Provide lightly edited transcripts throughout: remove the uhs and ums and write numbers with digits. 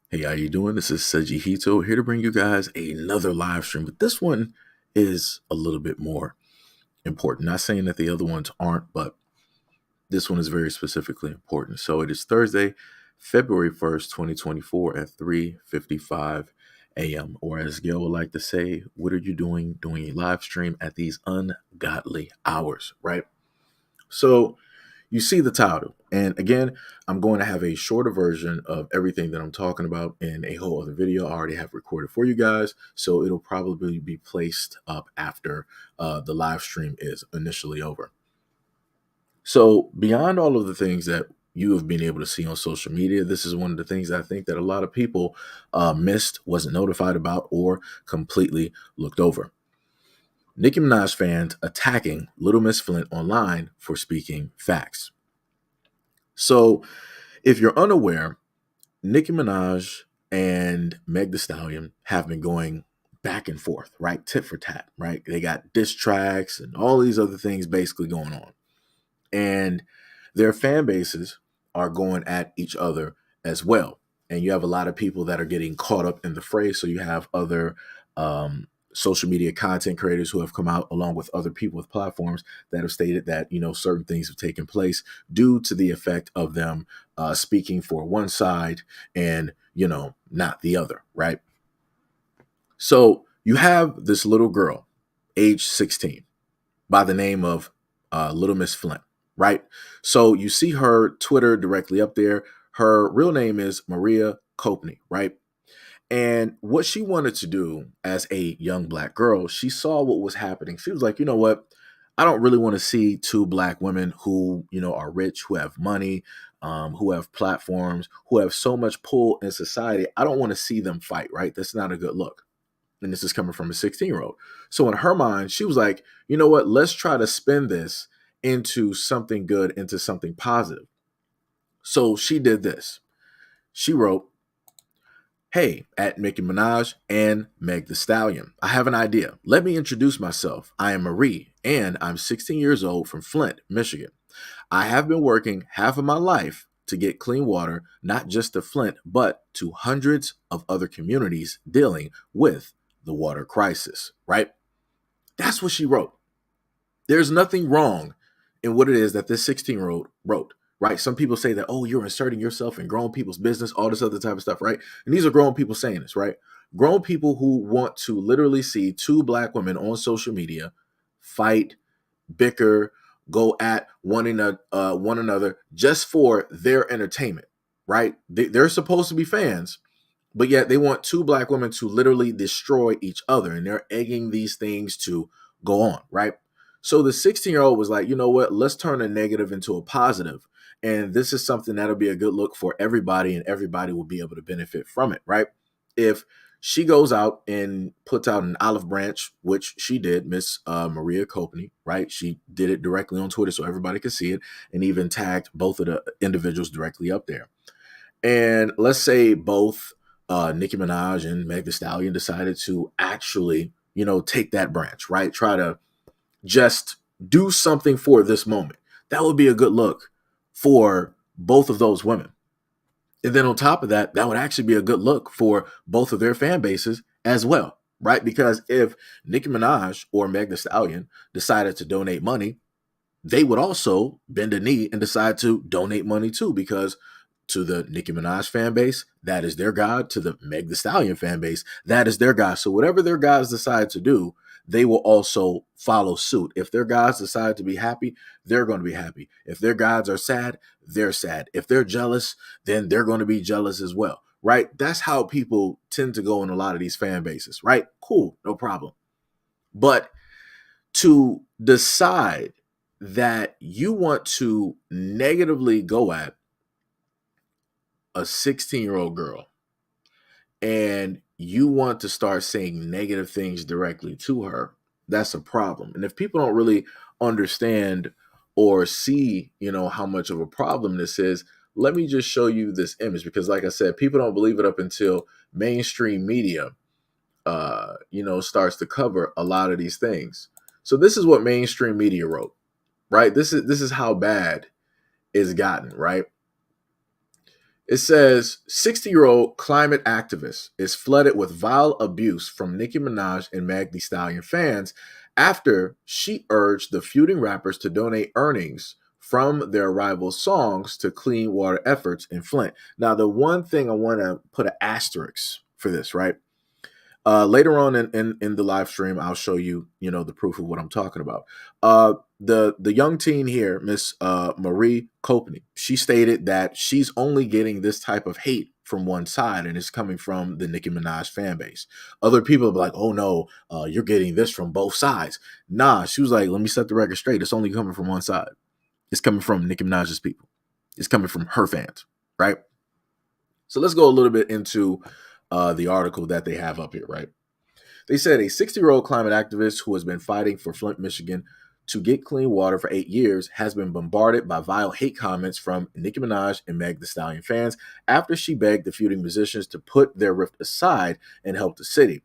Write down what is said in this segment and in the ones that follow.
Hey, how you doing? This is Seiji Hito here to bring you guys another live stream, but this one is a little bit more important. Not saying that the other ones aren't, but this one is very specifically important. So it is Thursday, February 1st, 2024 at 3:55 a.m. Or as Gail would like to say, what are you doing a live stream at these ungodly hours, right? So you see the title. And again, I'm going to have a shorter version of everything that I'm talking about in a whole other video I already have recorded for you guys. So it'll probably be placed up after the live stream is initially over. So beyond all of the things that you have been able to see on social media, this is one of the things I think that a lot of people missed, wasn't notified about, or completely looked over. Nicki Minaj fans attacking Little Miss Flint online for speaking facts. So, if you're unaware, Nicki Minaj and Meg The Stallion have been going back and forth, right? Tit for tat, right? They got diss tracks and all these other things basically going on. And their fan bases are going at each other as well. And you have a lot of people that are getting caught up in the fray. So you have other social media content creators who have come out along with other people with platforms that have stated that, certain things have taken place due to the effect of them speaking for one side and, not the other, right? So you have this little girl, age 16, by the name of Little Miss Flint, right? So you see her Twitter directly up there. Her real name is Maria Copney, right? And what she wanted to do as a young black girl, she saw what was happening. She was like, you know what? I don't really want to see two black women who, are rich, who have money, who have platforms, who have so much pull in society. I don't want to see them fight, right? That's not a good look. And this is coming from a 16-year-old. So in her mind, she was like, you know what? Let's try to spin this into something good, into something positive. So she did this. She wrote, "Hey, at Nicki Minaj and Meg The Stallion. I have an idea. Let me introduce myself. I am Marie, and I'm 16 years old from Flint, Michigan. I have been working half of my life to get clean water, not just to Flint, but to hundreds of other communities dealing with the water crisis," right? That's what she wrote. There's nothing wrong in what it is that this 16-year-old wrote, right? Some people say that, oh, you're inserting yourself in grown people's business, all this other type of stuff, right? And these are grown people saying this, right? Grown people who want to literally see two black women on social media fight, bicker, go at one another just for their entertainment, right? They're supposed to be fans, but yet they want two black women to literally destroy each other, and they're egging these things to go on, right? So the 16-year-old was like, you know what? Let's turn a negative into a positive. And this is something that'll be a good look for everybody, and everybody will be able to benefit from it, right? If she goes out and puts out an olive branch, which she did, Miss Maria Copney, right? She did it directly on Twitter so everybody could see it, and even tagged both of the individuals directly up there. And let's say both Nicki Minaj and Meg The Stallion decided to actually, take that branch, right? Try to just do something for this moment. That would be a good look for both of those women. And then on top of that, that would actually be a good look for both of their fan bases as well, right? Because if Nicki Minaj or Meg The Stallion decided to donate money, they would also bend a knee and decide to donate money too, because to the Nicki Minaj fan base, that is their God. To the Meg The Stallion fan base, that is their God. So whatever their guys decide to do, they will also follow suit. If their guys decide to be happy, they're going to be happy. If their guys are sad, they're sad. If they're jealous, then they're going to be jealous as well, right? That's how people tend to go in a lot of these fan bases, right? Cool, no problem. But to decide that you want to negatively go at a 16-year-old girl and you want to start saying negative things directly to her, that's a problem. And if people don't really understand or see, how much of a problem this is, let me just show you this image, because like I said, people don't believe it up until mainstream media starts to cover a lot of these things. So this is what mainstream media wrote, right? This is how bad it's gotten, right? It says 60-year-old climate activist is flooded with vile abuse from Nicki Minaj and Meg Thee Stallion fans after she urged the feuding rappers to donate earnings from their rivals' songs to clean water efforts in Flint. Now, the one thing I want to put an asterisk for this, right? Later on in the live stream, I'll show you, the proof of what I'm talking about. The young teen here, Miss Marie Copney, she stated that she's only getting this type of hate from one side, and it's coming from the Nicki Minaj fan base. Other people are like, "Oh no, you're getting this from both sides." Nah, she was like, "Let me set the record straight. It's only coming from one side. It's coming from Nicki Minaj's people. It's coming from her fans, right?" So let's go a little bit into the article that they have up here, right? They said a 60-year-old climate activist who has been fighting for Flint, Michigan to get clean water for 8 years has been bombarded by vile hate comments from Nicki Minaj and Meg Thee Stallion fans after she begged the feuding musicians to put their rift aside and help the city.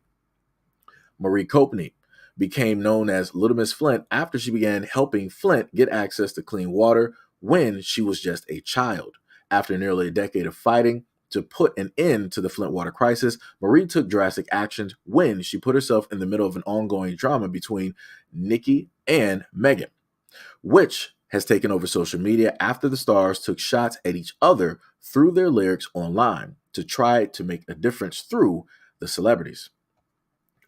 Marie Copney became known as Little Miss Flint after she began helping Flint get access to clean water when she was just a child. After nearly a decade of fighting to put an end to the Flint water crisis, Marie took drastic actions when she put herself in the middle of an ongoing drama between Nicki and Megan, which has taken over social media after the stars took shots at each other through their lyrics online to try to make a difference through the celebrities.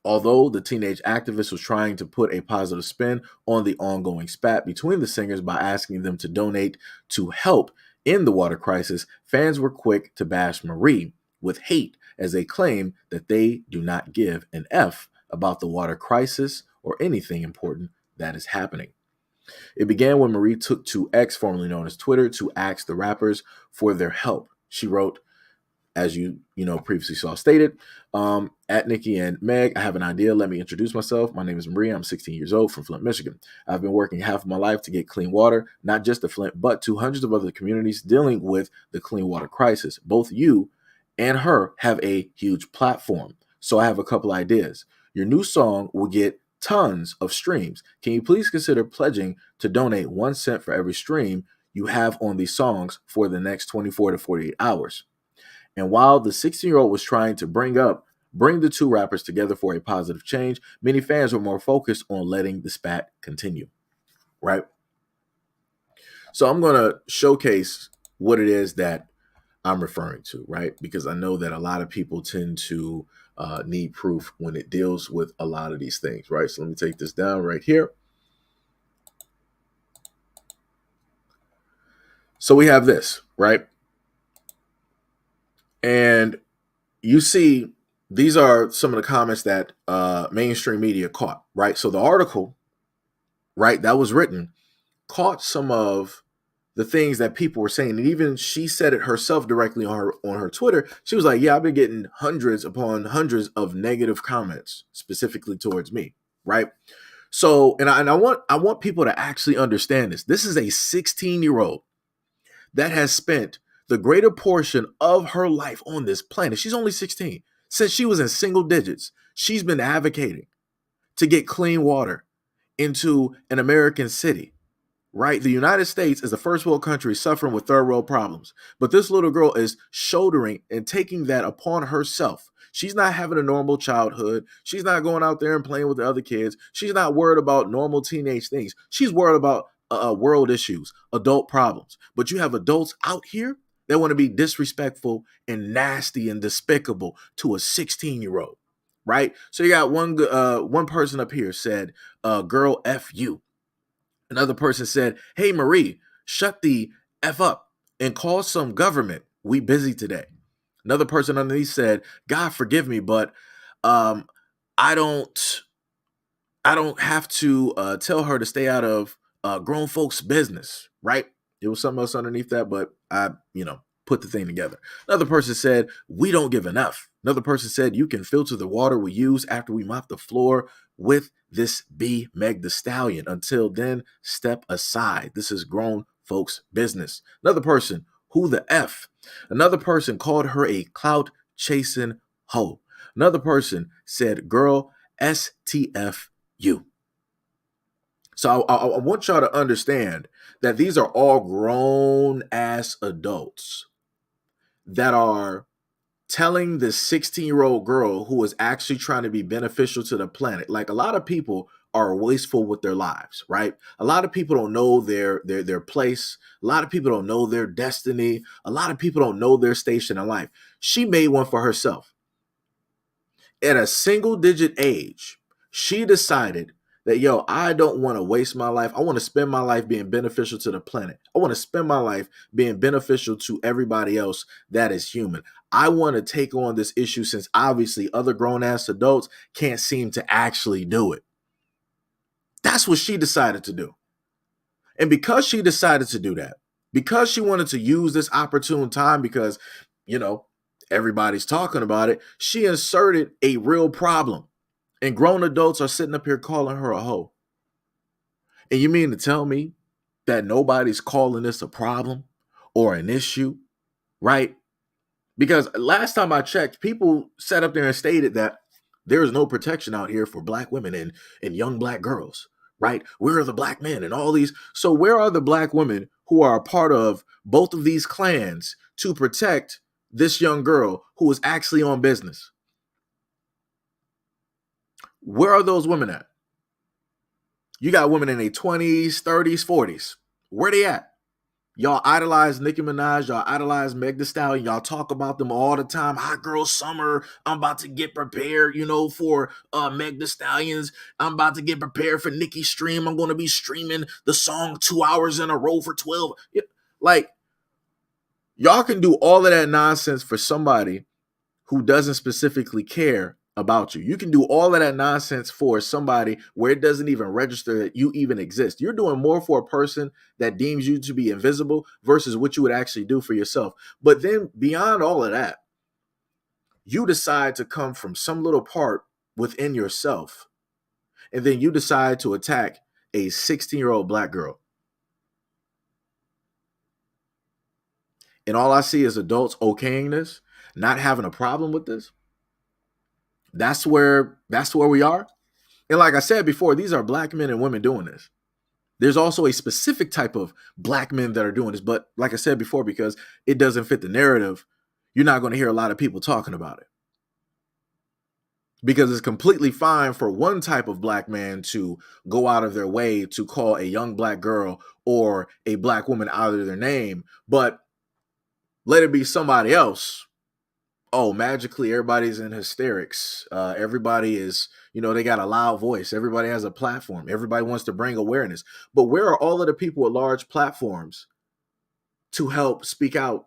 Although the teenage activist was trying to put a positive spin on the ongoing spat between the singers by asking them to donate to help in the water crisis, fans were quick to bash Marie with hate as they claim that they do not give an F about the water crisis or anything important that is happening. It began when Marie took to X, formerly known as Twitter, to ask the rappers for their help. She wrote, as you previously saw stated, at Nicki and Meg, I have an idea. Let me introduce myself. My name is Marie. I'm 16 years old from Flint, Michigan. I've been working half of my life to get clean water, not just to Flint, but to hundreds of other communities dealing with the clean water crisis. Both you and her have a huge platform. So I have a couple ideas. Your new song will get tons of streams. Can you please consider pledging to donate 1 cent for every stream you have on these songs for the next 24 to 48 hours? And while the 16-year-old was trying to bring the two rappers together for a positive change, many fans were more focused on letting the spat continue, right? So I'm going to showcase what it is that I'm referring to, right? Because I know that a lot of people tend to need proof when it deals with a lot of these things, right? So let me take this down right here. So we have this, right? And you see, these are some of the comments that mainstream media caught, right? So the article, right, that was written caught some of the things that people were saying. And even she said it herself directly on her Twitter. She was like, yeah, I've been getting hundreds upon hundreds of negative comments specifically towards me, right? So, and I want people to actually understand this. This is a 16-year-old that has spent the greater portion of her life on this planet. She's only 16. Since she was in single digits, she's been advocating to get clean water into an American city, right? The United States is the first world country suffering with third world problems. But this little girl is shouldering and taking that upon herself. She's not having a normal childhood. She's not going out there and playing with the other kids. She's not worried about normal teenage things. She's worried about world issues, adult problems. But you have adults out here that want to be disrespectful and nasty and despicable to a 16-year-old, right? So you got one person up here said, "Girl, F you." Another person said, "Hey, Marie, shut the F up and call some government. We busy today." Another person underneath said, "God forgive me, but um, I don't have to tell her to stay out of grown folks' business," right? It was something else underneath that, but I, put the thing together. Another person said, "We don't give enough." Another person said, "You can filter the water we use after we mop the floor with this B Meg the Stallion. Until then, step aside. This is grown folks' business." Another person, "Who the F?" Another person called her a clout chasing hoe. Another person said, "Girl, STFU." So I want y'all to understand that these are all grown ass adults that are telling this 16-year-old girl who is actually trying to be beneficial to the planet. Like, a lot of people are wasteful with their lives, right? A lot of people don't know their place. A lot of people don't know their destiny. A lot of people don't know their station in life. She made one for herself. At a single digit age, she decided that, yo, I don't want to waste my life. I want to spend my life being beneficial to the planet. I want to spend my life being beneficial to everybody else that is human. I want to take on this issue since obviously other grown ass adults can't seem to actually do it. That's what she decided to do. And because she decided to do that, because she wanted to use this opportune time, because, you know, everybody's talking about it, she inserted a real problem. And grown adults are sitting up here calling her a hoe. And you mean to tell me that nobody's calling this a problem or an issue, right? Because last time I checked, people sat up there and stated that there is no protection out here for black women and young black girls, right? Where are the black men and all these? So where are the black women who are a part of both of these clans to protect this young girl who is actually on business? Where are those women at? You got women in their 20s, 30s, 40s. Where they at? Y'all idolize Nicki Minaj. Y'all idolize Meg Thee Stallion. Y'all talk about them all the time. Hot girl summer. I'm about to get prepared, for Meg Thee Stallions. I'm about to get prepared for Nicki stream. I'm going to be streaming the song 2 hours in a row for 12. Like, y'all can do all of that nonsense for somebody who doesn't specifically care about you. You can do all of that nonsense for somebody where it doesn't even register that you even exist. You're doing more for a person that deems you to be invisible versus what you would actually do for yourself. But then beyond all of that, you decide to come from some little part within yourself, and then you decide to attack a 16-year-old black girl. And all I see is adults okaying this, not having a problem with this. That's where we are. And like I said before, these are black men and women doing this. There's also a specific type of black men that are doing this. But like I said before, because it doesn't fit the narrative, you're not going to hear a lot of people talking about it. Because it's completely fine for one type of black man to go out of their way to call a young black girl or a black woman out of their name. But let it be somebody else. Oh, magically everybody's in hysterics. Everybody is, they got a loud voice. Everybody has a platform. Everybody wants to bring awareness. But where are all of the people with large platforms to help speak out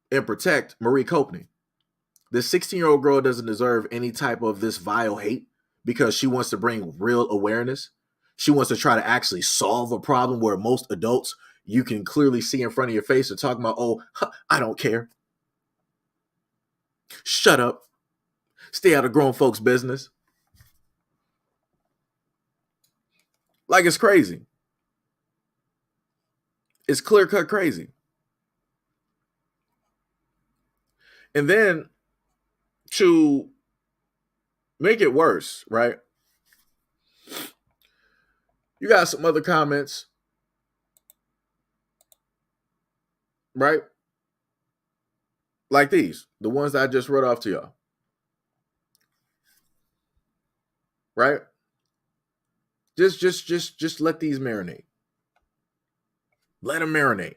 and protect Marie Copney? The 16-year-old girl doesn't deserve any type of this vile hate because she wants to bring real awareness. She wants to try to actually solve a problem where most adults you can clearly see in front of your face are talking about, oh, I don't care. Shut up. Stay out of grown folks' business. Like, it's crazy. It's clear-cut crazy. And then to make it worse, right? You got some other comments, right? Like these, the ones that I just read off to y'all. Right? Just let these marinate. Let them marinate.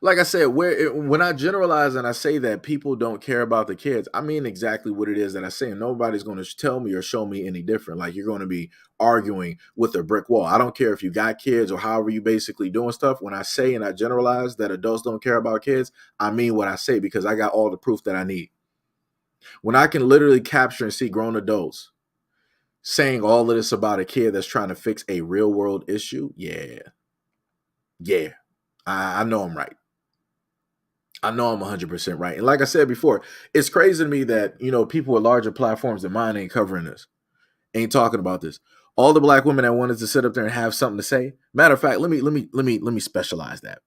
Like I said, when I generalize and I say that people don't care about the kids, I mean exactly what it is that I say. And nobody's going to tell me or show me any different. Like, you're going to be arguing with a brick wall. I don't care if you got kids or however you basically doing stuff. When I say and I generalize that adults don't care about kids, I mean what I say because I got all the proof that I need. When I can literally capture and see grown adults saying all of this about a kid that's trying to fix a real world issue, yeah, I know I'm right. I know I'm 100% right. And like I said before, it's crazy to me that, people with larger platforms than mine ain't covering this, ain't talking about this. All the black women that wanted to sit up there and have something to say. Matter of fact, let me specialize that.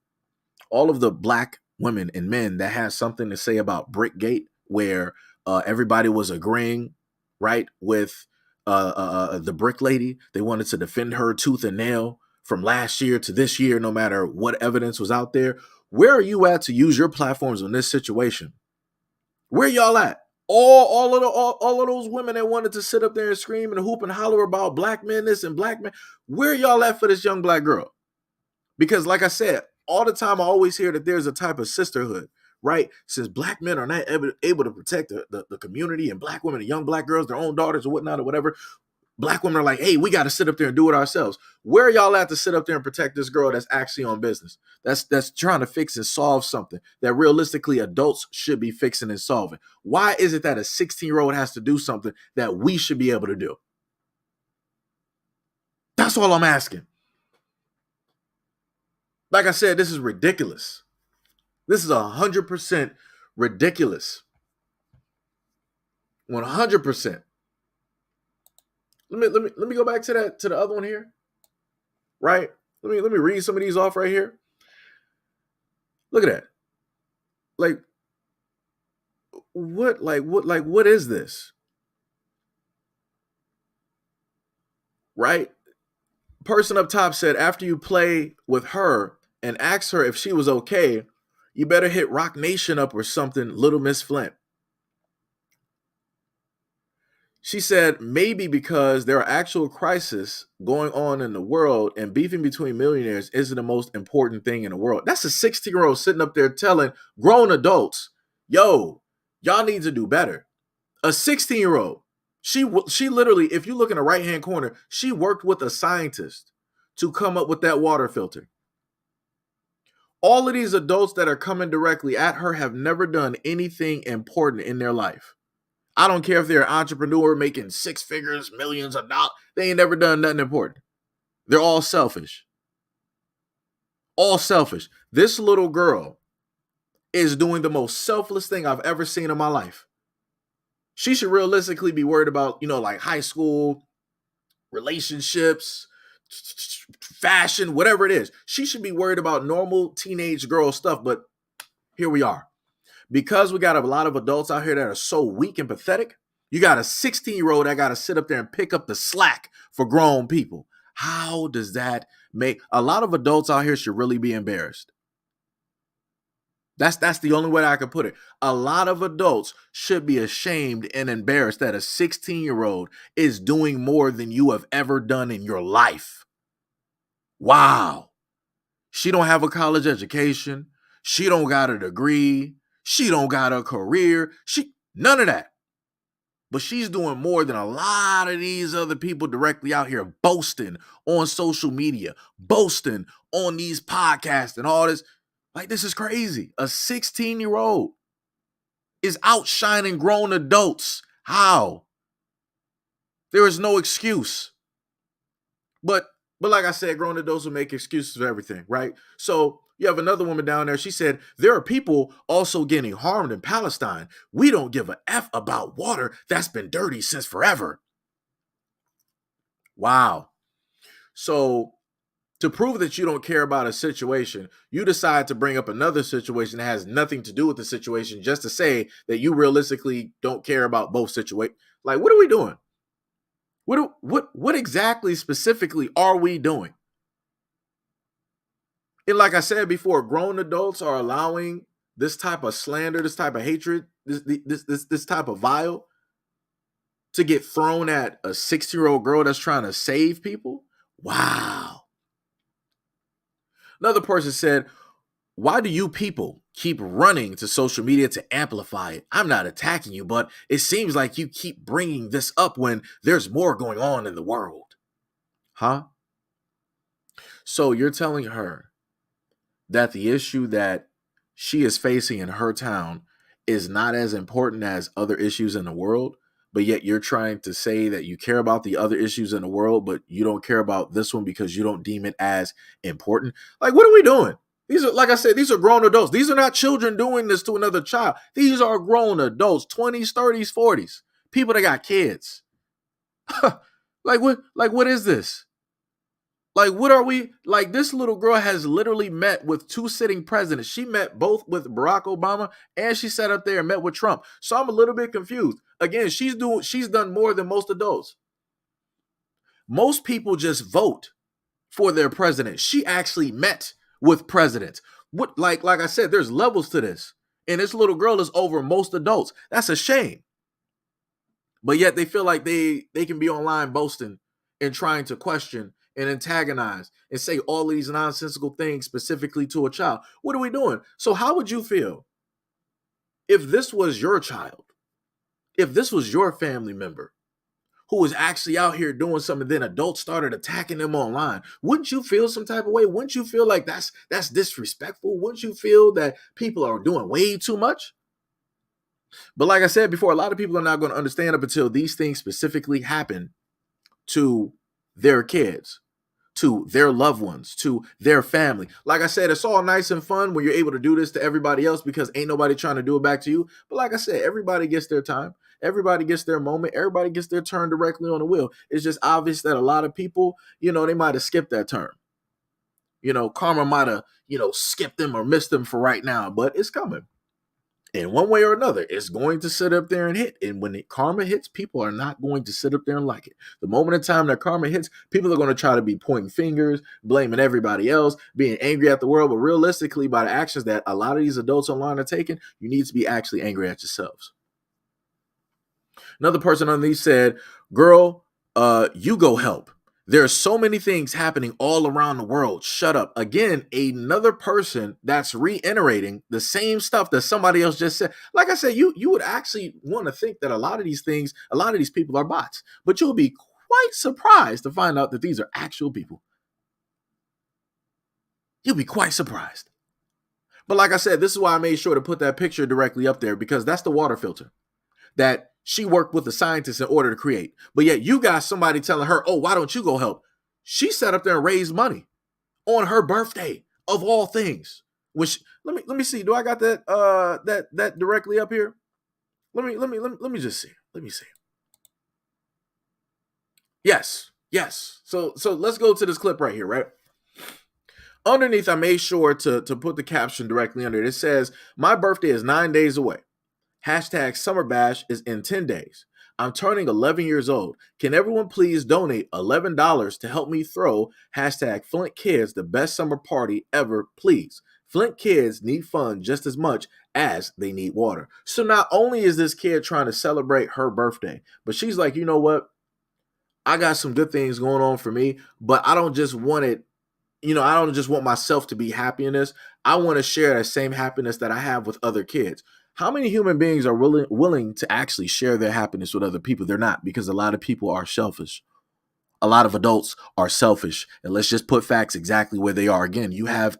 All of the black women and men that have something to say about Brickgate, where everybody was agreeing, right, with the brick lady. They wanted to defend her tooth and nail from last year to this year, no matter what evidence was out there. Where are you at to use your platforms in this situation? Where y'all at? All of those women that wanted to sit up there and scream and hoop and holler about black men this and black men. Where y'all at for this young black girl? Because like I said, all the time I always hear that there's a type of sisterhood, right? Since black men are not able to protect the community and black women and young black girls, their own daughters or whatnot or whatever, black women are like, hey, we got to sit up there and do it ourselves. Where are y'all at to sit up there and protect this girl that's actually on business? That's trying to fix and solve something that realistically adults should be fixing and solving. Why is it that a 16-year-old has to do something that we should be able to do? That's all I'm asking. Like I said, this is ridiculous. This is 100% ridiculous. 100%. Let me go back to the other one here. Right? Let me read some of these off right here. Look at that. What is this? Right? Person up top said, after you play with her and ask her if she was okay, you better hit Rock Nation up or something, Little Miss Flint. She said, maybe because there are actual crises going on in the world and beefing between millionaires isn't the most important thing in the world. That's a 16-year-old sitting up there telling grown adults, yo, y'all need to do better. A 16-year-old. She literally, if you look in the right-hand corner, she worked with a scientist to come up with that water filter. All of these adults that are coming directly at her have never done anything important in their life. I don't care if they're an entrepreneur making six figures, millions of dollars. They ain't never done nothing important. They're all selfish. All selfish. This little girl is doing the most selfless thing I've ever seen in my life. She should realistically be worried about, like high school, relationships, fashion, whatever it is. She should be worried about normal teenage girl stuff, but here we are. Because we got a lot of adults out here that are so weak and pathetic, you got a 16-year-old that got to sit up there and pick up the slack for grown people. How does that make a lot of adults out here should really be embarrassed? That's the only way I can put it. A lot of adults should be ashamed and embarrassed that a 16-year-old is doing more than you have ever done in your life. Wow. She don't have a college education. She don't got a degree. She don't got a career. None of that. But she's doing more than a lot of these other people directly out here boasting on social media, boasting on these podcasts and all this. Like, this is crazy. A 16-year-old is outshining grown adults. How? There is no excuse. But like I said, grown adults will make excuses for everything, right? So you have another woman down there. She said, there are people also getting harmed in Palestine. We don't give a F about water that's been dirty since forever. Wow. So to prove that you don't care about a situation, you decide to bring up another situation that has nothing to do with the situation just to say that you realistically don't care about both situations. Like, what are we doing? What exactly specifically are we doing? And like I said before, grown adults are allowing this type of slander, this type of hatred, this type of vile to get thrown at a 6-year-old girl that's trying to save people. Wow. Another person said, why do you people keep running to social media to amplify it? I'm not attacking you, but it seems like you keep bringing this up when there's more going on in the world. Huh? So you're telling her that the issue that she is facing in her town is not as important as other issues in the world, but yet you're trying to say that you care about the other issues in the world, but you don't care about this one because you don't deem it as important. Like, what are we doing? These are, like I said, these are grown adults. These are not children doing this to another child. These are grown adults, 20s, 30s, 40s, people that got kids. What is this? Like, what are we? Like, this little girl has literally met with 2 sitting presidents. She met both with Barack Obama and she sat up there and met with Trump. So I'm a little bit confused. Again, she's done more than most adults. Most people just vote for their president. She actually met with presidents. What, like I said, there's levels to this. And this little girl is over most adults. That's a shame. But yet they feel like they can be online boasting and trying to question and antagonize and say all these nonsensical things specifically to a child. What are we doing? So how would you feel if this was your child? If this was your family member who was actually out here doing something, then adults started attacking them online? Wouldn't you feel some type of way? Wouldn't you feel like that's disrespectful? Wouldn't you feel that people are doing way too much? But like I said before, a lot of people are not going to understand up until these things specifically happen to their kids, to their loved ones, to their family. Like I said, it's all nice and fun when you're able to do this to everybody else because ain't nobody trying to do it back to you. But like I said, everybody gets their time. Everybody gets their moment. Everybody gets their turn directly on the wheel. It's just obvious that a lot of people, they might have skipped that turn. Karma might have, skipped them or missed them for right now, but it's coming. In one way or another, it's going to sit up there and hit. And when karma hits, people are not going to sit up there and like it. The moment in time that karma hits, people are going to try to be pointing fingers, blaming everybody else, being angry at the world. But realistically, by the actions that a lot of these adults online are taking, you need to be actually angry at yourselves. Another person on these said, girl, you go help. There are so many things happening all around the world. Shut up. Again, another person that's reiterating the same stuff that somebody else just said. Like I said, you would actually want to think that a lot of these things, a lot of these people are bots, but you'll be quite surprised to find out that these are actual people. You'll be quite surprised. But like I said, this is why I made sure to put that picture directly up there, because that's the water filter that she worked with a scientist in order to create. But yet you got somebody telling her, oh, why don't you go help? She sat up there and raised money on her birthday, of all things. Which let me see. Do I got that that directly up here? Let me just see. Let me see. Yes. So let's go to this clip right here, right? Underneath, I made sure to put the caption directly under it. It says, my birthday is 9 days away. Hashtag Summer Bash is in 10 days. I'm turning 11 years old. Can everyone please donate $11 to help me throw hashtag Flint Kids the best summer party ever, please? Flint kids need fun just as much as they need water. So not only is this kid trying to celebrate her birthday, but she's like, you know what? I got some good things going on for me, but I don't just want it. I don't just want myself to be happy in this. I want to share that same happiness that I have with other kids. How many human beings are willing to actually share their happiness with other people? They're not, because a lot of people are selfish. A lot of adults are selfish. And let's just put facts exactly where they are. Again, you have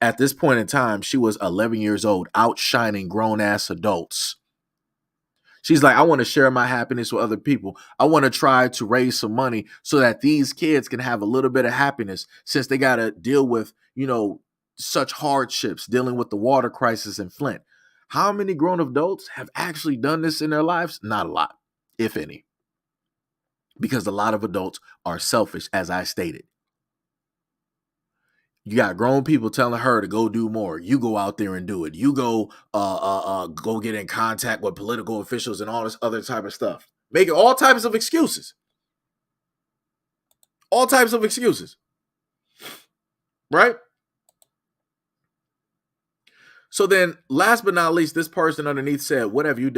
at this point in time, she was 11 years old, outshining grown-ass adults. She's like, I want to share my happiness with other people. I want to try to raise some money so that these kids can have a little bit of happiness, since they got to deal with, such hardships, dealing with the water crisis in Flint. How many grown adults have actually done this in their lives? Not a lot, if any. Because a lot of adults are selfish, as I stated. You got grown people telling her to go do more. You go out there and do it. You go go get in contact with political officials and all this other type of stuff. Making all types of excuses. All types of excuses. Right? So then, last but not least, this person underneath said, what have you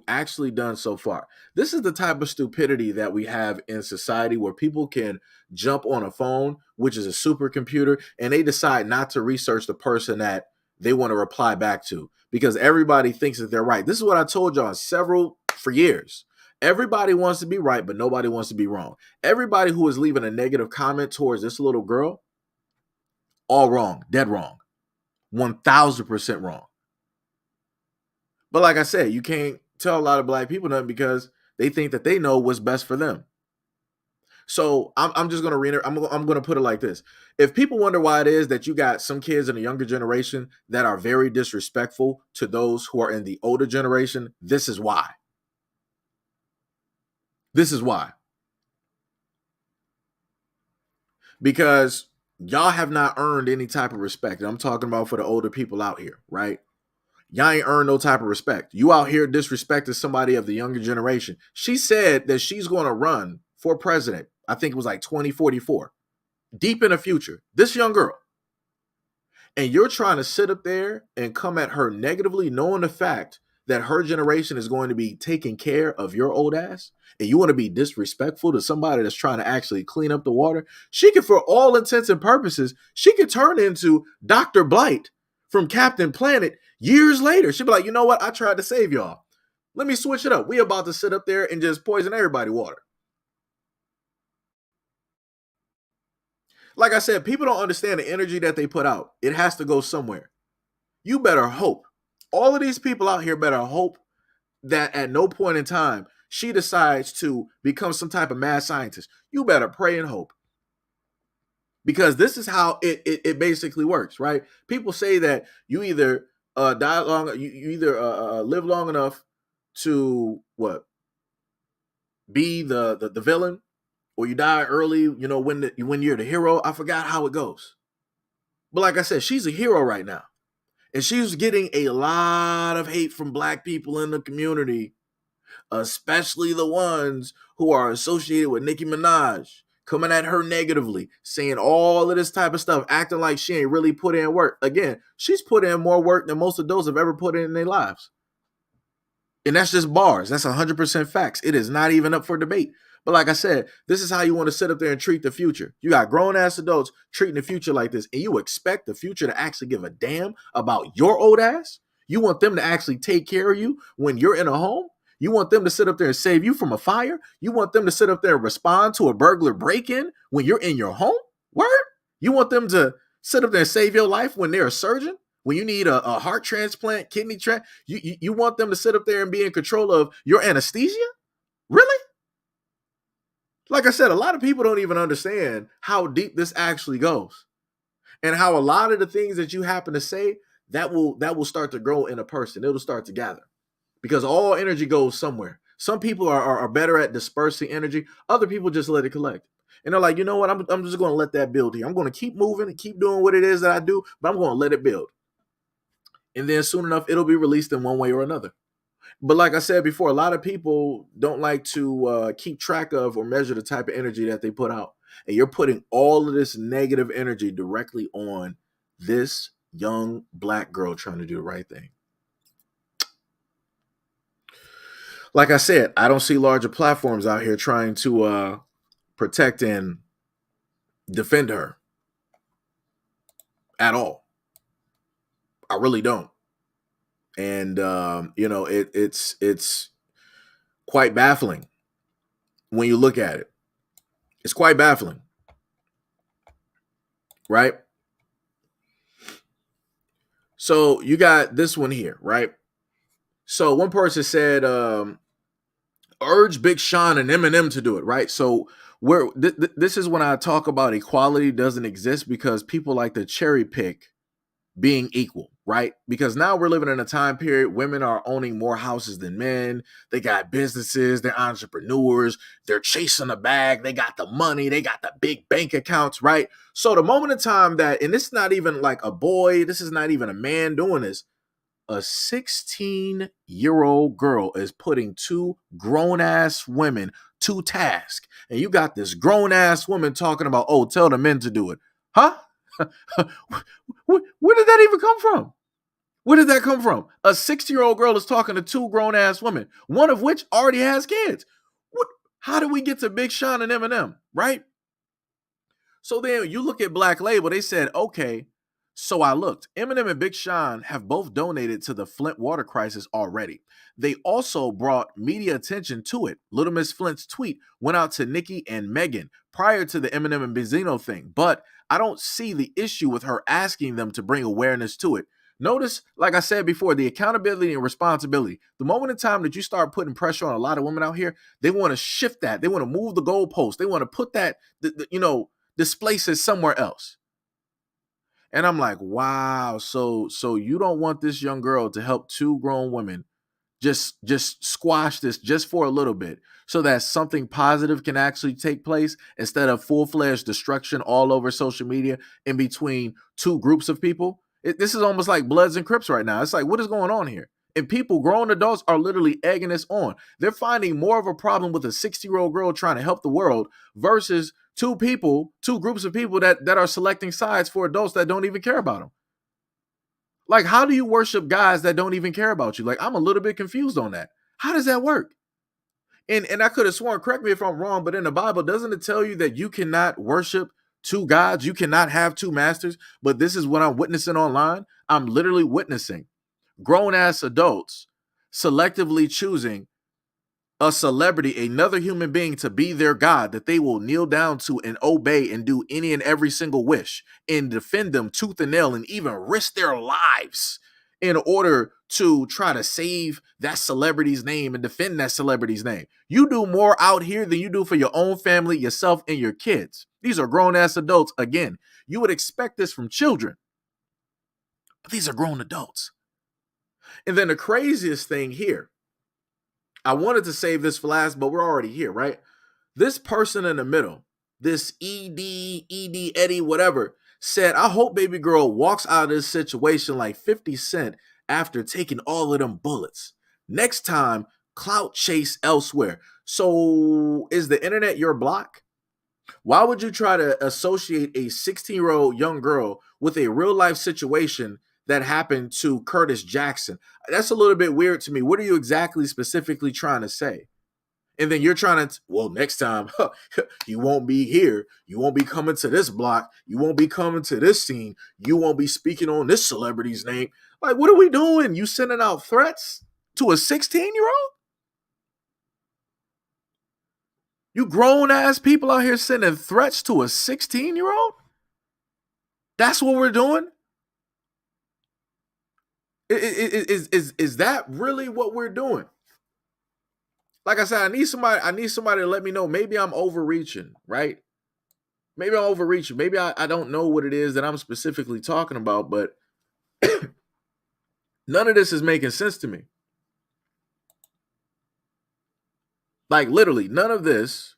actually done so far? This is the type of stupidity that we have in society, where people can jump on a phone, which is a supercomputer, and they decide not to research the person that they want to reply back to, because everybody thinks that they're right. This is what I told y'all for years. Everybody wants to be right, but nobody wants to be wrong. Everybody who is leaving a negative comment towards this little girl, all wrong, dead wrong. 1000% wrong. But like I said, you can't tell a lot of black people nothing, because they think that they know what's best for them. So I'm just going to read it. I'm going to put it like this. If people wonder why it is that you got some kids in the younger generation that are very disrespectful to those who are in the older generation, this is why. This is why. Because y'all have not earned any type of respect. And I'm talking about for the older people out here, right? Y'all ain't earned no type of respect. You out here disrespecting somebody of the younger generation. She said that she's going to run for president. I think it was like 2044. Deep in the future. This young girl. And you're trying to sit up there and come at her negatively, knowing the fact that her generation is going to be taking care of your old ass, and you want to be disrespectful to somebody that's trying to actually clean up the water. She could, for all intents and purposes, she could turn into Dr. Blight from Captain Planet years later. She'd be like, you know what? I tried to save y'all. Let me switch it up. We about to sit up there and just poison everybody water. Like I said, people don't understand the energy that they put out. It has to go somewhere. You better hope. All of these people out here better hope that at no point in time she decides to become some type of mad scientist. You better pray and hope. Because this is how it basically works, right? People say that you either die long, you either live long enough to what, be the villain, or you die early. You know, when you're the hero. I forgot how it goes, but like I said, she's a hero right now, and she's getting a lot of hate from black people in the community, especially the ones who are associated with Nicki Minaj, coming at her negatively, saying all of this type of stuff, acting like she ain't really put in work. Again, she's put in more work than most adults have ever put in their lives. And that's just bars. That's 100% facts. It is not even up for debate. But like I said, this is how you want to sit up there and treat the future. You got grown-ass adults treating the future like this, and you expect the future to actually give a damn about your old ass? You want them to actually take care of you when you're in a home? You want them to sit up there and save you from a fire? You want them to sit up there and respond to a burglar break-in when you're in your home? Word? You want them to sit up there and save your life when they're a surgeon? When you need a heart transplant, kidney transplant? You want them to sit up there and be in control of your anesthesia? Really? Like I said, a lot of people don't even understand how deep this actually goes, and how a lot of the things that you happen to say that will start to grow in a person. It'll start to gather, because all energy goes somewhere. Some people are better at dispersing energy. Other people just let it collect. And they're like, you know what? I'm just going to let that build here. I'm going to keep moving and keep doing what it is that I do, but I'm going to let it build. And then soon enough, it'll be released in one way or another. But like I said before, a lot of people don't like to keep track of or measure the type of energy that they put out. And you're putting all of this negative energy directly on this young black girl trying to do the right thing. Like I said, I don't see larger platforms out here trying to protect and defend her at all. I really don't. And it's quite baffling when you look at it. It's quite baffling, right? So you got this one here, right? So one person said, urge Big Sean and Eminem to do it, right? So this is when I talk about equality doesn't exist, because people like to cherry pick being equal, right? Because now we're living in a time period, women are owning more houses than men. They got businesses, they're entrepreneurs, they're chasing a bag, they got the money, they got the big bank accounts, right? So the moment in time that, and this is not even like a boy, this is not even a man doing this, a 16-year-old girl is putting two grown-ass women to task. And you got this grown-ass woman talking about, oh, tell the men to do it. Huh? Where did that even come from? Where did that come from? A 60-year-old girl is talking to two grown-ass women, one of which already has kids. How do we get to Big Sean and Eminem, right? So then you look at Black Label, they said, okay, so I looked. Eminem and Big Sean have both donated to the Flint water crisis already. They also brought media attention to it. Little Miss Flint's tweet went out to Nicki and Megan prior to the Eminem and Benzino thing, but I don't see the issue with her asking them to bring awareness to it. Notice, like I said before, the accountability and responsibility. The moment in time that you start putting pressure on a lot of women out here, they want to shift that. They want to move the goalpost. They want to put that, displace it somewhere else. And I'm like, wow, so you don't want this young girl to help two grown women just squash this just for a little bit, so that something positive can actually take place, instead of full-fledged destruction all over social media in between two groups of people. This is almost like Bloods and Crips right now. It's like, what is going on here? And people, grown adults, are literally egging this on. They're finding more of a problem with a 60-year-old girl trying to help the world versus two groups of people that are selecting sides for adults that don't even care about them. Like, how do you worship guys that don't even care about you? Like, I'm a little bit confused on that. How does that work? And I could have sworn, correct me if I'm wrong, but in the Bible, doesn't it tell you that you cannot worship two gods? You cannot have two masters. But this is what I'm witnessing online. I'm literally witnessing grown ass adults selectively choosing a celebrity, another human being, to be their God that they will kneel down to and obey and do any and every single wish and defend them tooth and nail and even risk their lives in order to try to save that celebrity's name and defend that celebrity's name. You do more out here than you do for your own family, yourself, and your kids. These are grown ass adults. Again, you would expect this from children, but these are grown adults. And then the craziest thing here, I wanted to save this for last, but we're already here, right? This person in the middle, this ED, Eddie, whatever, said, I hope baby girl walks out of this situation like 50 Cent after taking all of them bullets. Next time, clout chase elsewhere. So is the internet your block? Why would you try to associate a 16-year-old young girl with a real life situation that happened to Curtis Jackson? That's a little bit weird to me. What are you exactly specifically trying to say? And then you're trying to, well, next time you won't be here. You won't be coming to this block. You won't be coming to this scene. You won't be speaking on this celebrity's name. Like, what are we doing? You sending out threats to a 16-year-old? You grown ass people out here sending threats to a 16-year-old? That's what we're doing? Is that really what we're doing? Like I said, I need somebody to let me know. Maybe I'm overreaching, right? Maybe I'm overreaching. Maybe I don't know what it is that I'm specifically talking about, but none of this is making sense to me. Like, literally, none of this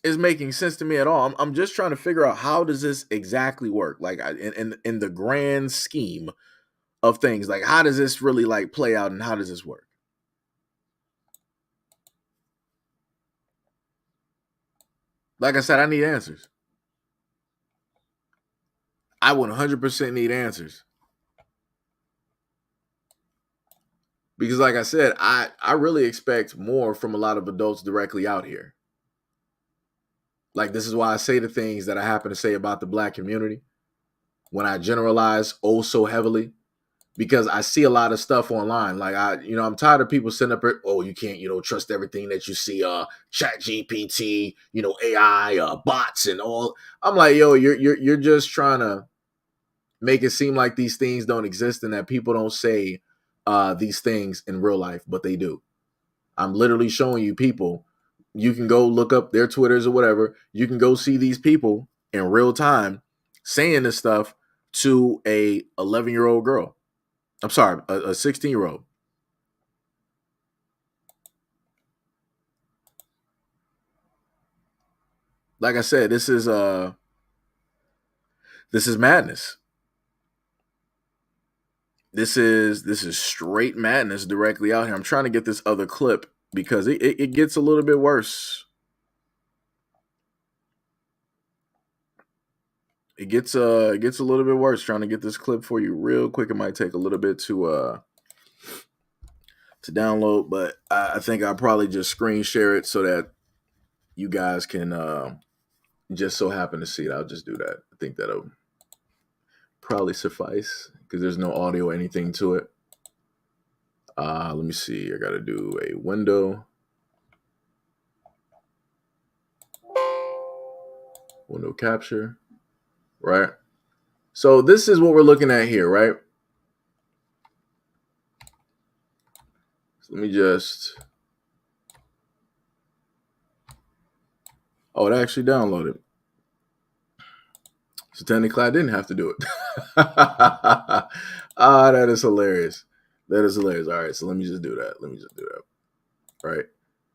is making sense to me at all. I'm just trying to figure out, how does this exactly work? Like, in the grand scheme of things, like, how does this really like play out and how does this work? Like I said, I need answers. I 100% need answers. Because like I said, I really expect more from a lot of adults directly out here. Like, this is why I say the things that I happen to say about the black community when I generalize oh so heavily, because I see a lot of stuff online. Like, I'm tired of people sitting up, oh, you can't, trust everything that you see, chat GPT, AI, bots and all. I'm like, yo, you're just trying to make it seem like these things don't exist and that people don't say these things in real life, but they do. I'm literally showing you people. You can go look up their Twitters or whatever. You can go see these people in real time saying this stuff to a 11-year-old girl. I'm sorry, a 16-year-old. Like I said, this is madness. This is straight madness directly out here. I'm trying to get this other clip because it gets a little bit worse. It gets a little bit worse. Trying to get this clip for you real quick. It might take a little bit to download, but I think I'll probably just screen share it so that you guys can just so happen to see it. I'll just do that. I think that'll probably suffice because there's no audio or anything to it. Let me see. I got to do a window capture, right? So this is what we're looking at here, right? So let me just. Oh, it actually downloaded. So technically, I didn't have to do it. That is hilarious. That is hilarious. All right, so let me just do that. Right.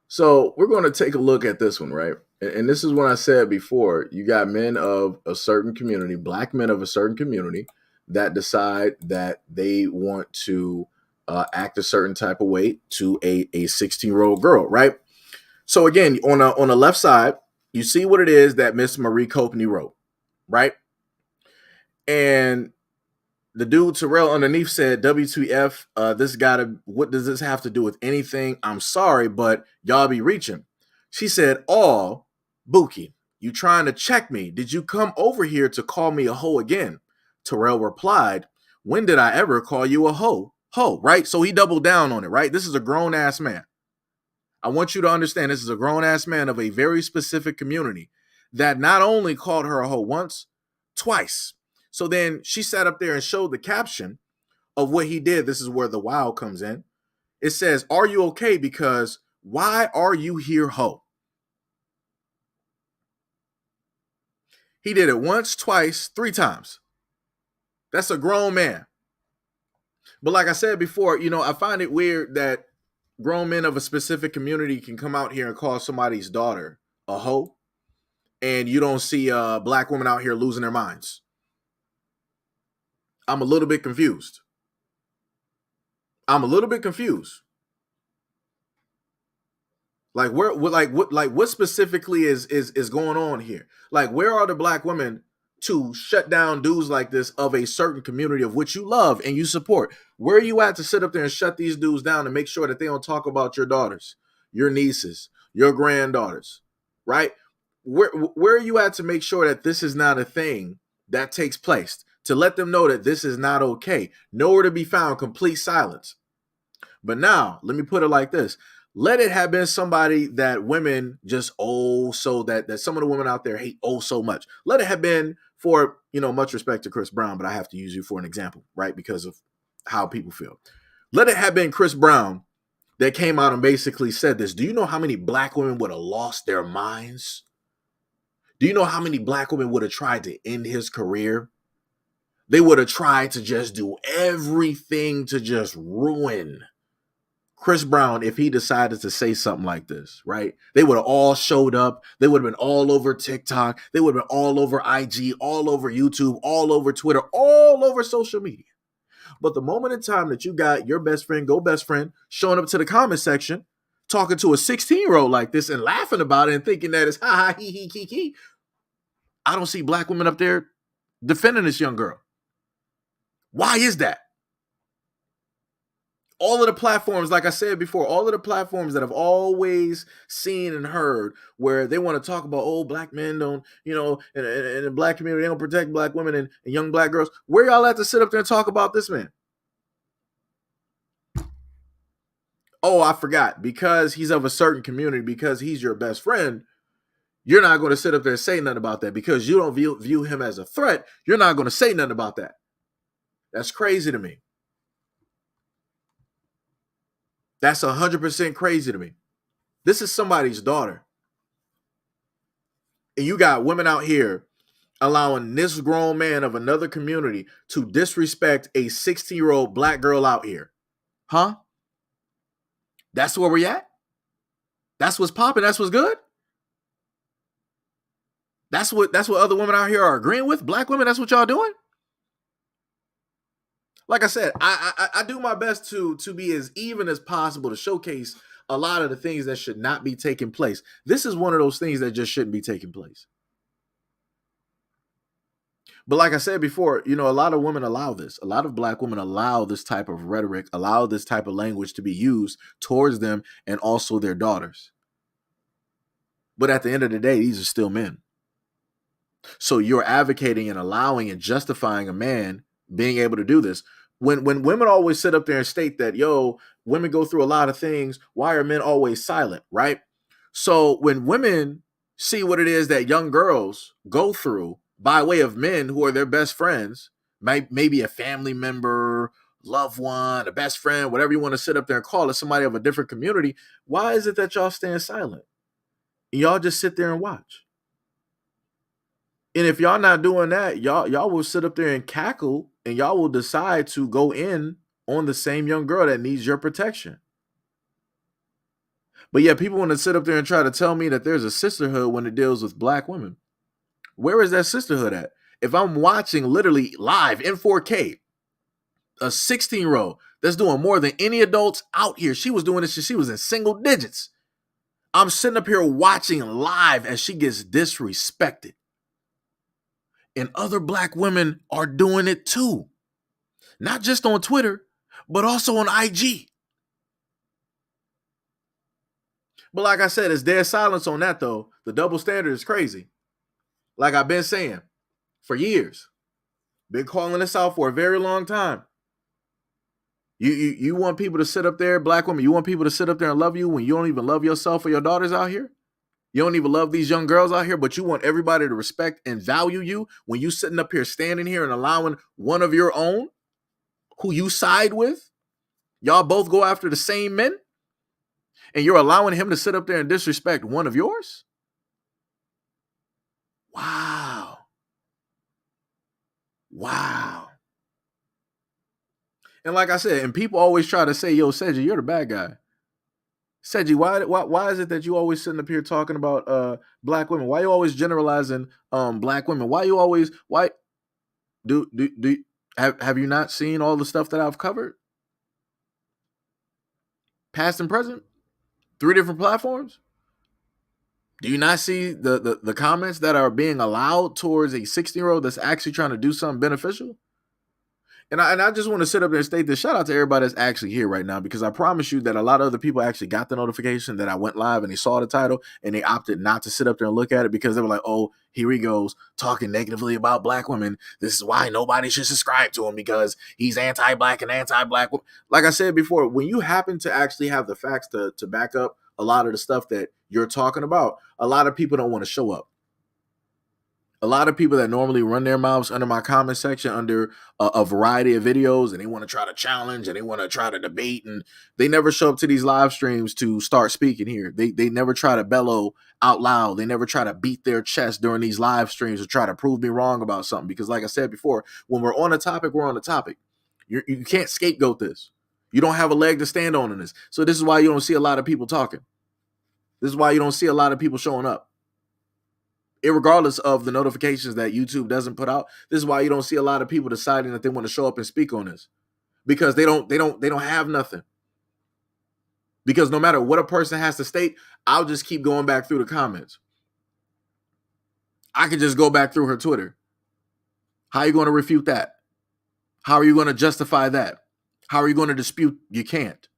So we're going to take a look at this one, right? And this is what I said before. You got men of a certain community, black men of a certain community, that decide that they want to act a certain type of way to a 16-year-old girl, right? So again, on the left side, you see what it is that Miss Marie Copney wrote, right? And The dude Terrell underneath said, "WTF? What does this have to do with anything? I'm sorry, but y'all be reaching." She said, "Oh, Buki, you trying to check me? Did you come over here to call me a hoe again?" Terrell replied, "When did I ever call you a hoe? Hoe, right?" So he doubled down on it, right? This is a grown ass man. I want you to understand this is a grown ass man of a very specific community that not only called her a hoe once, twice. So then she sat up there and showed the caption of what he did. This is where the wow comes in. It says, "Are you okay? Because why are you here, hoe?" He did it once, twice, three times. That's a grown man. But like I said before, I find it weird that grown men of a specific community can come out here and call somebody's daughter a hoe, and you don't see black women out here losing their minds. I'm a little bit confused. I'm a little bit confused. Like what specifically is going on here? Like, where are the black women to shut down dudes like this of a certain community of which you love and you support? Where are you at to sit up there and shut these dudes down and make sure that they don't talk about your daughters, your nieces, your granddaughters, right? Where are you at to make sure that this is not a thing that takes place? To let them know that this is not okay. Nowhere to be found, complete silence. But now, let me put it like this. Let it have been somebody that women just so that some of the women out there hate so much. Let it have been for, much respect to Chris Brown, but I have to use you for an example, right? Because of how people feel. Let it have been Chris Brown that came out and basically said this. Do you know how many black women would have lost their minds? Do you know how many black women would have tried to end his career? They would have tried to just do everything to just ruin Chris Brown if he decided to say something like this, right? They would have all showed up. They would have been all over TikTok. They would have been all over IG, all over YouTube, all over Twitter, all over social media. But the moment in time that you got your best friend showing up to the comment section, talking to a 16-year-old like this and laughing about it and thinking that it's ha ha he he, I don't see black women up there defending this young girl. Why is that? All of the platforms, like I said before, all of the platforms that I've always seen and heard where they want to talk about, black men don't, in the black community, they don't protect black women and young black girls. Where y'all at to sit up there and talk about this man? Oh, I forgot. Because he's of a certain community, because he's your best friend, you're not going to sit up there and say nothing about that. Because you don't view him as a threat, you're not going to say nothing about that. That's crazy to me. That's 100% crazy to me. This is somebody's daughter. And you got women out here allowing this grown man of another community to disrespect a 16-year-old black girl out here. Huh? That's where we at? That's what's popping? That's what's good? That's what other women out here are agreeing with? Black women, that's what y'all doing? Like I said, I do my best to be as even as possible to showcase a lot of the things that should not be taking place. This is one of those things that just shouldn't be taking place. But like I said before, a lot of women allow this. A lot of black women allow this type of rhetoric, allow this type of language to be used towards them and also their daughters. But at the end of the day, these are still men. So you're advocating and allowing and justifying a man being able to do this. When women always sit up there and state that, women go through a lot of things, why are men always silent, right? So when women see what it is that young girls go through by way of men who are their best friends, maybe a family member, loved one, a best friend, whatever you want to sit up there and call it, somebody of a different community, why is it that y'all stand silent? Y'all just sit there and watch. And if y'all not doing that, y'all will sit up there and cackle, and y'all will decide to go in on the same young girl that needs your protection. But yeah, people want to sit up there and try to tell me that there's a sisterhood when it deals with black women. Where is that sisterhood at? If I'm watching literally live in 4K, a 16-year-old that's doing more than any adults out here, she was doing this since she was in single digits. I'm sitting up here watching live as she gets disrespected. And other black women are doing it too. not just on Twitter, but also on IG. But like I said, it's dead silence on that though. The double standard is crazy. Like I've been saying for years. Been calling this out for a very long time. You want people to sit up there, black women, you want people to sit up there and love you when you don't even love yourself or your daughters out here? You don't even love these young girls out here, but you want everybody to respect and value you when you sitting up here standing here and allowing one of your own who you side with, y'all both go after the same men, and you're allowing him to sit up there and disrespect one of yours? Wow. Wow. And like I said, and people always try to say, yo, Seji, you're the bad guy. Seji, why is it that you always sitting up here talking about black women? Why you always generalizing black women? Why do have you not seen all the stuff that I've covered? Past and present? 3 different platforms? Do you not see the comments that are being allowed towards a 16-year-old that's actually trying to do something beneficial? And I just want to sit up there and state this. Shout out to everybody that's actually here right now, because I promise you that a lot of other people actually got the notification that I went live and they saw the title and they opted not to sit up there and look at it because they were like, oh, here he goes talking negatively about black women. This is why nobody should subscribe to him, because he's anti-black and anti-black. Like I said before, when you happen to actually have the facts to back up a lot of the stuff that you're talking about, a lot of people don't want to show up. A lot of people that normally run their mouths under my comment section under a variety of videos, and they want to try to challenge and they want to try to debate, and they never show up to these live streams to start speaking here. They never try to bellow out loud. They never try to beat their chest during these live streams or try to prove me wrong about something. Because like I said before, when we're on a topic, we're on a topic. You can't scapegoat this. You don't have a leg to stand on in this. So this is why you don't see a lot of people talking. This is why you don't see a lot of people showing up. Irregardless of the notifications that YouTube doesn't put out, this is why you don't see a lot of people deciding that they want to show up and speak on this, because they don't have nothing. Because no matter what a person has to state, I'll just keep going back through the comments. I could just go back through her Twitter. How are you going to refute that? How are you going to justify that? How are you going to dispute? You can't.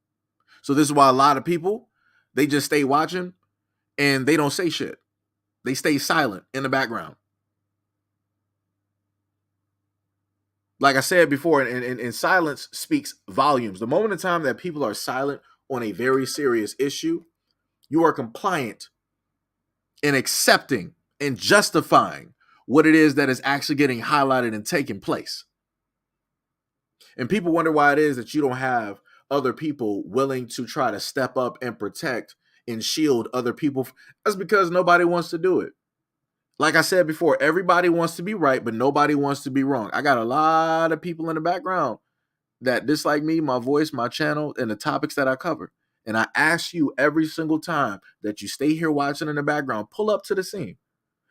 So this is why a lot of people, they just stay watching and they don't say shit. They stay silent in the background. Like I said before, and silence speaks volumes. The moment in time that people are silent on a very serious issue, you are compliant in accepting and justifying what it is that is actually getting highlighted and taking place. And people wonder why it is that you don't have other people willing to try to step up and protect and shield other people. That's because nobody wants to do it. Like I said before, everybody wants to be right, but nobody wants to be wrong. I got a lot of people in the background that dislike me, my voice, my channel, and the topics that I cover. And I ask you every single time that you stay here watching in the background, pull up to the scene.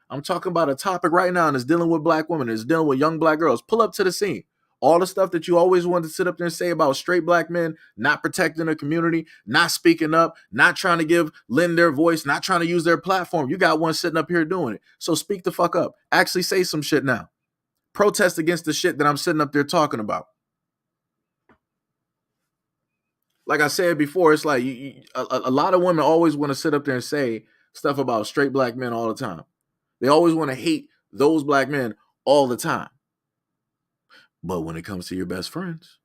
I'm talking about a topic right now that's dealing with black women, that's dealing with young black girls. Pull up to the scene. All the stuff that you always wanted to sit up there and say about straight black men not protecting the community, not speaking up, not trying to lend their voice, not trying to use their platform. You got one sitting up here doing it. So speak the fuck up. Actually say some shit now. Protest against the shit that I'm sitting up there talking about. Like I said before, it's like a lot of women always want to sit up there and say stuff about straight black men all the time. They always want to hate those black men all the time. But when it comes to your best friends,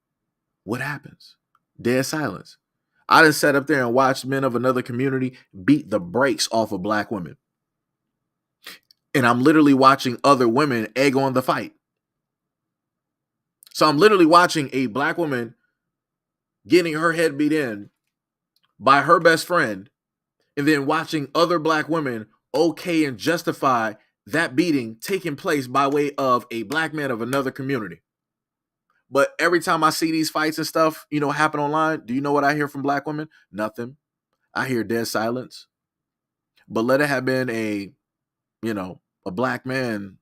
what happens? Dead silence. I done sat up there and watched men of another community beat the brakes off of black women. And I'm literally watching other women egg on the fight. So I'm literally watching a black woman getting her head beat in by her best friend, and then watching other black women okay and justify that beating taking place by way of a black man of another community. But every time I see these fights and stuff, happen online, do you know what I hear from black women? Nothing. I hear dead silence. But let it have been a black man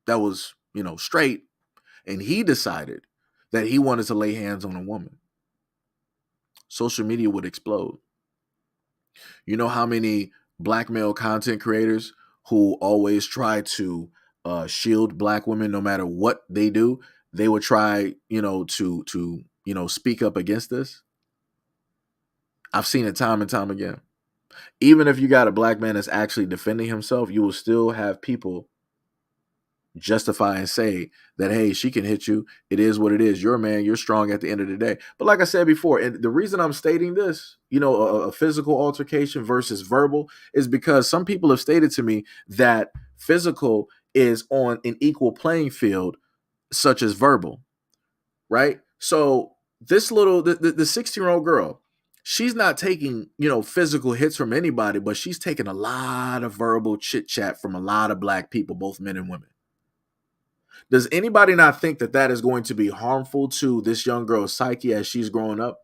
that was, straight, and he decided that he wanted to lay hands on a woman. Social media would explode. You know how many black male content creators who always try to shield black women no matter what they do? they would try, to speak up against this. I've seen it time and time again. Even if you got a black man that's actually defending himself, you will still have people justify and say that, hey, she can hit you. It is what it is. You're a man. You're strong at the end of the day. But like I said before, and the reason I'm stating this, a physical altercation versus verbal, is because some people have stated to me that physical is on an equal playing field, such as verbal, right? So this the 16-year-old girl, she's not taking, physical hits from anybody, but she's taking a lot of verbal chit chat from a lot of black people, both men and women. Does anybody not think that that is going to be harmful to this young girl's psyche as she's growing up?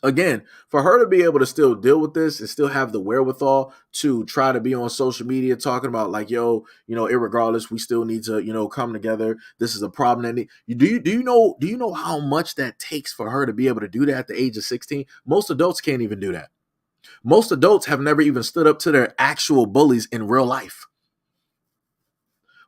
Again, for her to be able to still deal with this and still have the wherewithal to try to be on social media talking about like, yo, irregardless, we still need to, come together. This is a problem that do you know how much that takes for her to be able to do that at the age of 16? Most adults can't even do that. Most adults have never even stood up to their actual bullies in real life.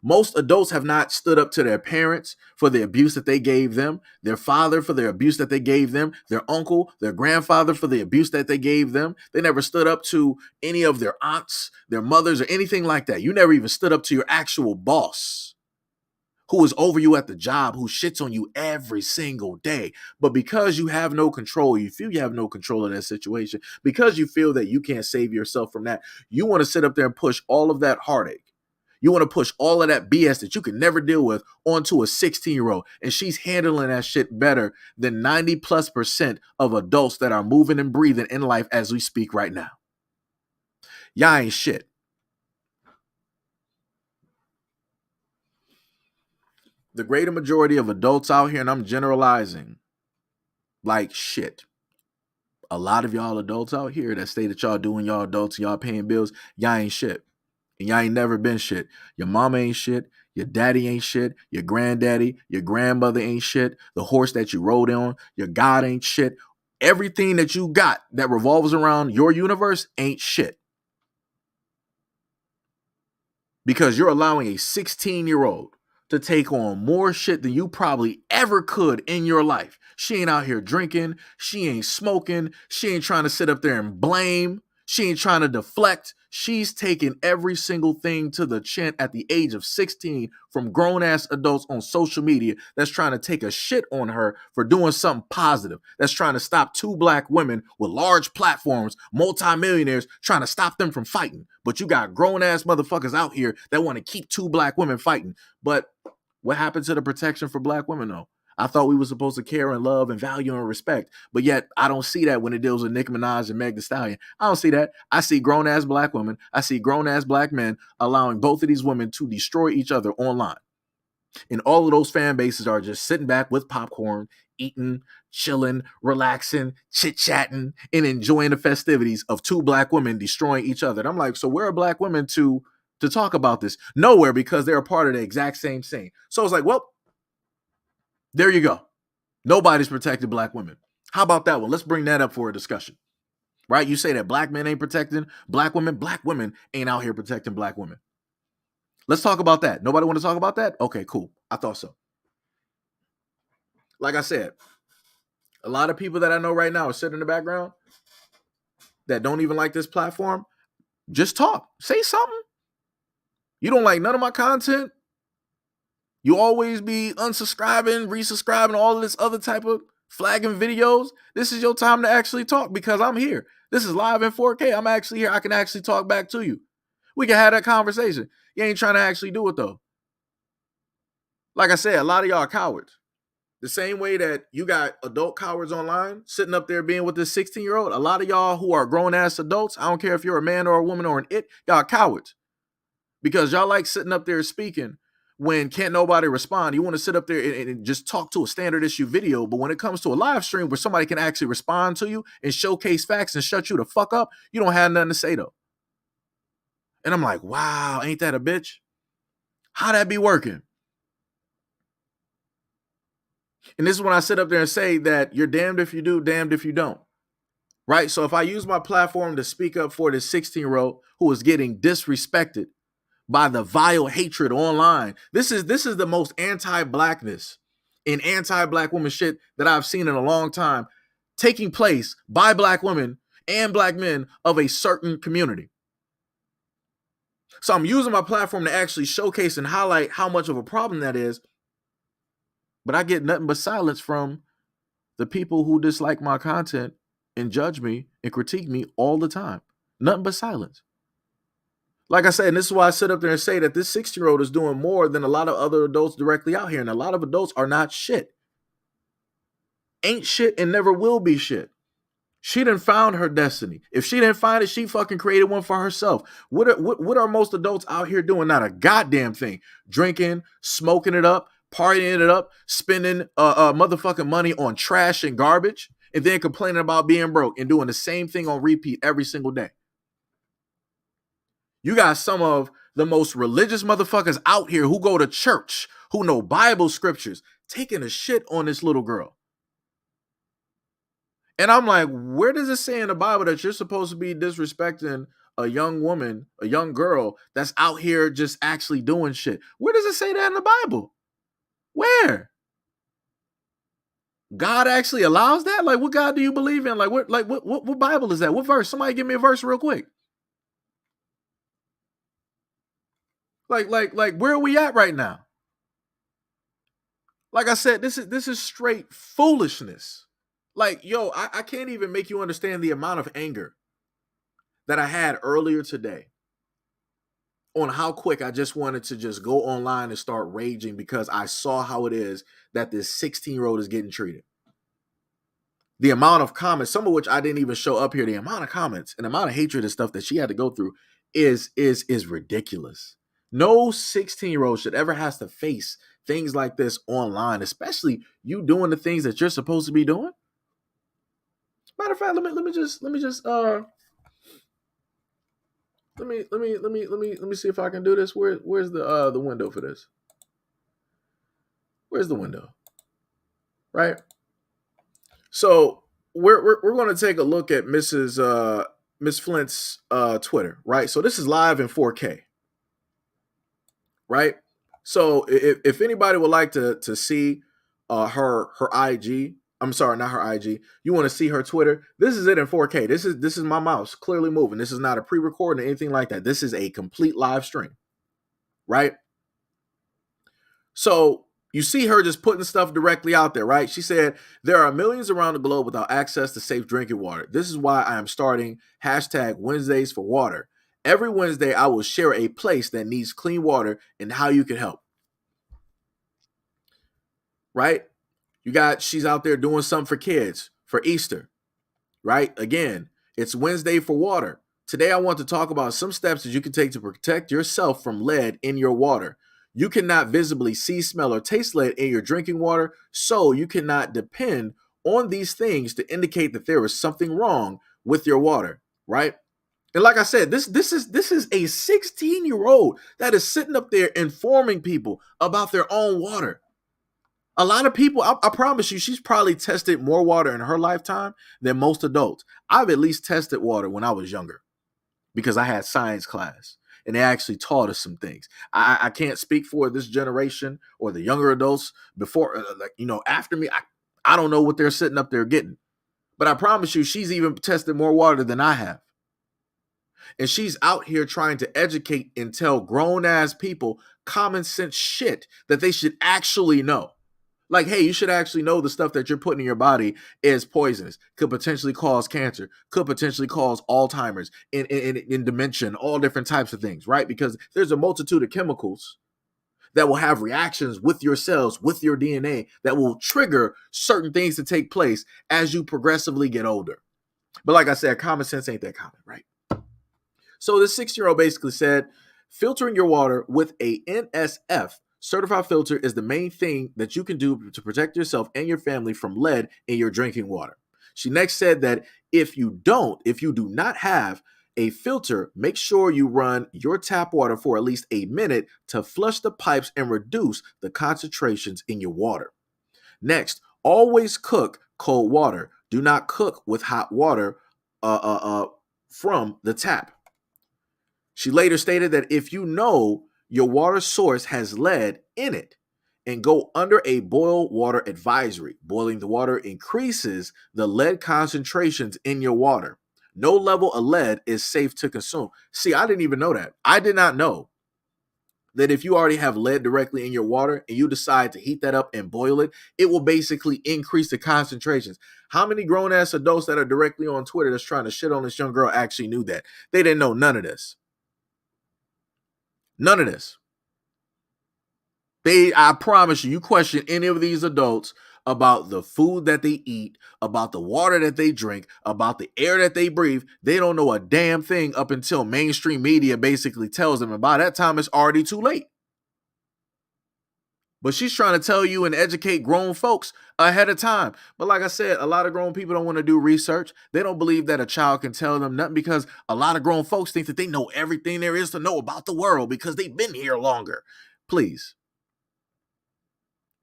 Most adults have not stood up to their parents for the abuse that they gave them, their father for their abuse that they gave them, their uncle, their grandfather for the abuse that they gave them. They never stood up to any of their aunts, their mothers, or anything like that. You never even stood up to your actual boss who is over you at the job, who shits on you every single day. But because you have no control, you feel you have no control of that situation, because you feel that you can't save yourself from that, you want to sit up there and push all of that heartache. You want to push all of that BS that you can never deal with onto a 16-year-old. And she's handling that shit better than 90+% of adults that are moving and breathing in life as we speak right now. Y'all ain't shit. The greater majority of adults out here, and I'm generalizing like shit. A lot of y'all adults out here that say that y'all doing y'all adults, y'all paying bills, y'all ain't shit. And y'all ain't never been shit. Your mama ain't shit. Your daddy ain't shit. Your granddaddy, your grandmother ain't shit. The horse that you rode on, your God ain't shit. Everything that you got that revolves around your universe ain't shit. Because you're allowing a 16-year-old to take on more shit than you probably ever could in your life. She ain't out here drinking. She ain't smoking. She ain't trying to sit up there and blame. She ain't trying to deflect. She's taking every single thing to the chin at the age of 16 from grown-ass adults on social media that's trying to take a shit on her for doing something positive, that's trying to stop two black women with large platforms, multimillionaires, trying to stop them from fighting. But you got grown-ass motherfuckers out here that want to keep two black women fighting. But what happened to the protection for black women, though? I thought we were supposed to care and love and value and respect, but yet I don't see that when it deals with Nicki Minaj and Meg Thee Stallion. I don't see that. I see grown-ass black women. I see grown-ass black men allowing both of these women to destroy each other online. And all of those fan bases are just sitting back with popcorn, eating, chilling, relaxing, chit-chatting, and enjoying the festivities of two black women destroying each other. And I'm like, so where are black women to talk about this? Nowhere, because they're a part of the exact same scene. So it's like, well, there you go. Nobody's protected black women. How about that one? Let's bring that up for a discussion. Right? You say that black men ain't protecting black women. Black women ain't out here protecting black women. Let's talk about that. Nobody want to talk about that? Okay, cool. I thought so. Like I said, a lot of people that I know right now are sitting in the background that don't even like this platform. Just talk. Say something. You don't like none of my content. You always be unsubscribing, resubscribing, all of this other type of flagging videos. This is your time to actually talk because I'm here. This is live in 4K. I'm actually here. I can actually talk back to you. We can have that conversation. You ain't trying to actually do it though. Like I said, a lot of y'all are cowards. The same way that you got adult cowards online sitting up there being with this 16-year-old, a lot of y'all who are grown-ass adults, I don't care if you're a man or a woman or an it, y'all are cowards. Because y'all like sitting up there speaking when can't nobody respond. You want to sit up there and just talk to a standard issue video, but when it comes to a live stream where somebody can actually respond to you and showcase facts and shut you the fuck up, you don't have nothing to say though. And I'm like, wow, ain't that a bitch? How that be working? And this is when I sit up there and say that you're damned if you do, damned if you don't. Right? So if I use my platform to speak up for this 16-year-old who is getting disrespected by the vile hatred online, this is the most anti-blackness and anti-black woman shit that I've seen in a long time taking place by black women and black men of a certain community. So I'm using my platform to actually showcase and highlight how much of a problem that is. But I get nothing but silence from the people who dislike my content and judge me and critique me all the time. Nothing but silence. Like I said, and this is why I sit up there and say that this 60-year-old is doing more than a lot of other adults directly out here. And a lot of adults are not shit. Ain't shit and never will be shit. She done found her destiny. If she didn't find it, she fucking created one for herself. What are most adults out here doing? Not a goddamn thing. Drinking, smoking it up, partying it up, spending motherfucking money on trash and garbage, and then complaining about being broke and doing the same thing on repeat every single day. You got some of the most religious motherfuckers out here who go to church, who know Bible scriptures, taking a shit on this little girl. And I'm like, where does it say in the Bible that you're supposed to be disrespecting a young woman, a young girl that's out here just actually doing shit? Where does it say that in the Bible? Where? God actually allows that? Like, what God do you believe in? Like, what Bible is that? What verse? Somebody give me a verse real quick. Like, where are we at right now? Like I said, this is straight foolishness. Like, yo, I can't even make you understand the amount of anger that I had earlier today on how quick I just wanted to just go online and start raging because I saw how it is that this 16-year-old is getting treated. The amount of comments, some of which I didn't even show up here, the amount of comments and the amount of hatred and stuff that she had to go through is ridiculous. No 16-year-old should ever have to face things like this online, especially you doing the things that you're supposed to be doing. Matter of fact, let me see if I can do this. Where's the window for this? Where's the window? Right. So we're going to take a look at Miss Flint's Twitter. Right. So this is live in 4K. Right. So if anybody would like to see her IG. I'm sorry, not her IG. You want to see her Twitter? This is it in 4K. This is my mouse clearly moving. This is not a pre-recording or anything like that. This is a complete live stream, right? So you see her just putting stuff directly out there, right? She said, there are millions around the globe without access to safe drinking water. This is why I am starting #Wednesdays for water. Every Wednesday, I will share a place that needs clean water and how you can help, right? She's out there doing something for kids for Easter, right? Again, it's Wednesday for water. Today, I want to talk about some steps that you can take to protect yourself from lead in your water. You cannot visibly see, smell, or taste lead in your drinking water, so you cannot depend on these things to indicate that there is something wrong with your water, right? And like I said, this is a 16-year-old that is sitting up there informing people about their own water. A lot of people, I promise you, she's probably tested more water in her lifetime than most adults. I've at least tested water when I was younger because I had science class and they actually taught us some things. I can't speak for this generation or the younger adults before, after me. I don't know what they're sitting up there getting, but I promise you, she's even tested more water than I have. And she's out here trying to educate and tell grown ass people common sense shit that they should actually know. Like, hey, you should actually know the stuff that you're putting in your body is poisonous, could potentially cause cancer, could potentially cause Alzheimer's, in dementia, all different types of things, right? Because there's a multitude of chemicals that will have reactions with your cells, with your DNA, that will trigger certain things to take place as you progressively get older. But like I said, common sense ain't that common, right? So this 6-year-old basically said, filtering your water with a NSF certified filter is the main thing that you can do to protect yourself and your family from lead in your drinking water. She next said that if you do not have a filter, make sure you run your tap water for at least a minute to flush the pipes and reduce the concentrations in your water. Next, always cook cold water. Do not cook with hot water from the tap. She later stated that if you know your water source has lead in it and go under a boil water advisory. Boiling the water increases the lead concentrations in your water. No level of lead is safe to consume. See, I didn't even know that. I did not know that if you already have lead directly in your water and you decide to heat that up and boil it, it will basically increase the concentrations. How many grown ass adults that are directly on Twitter that's trying to shit on this young girl actually knew that? They didn't know none of this. None of this. I promise you, you question any of these adults about the food that they eat, about the water that they drink, about the air that they breathe, they don't know a damn thing up until mainstream media basically tells them. And by that time, it's already too late. But she's trying to tell you and educate grown folks ahead of time. But like I said, a lot of grown people don't want to do research. They don't believe that a child can tell them nothing because a lot of grown folks think that they know everything there is to know about the world because they've been here longer. Please.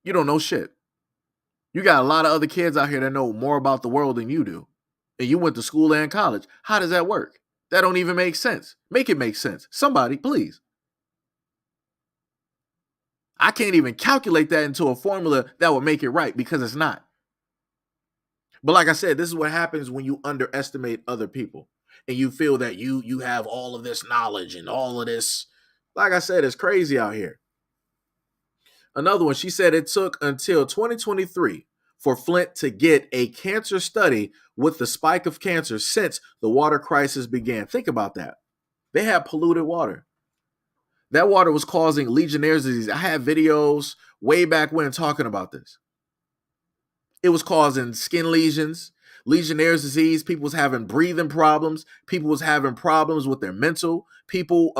You don't know shit. You got a lot of other kids out here that know more about the world than you do. And you went to school and college. How does that work? That don't even make sense. Make it make sense. Somebody, please. I can't even calculate that into a formula that would make it right because it's not. But like I said, this is what happens when you underestimate other people and you feel that you have all of this knowledge and all of this. Like I said, it's crazy out here. Another one, she said it took until 2023 for Flint to get a cancer study with the spike of cancer since the water crisis began. Think about that. They had polluted water. That water was causing Legionnaire's disease. I had videos way back when talking about this. It was causing skin lesions, Legionnaire's disease. People was having breathing problems. People was having problems with their mental. People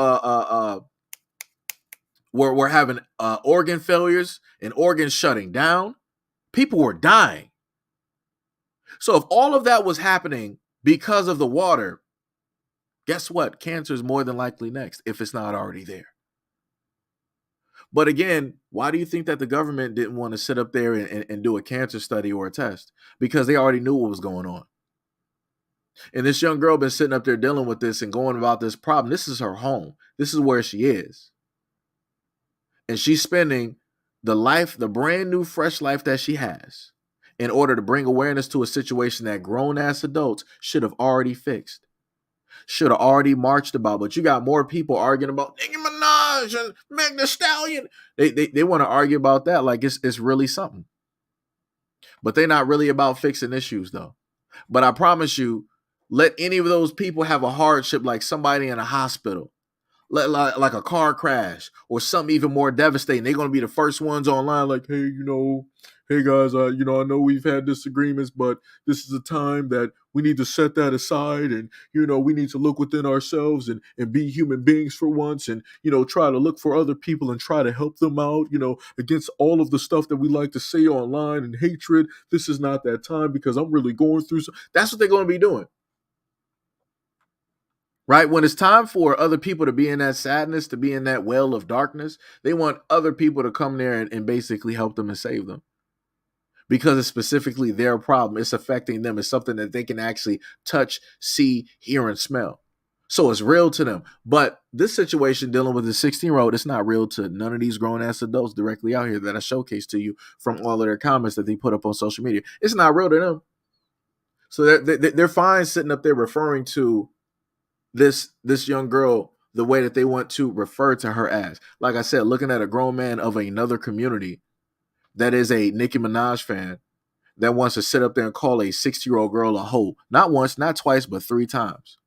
were having organ failures and organs shutting down. People were dying. So if all of that was happening because of the water, guess what? Cancer is more than likely next if it's not already there. But again, why do you think that the government didn't want to sit up there and do a cancer study or a test? Because they already knew what was going on. And this young girl been sitting up there dealing with this and going about this problem. This is her home. This is where she is. And she's spending the brand new, fresh life that she has in order to bring awareness to a situation that grown-ass adults should have already fixed. Should have already marched about, but you got more people arguing about Nicki Minaj and Meg Thee Stallion. They want to argue about that like it's really something. But they're not really about fixing issues though. But I promise you, let any of those people have a hardship like somebody in a hospital, like a car crash or something even more devastating. They're going to be the first ones online like, hey, hey guys, I know we've had disagreements, but this is a time that we need to set that aside and, we need to look within ourselves and be human beings for once and, try to look for other people and try to help them out, against all of the stuff that we like to say online and hatred. This is not that time because I'm really going through That's what they're going to be doing. Right? When it's time for other people to be in that sadness, to be in that well of darkness, they want other people to come there and basically help them and save them. Because it's specifically their problem. It's affecting them. It's something that they can actually touch, see, hear, and smell. So it's real to them. But this situation dealing with the 16-year-old, it's not real to none of these grown-ass adults directly out here that I showcased to you from all of their comments that they put up on social media. It's not real to them. So they're fine sitting up there referring to this young girl the way that they want to refer to her as. Like I said, looking at a grown man of another community that is a Nicki Minaj fan that wants to sit up there and call a 60-year-old girl a hoe. Not once, not twice, but 3 times.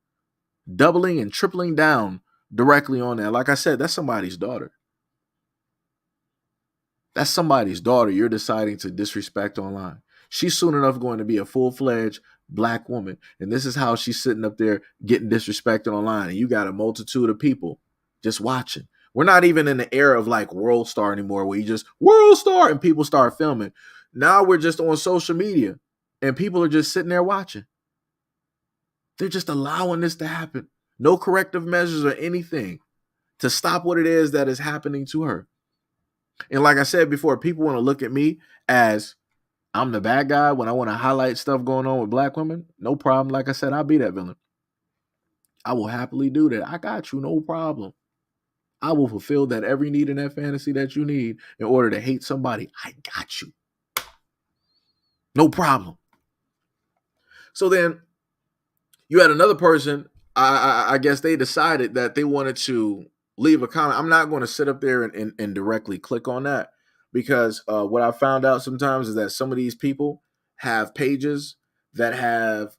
Doubling and tripling down directly on that. Like I said, that's somebody's daughter. That's somebody's daughter you're deciding to disrespect online. She's soon enough going to be a full-fledged black woman. And this is how she's sitting up there getting disrespected online. And you got a multitude of people just watching. We're not even in the era of like World Star anymore where you just World Star and people start filming. Now we're just on social media and people are just sitting there watching. They're just allowing this to happen. No corrective measures or anything to stop what it is that is happening to her. And like I said before, people want to look at me as I'm the bad guy when I want to highlight stuff going on with black women. No problem. Like I said, I'll be that villain. I will happily do that. I got you. No problem. I will fulfill that every need in that fantasy that you need in order to hate somebody. I got you. No problem. So then you had another person. I guess they decided that they wanted to leave a comment. I'm not going to sit up there and directly click on that because what I found out sometimes is that some of these people have pages that have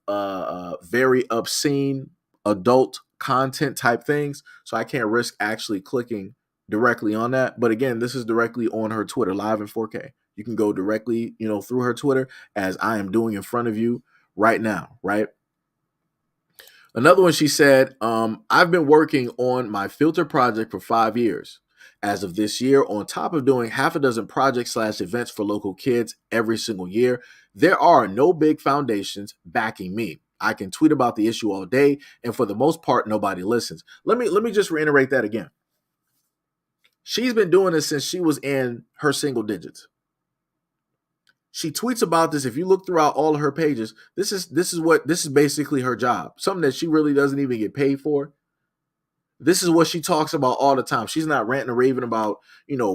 very obscene adult content type things. So I can't risk actually clicking directly on that. But again, this is directly on her Twitter, live in 4K. You can go directly, through her Twitter as I am doing in front of you right now, right? Another one, she said, I've been working on my filter project for 5 years. As of this year, on top of doing half a dozen projects / events for local kids every single year, there are no big foundations backing me. I can tweet about the issue all day, and for the most part, nobody listens. Let me just reiterate that again. She's been doing this since she was in her single digits. She tweets about this. If you look throughout all of her pages, this is basically her job. Something that she really doesn't even get paid for. This is what she talks about all the time. She's not ranting and raving about,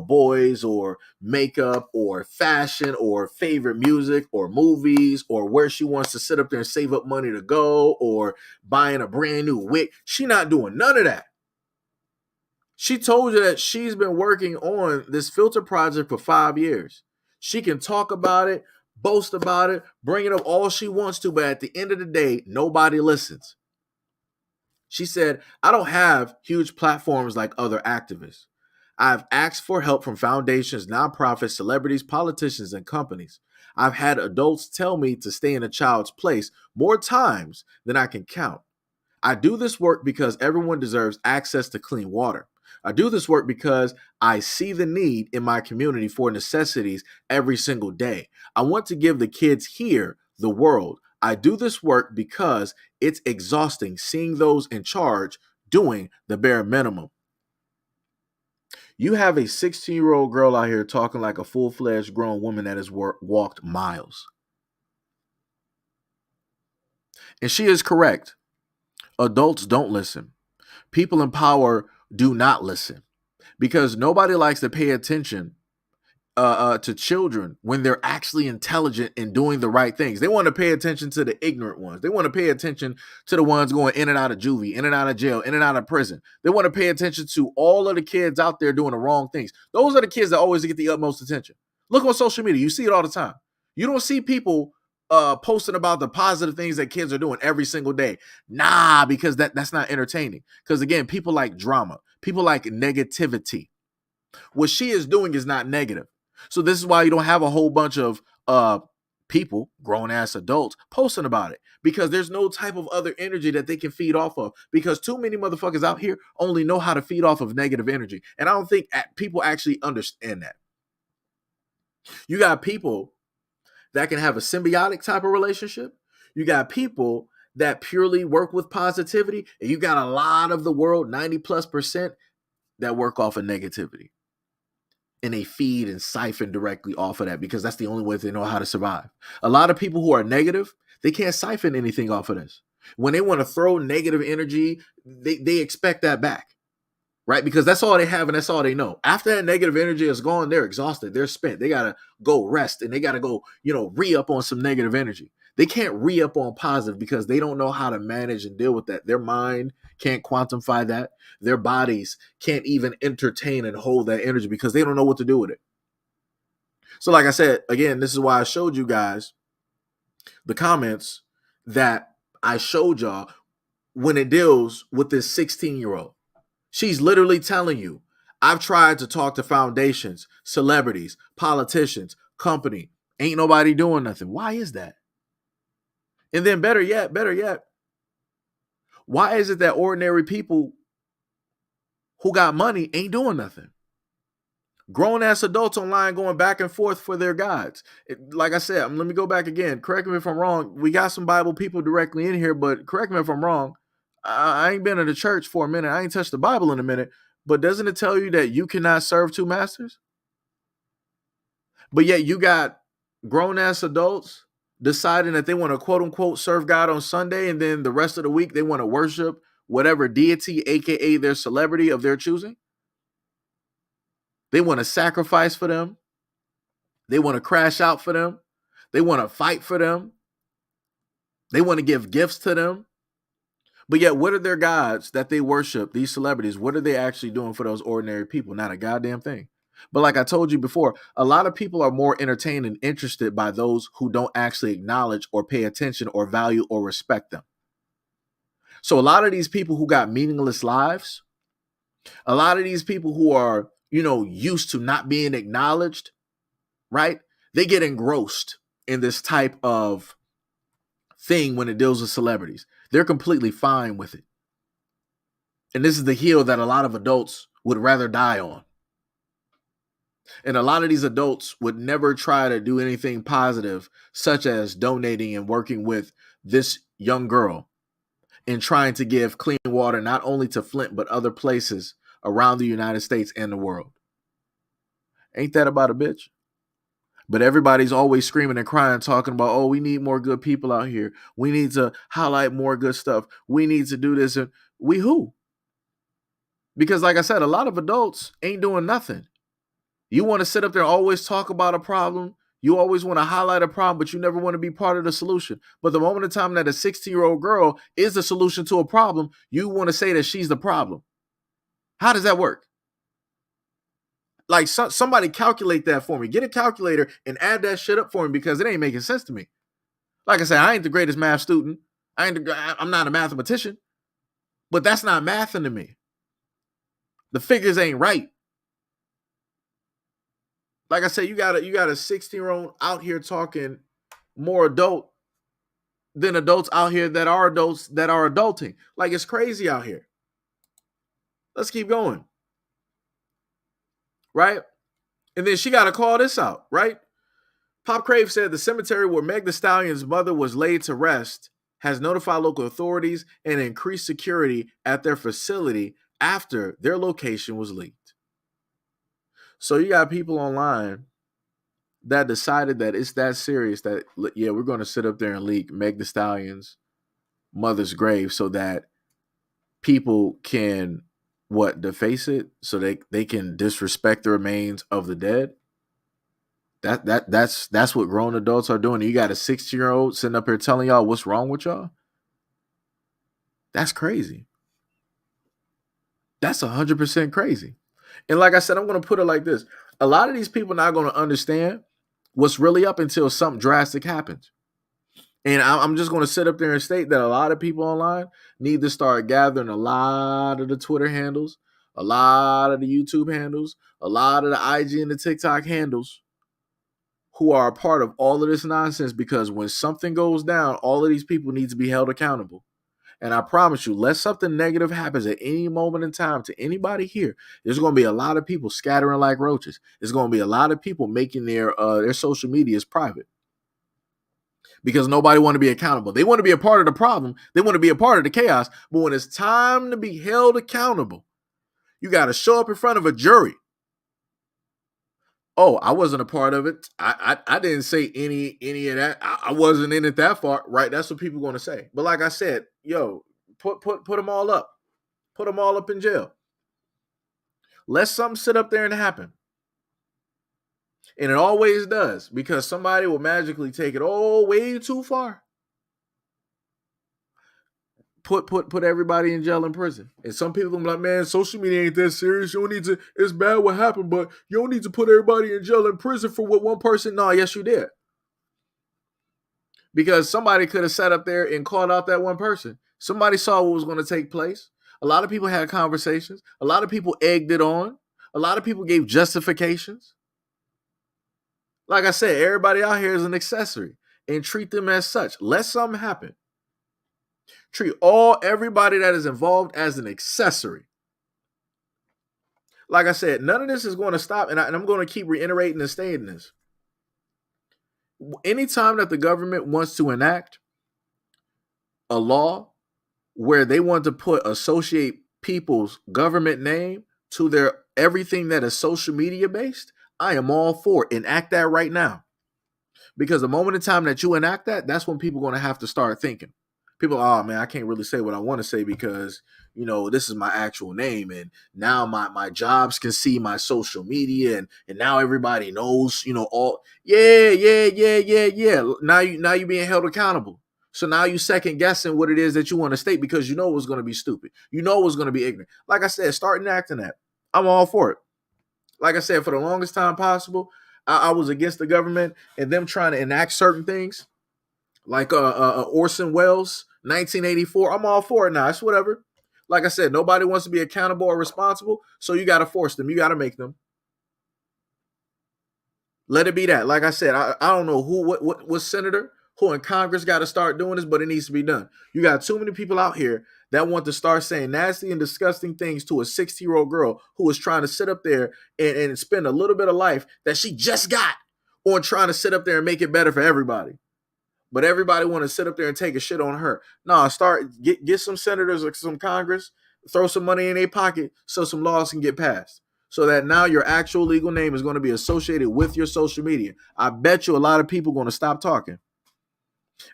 boys or makeup or fashion or favorite music or movies or where she wants to sit up there and save up money to go or buying a brand new wig. She's not doing none of that. She told you that she's been working on this filter project for 5 years. She can talk about it, boast about it, bring it up all she wants to, but at the end of the day, nobody listens. She said, I don't have huge platforms like other activists. I've asked for help from foundations, nonprofits, celebrities, politicians, and companies. I've had adults tell me to stay in a child's place more times than I can count. I do this work because everyone deserves access to clean water. I do this work because I see the need in my community for necessities every single day. I want to give the kids here the world. I do this work because it's exhausting seeing those in charge doing the bare minimum. You have a 16-year-old girl out here talking like a full-fledged grown woman that has walked miles. And she is correct. Adults don't listen. People in power do not listen because nobody likes to pay attention to children when they're actually intelligent and doing the right things. They want to pay attention to the ignorant ones. They want to pay attention to the ones going in and out of juvie, in and out of jail, in and out of prison. They want to pay attention to all of the kids out there doing the wrong things. Those are the kids that always get the utmost attention. Look on social media. You see it all the time. You don't see people posting about the positive things that kids are doing every single day. Nah, because that's not entertaining. Because again, people like drama. People like negativity. What she is doing is not negative. So this is why you don't have a whole bunch of people, grown-ass adults, posting about it. Because there's no type of other energy that they can feed off of. Because too many motherfuckers out here only know how to feed off of negative energy. And I don't think people actually understand that. You got people that can have a symbiotic type of relationship. You got people that purely work with positivity. And you got a lot of the world, 90+%, that work off of negativity. And they feed and siphon directly off of that because that's the only way they know how to survive. A lot of people who are negative, they can't siphon anything off of this. When they want to throw negative energy, they expect that back, right? Because that's all they have and that's all they know. After that negative energy is gone, they're exhausted. They're spent. They got to go rest and they got to go, re-up on some negative energy. They can't re-up on positive because they don't know how to manage and deal with that. Their mind can't quantify that. Their bodies can't even entertain and hold that energy because they don't know what to do with it. So like I said, again, this is why I showed you guys the comments that I showed y'all when it deals with this 16-year-old. She's literally telling you, I've tried to talk to foundations, celebrities, politicians, company. Ain't nobody doing nothing. Why is that? And then better yet, why is it that ordinary people who got money ain't doing nothing? Grown-ass adults online going back and forth for their gods. Like I said, let me go back again. Correct me if I'm wrong. We got some Bible people directly in here, but correct me if I'm wrong. I ain't been in the church for a minute. I ain't touched the Bible in a minute. But doesn't it tell you that you cannot serve two masters? But yet you got grown-ass adults deciding that they want to quote unquote serve God on Sunday, and then the rest of the week they want to worship whatever deity, aka their celebrity of their choosing. They want to sacrifice for them. They want to crash out for them. They want to fight for them. They want to give gifts to them. But yet, what are their gods that they worship, these celebrities? What are they actually doing for those ordinary people? Not a goddamn thing. But like I told you before, a lot of people are more entertained and interested by those who don't actually acknowledge or pay attention or value or respect them. So a lot of these people who got meaningless lives, a lot of these people who are, used to not being acknowledged, right? They get engrossed in this type of thing when it deals with celebrities. They're completely fine with it. And this is the hill that a lot of adults would rather die on. And a lot of these adults would never try to do anything positive, such as donating and working with this young girl and trying to give clean water not only to Flint, but other places around the United States and the world. Ain't that about a bitch? But everybody's always screaming and crying, talking about, oh, we need more good people out here. We need to highlight more good stuff. We need to do this. And we who? Because like I said, a lot of adults ain't doing nothing. You want to sit up there and always talk about a problem. You always want to highlight a problem, but you never want to be part of the solution. But the moment of time that a 16-year-old girl is the solution to a problem, you want to say that she's the problem. How does that work? Like somebody calculate that for me. Get a calculator and add that shit up for me because it ain't making sense to me. Like I said, I ain't the greatest math student. I'm not a mathematician, but that's not mathing to me. The figures ain't right. Like I said, you got a 16-year-old out here talking more adult than adults out here that are adults that are adulting. Like, it's crazy out here. Let's keep going. Right? And then she got to call this out, right? Pop Crave said the cemetery where Meg Thee Stallion's mother was laid to rest has notified local authorities and increased security at their facility after their location was leaked. So you got people online that decided that it's that serious that, yeah, we're going to sit up there and leak Meg Thee Stallion's mother's grave so that people can, deface it, so they can disrespect the remains of the dead. That's what grown adults are doing. You got a 16-year-old sitting up here telling y'all what's wrong with y'all. That's crazy. That's 100% crazy. And like I said, I'm going to put it like this. A lot of these people are not going to understand what's really up until something drastic happens. And I'm just going to sit up there and state that a lot of people online need to start gathering a lot of the Twitter handles, a lot of the YouTube handles, a lot of the IG and the TikTok handles who are a part of all of this nonsense, because when something goes down, all of these people need to be held accountable. And I promise you, unless something negative happens at any moment in time to anybody here, there's going to be a lot of people scattering like roaches. There's going to be a lot of people making their social medias private because nobody want to be accountable. They want to be a part of the problem. They want to be a part of the chaos. But when it's time to be held accountable, you got to show up in front of a jury. Oh, I wasn't a part of it. I didn't say any of that. I wasn't in it that far, right? That's what people are going to say. But like I said, put them all up. Put them all up in jail. Let something sit up there and happen. And it always does, because somebody will magically take it way too far. Put everybody in jail and prison. And some people are like, man, social media ain't that serious. You don't need to, it's bad what happened, but you don't need to put everybody in jail and prison for what one person. No, yes, you did. Because somebody could have sat up there and called out that one person. Somebody saw what was going to take place. A lot of people had conversations. A lot of people egged it on. A lot of people gave justifications. Like I said, everybody out here is an accessory, and treat them as such. Let something happen. Treat everybody that is involved as an accessory. Like I said, none of this is going to stop, and I'm going to keep reiterating and stating this. Anytime that the government wants to enact a law where they want to associate people's government name to their everything that is social media based, I am all for it. Enact that right now. Because the moment in time that you enact that, that's when people are going to have to start thinking. People, oh man, I can't really say what I want to say because this is my actual name, and now my jobs can see my social media, and now everybody knows, all. Yeah. Now you being held accountable. So now you second guessing what it is that you want to state because you know it's going to be stupid. You know it's going to be ignorant. Like I said, start enacting that. I'm all for it. Like I said, for the longest time possible, I was against the government and them trying to enact certain things like Orson Welles, 1984. I'm all for it now. It's whatever. Like I said, nobody wants to be accountable or responsible, so you got to force them. You got to make them. Let it be that. Like I said, I don't know what senator, who in Congress got to start doing this, but it needs to be done. You got too many people out here that want to start saying nasty and disgusting things to a 60-year-old girl who is trying to sit up there and spend a little bit of life that she just got on trying to sit up there and make it better for everybody. But everybody want to sit up there and take a shit on her. No, get some senators or some Congress, throw some money in their pocket so some laws can get passed. So that now your actual legal name is going to be associated with your social media. I bet you a lot of people are going to stop talking.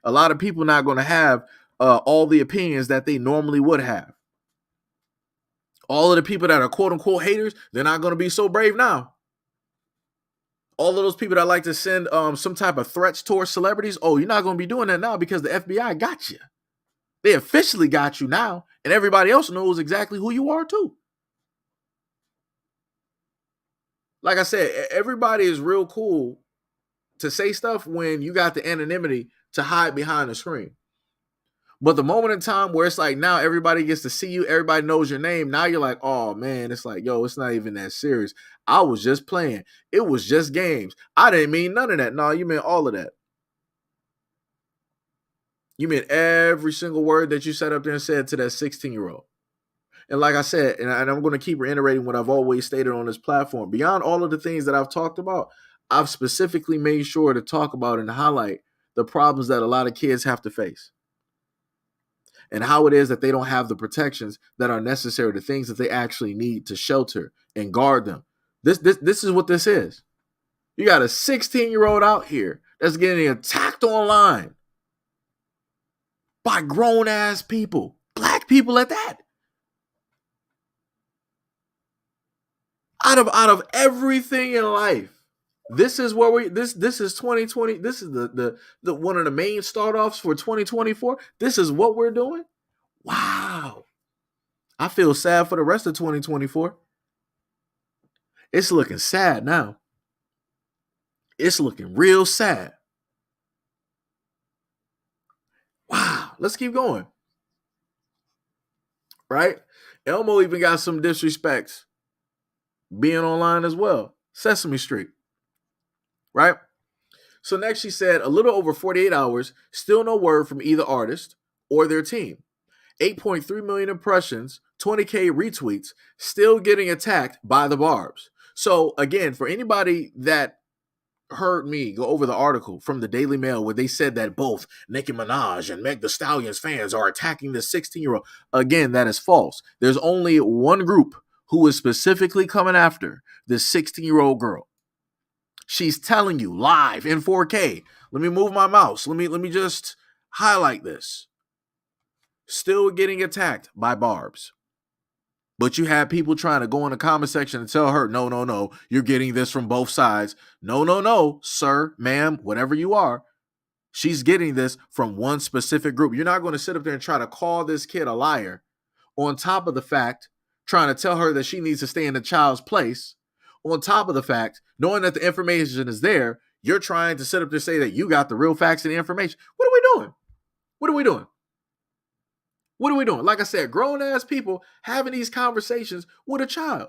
A lot of people not going to have all the opinions that they normally would have. All of the people that are quote unquote haters, they're not going to be so brave now. All of those people that like to send some type of threats towards celebrities, oh, you're not going to be doing that now because the FBI got you. They officially got you now, and everybody else knows exactly who you are too. Like I said, everybody is real cool to say stuff when you got the anonymity to hide behind the screen. But the moment in time where it's like now everybody gets to see you, everybody knows your name. Now you're like, oh man, it's like, yo, it's not even that serious. I was just playing. It was just games. I didn't mean none of that. No, you meant all of that. You meant every single word that you sat up there and said to that 16-year-old. And like I said, and I'm going to keep reiterating what I've always stated on this platform, beyond all of the things that I've talked about, I've specifically made sure to talk about and highlight the problems that a lot of kids have to face and how it is that they don't have the protections that are necessary, the things that they actually need to shelter and guard them. This is what this is. You got a 16-year-old out here that's getting attacked online by grown-ass people, black people at that. Out of everything in life, this is where this is 2020. This is the one of the main start offs for 2024. This is what we're doing. Wow. I feel sad for the rest of 2024. It's looking sad now. It's looking real sad. Wow. Let's keep going. Right? Elmo even got some disrespects being online as well. Sesame Street. Right? So next she said, a little over 48 hours, still no word from either artist or their team. 8.3 million impressions, 20K retweets, still getting attacked by the Barbs. So again, for anybody that heard me go over the article from the Daily Mail where they said that both Nicki Minaj and Meg Thee Stallion's fans are attacking the 16-year-old, again, that is false. There's only one group who is specifically coming after this 16-year-old girl. She's telling you live in 4K. Let me move my mouse. Let me just highlight this. Still getting attacked by Barbs. But you have people trying to go in the comment section and tell her, no, you're getting this from both sides. No, sir, ma'am, whatever you are. She's getting this from one specific group. You're not going to sit up there and try to call this kid a liar on top of the fact, trying to tell her that she needs to stay in the child's place. On top of the fact, knowing that the information is there, you're trying to sit up there and say that you got the real facts and the information. What are we doing? What are we doing? What are we doing? Like I said, grown-ass people having these conversations with a child.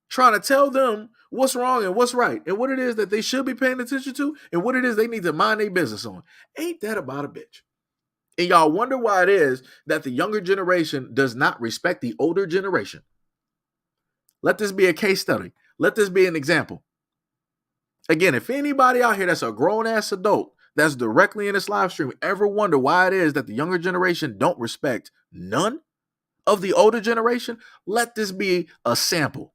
Trying to tell them what's wrong and what's right and what it is that they should be paying attention to and what it is they need to mind their business on. Ain't that about a bitch? And y'all wonder why it is that the younger generation does not respect the older generation. Let this be a case study. Let this be an example. Again, if anybody out here that's a grown-ass adult that's directly in this live stream ever wonder why it is that the younger generation don't respect none of the older generation, let this be a sample.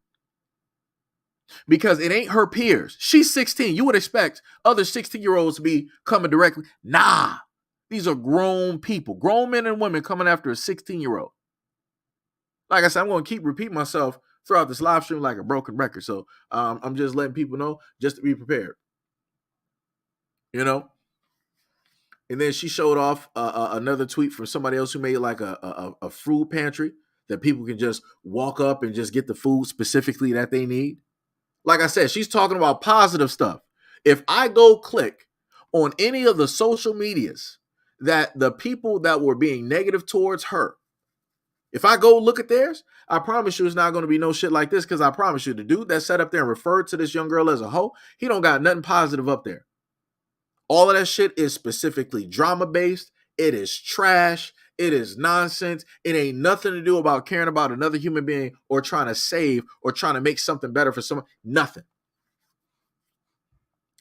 Because it ain't her peers. She's 16. You would expect other 16-year-olds to be coming directly. Nah. These are grown people, grown men and women coming after a 16-year-old. Like I said, I'm going to keep repeating myself throughout this live stream like a broken record. So I'm just letting people know just to be prepared. You know? And then she showed off another tweet from somebody else who made like a food pantry that people can just walk up and just get the food specifically that they need. Like I said, she's talking about positive stuff. If I go click on any of the social medias that the people that were being negative towards her, if I go look at theirs, I promise you it's not going to be no shit like this, because I promise you the dude that sat up there and referred to this young girl as a hoe, he don't got nothing positive up there. All of that shit is specifically drama-based. It is trash. It is nonsense. It ain't nothing to do about caring about another human being or trying to save or trying to make something better for someone. Nothing.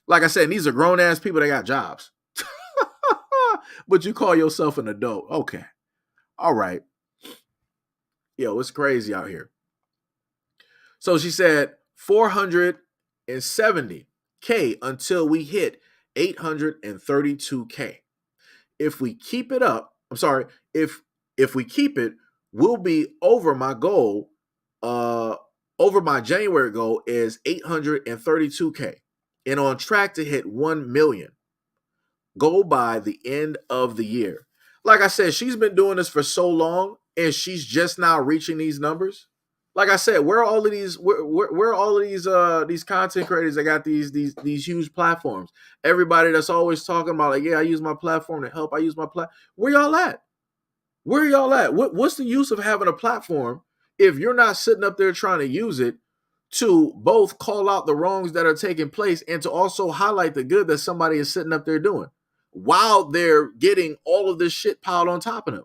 Like I said, these are grown-ass people that got jobs. But you call yourself an adult. Okay. All right. Yo, it's crazy out here. So she said 470K until we hit 832K. If we keep it up, if we keep it, we'll be over my goal. Over my January goal is 832K and on track to hit 1 million goal by the end of the year. Like I said, she's been doing this for so long and she's just now reaching these numbers. Like I said, where are all of these where are all of these content creators that got these huge platforms? Everybody that's always talking about like, yeah, I use my platform to help. I use my platform. Where y'all at? Where y'all at? What's the use of having a platform if you're not sitting up there trying to use it to both call out the wrongs that are taking place and to also highlight the good that somebody is sitting up there doing while they're getting all of this shit piled on top of them?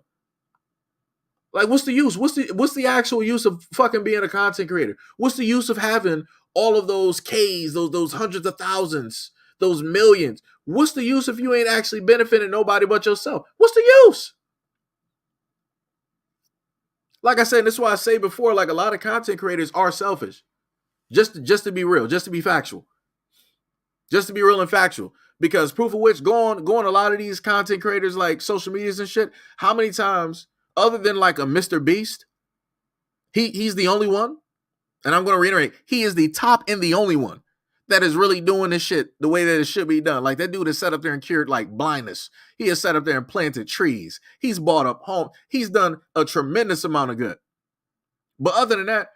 Like, what's the use? What's the actual use of fucking being a content creator? What's the use of having all of those Ks, those hundreds of thousands, those millions? What's the use if you ain't actually benefiting nobody but yourself? What's the use? Like I said, this is why I say before, like a lot of content creators are selfish. Just to be real, just to be factual. Just to be real and factual. Because proof of which, go on a lot of these content creators like social medias and shit, how many times, other than like a Mr. Beast, he's the only one, and I'm going to reiterate, he is the top and the only one that is really doing this shit the way that it should be done. Like that dude has sat up there and cured like blindness. He has sat up there and planted trees. He's bought up home. He's done a tremendous amount of good. But other than that,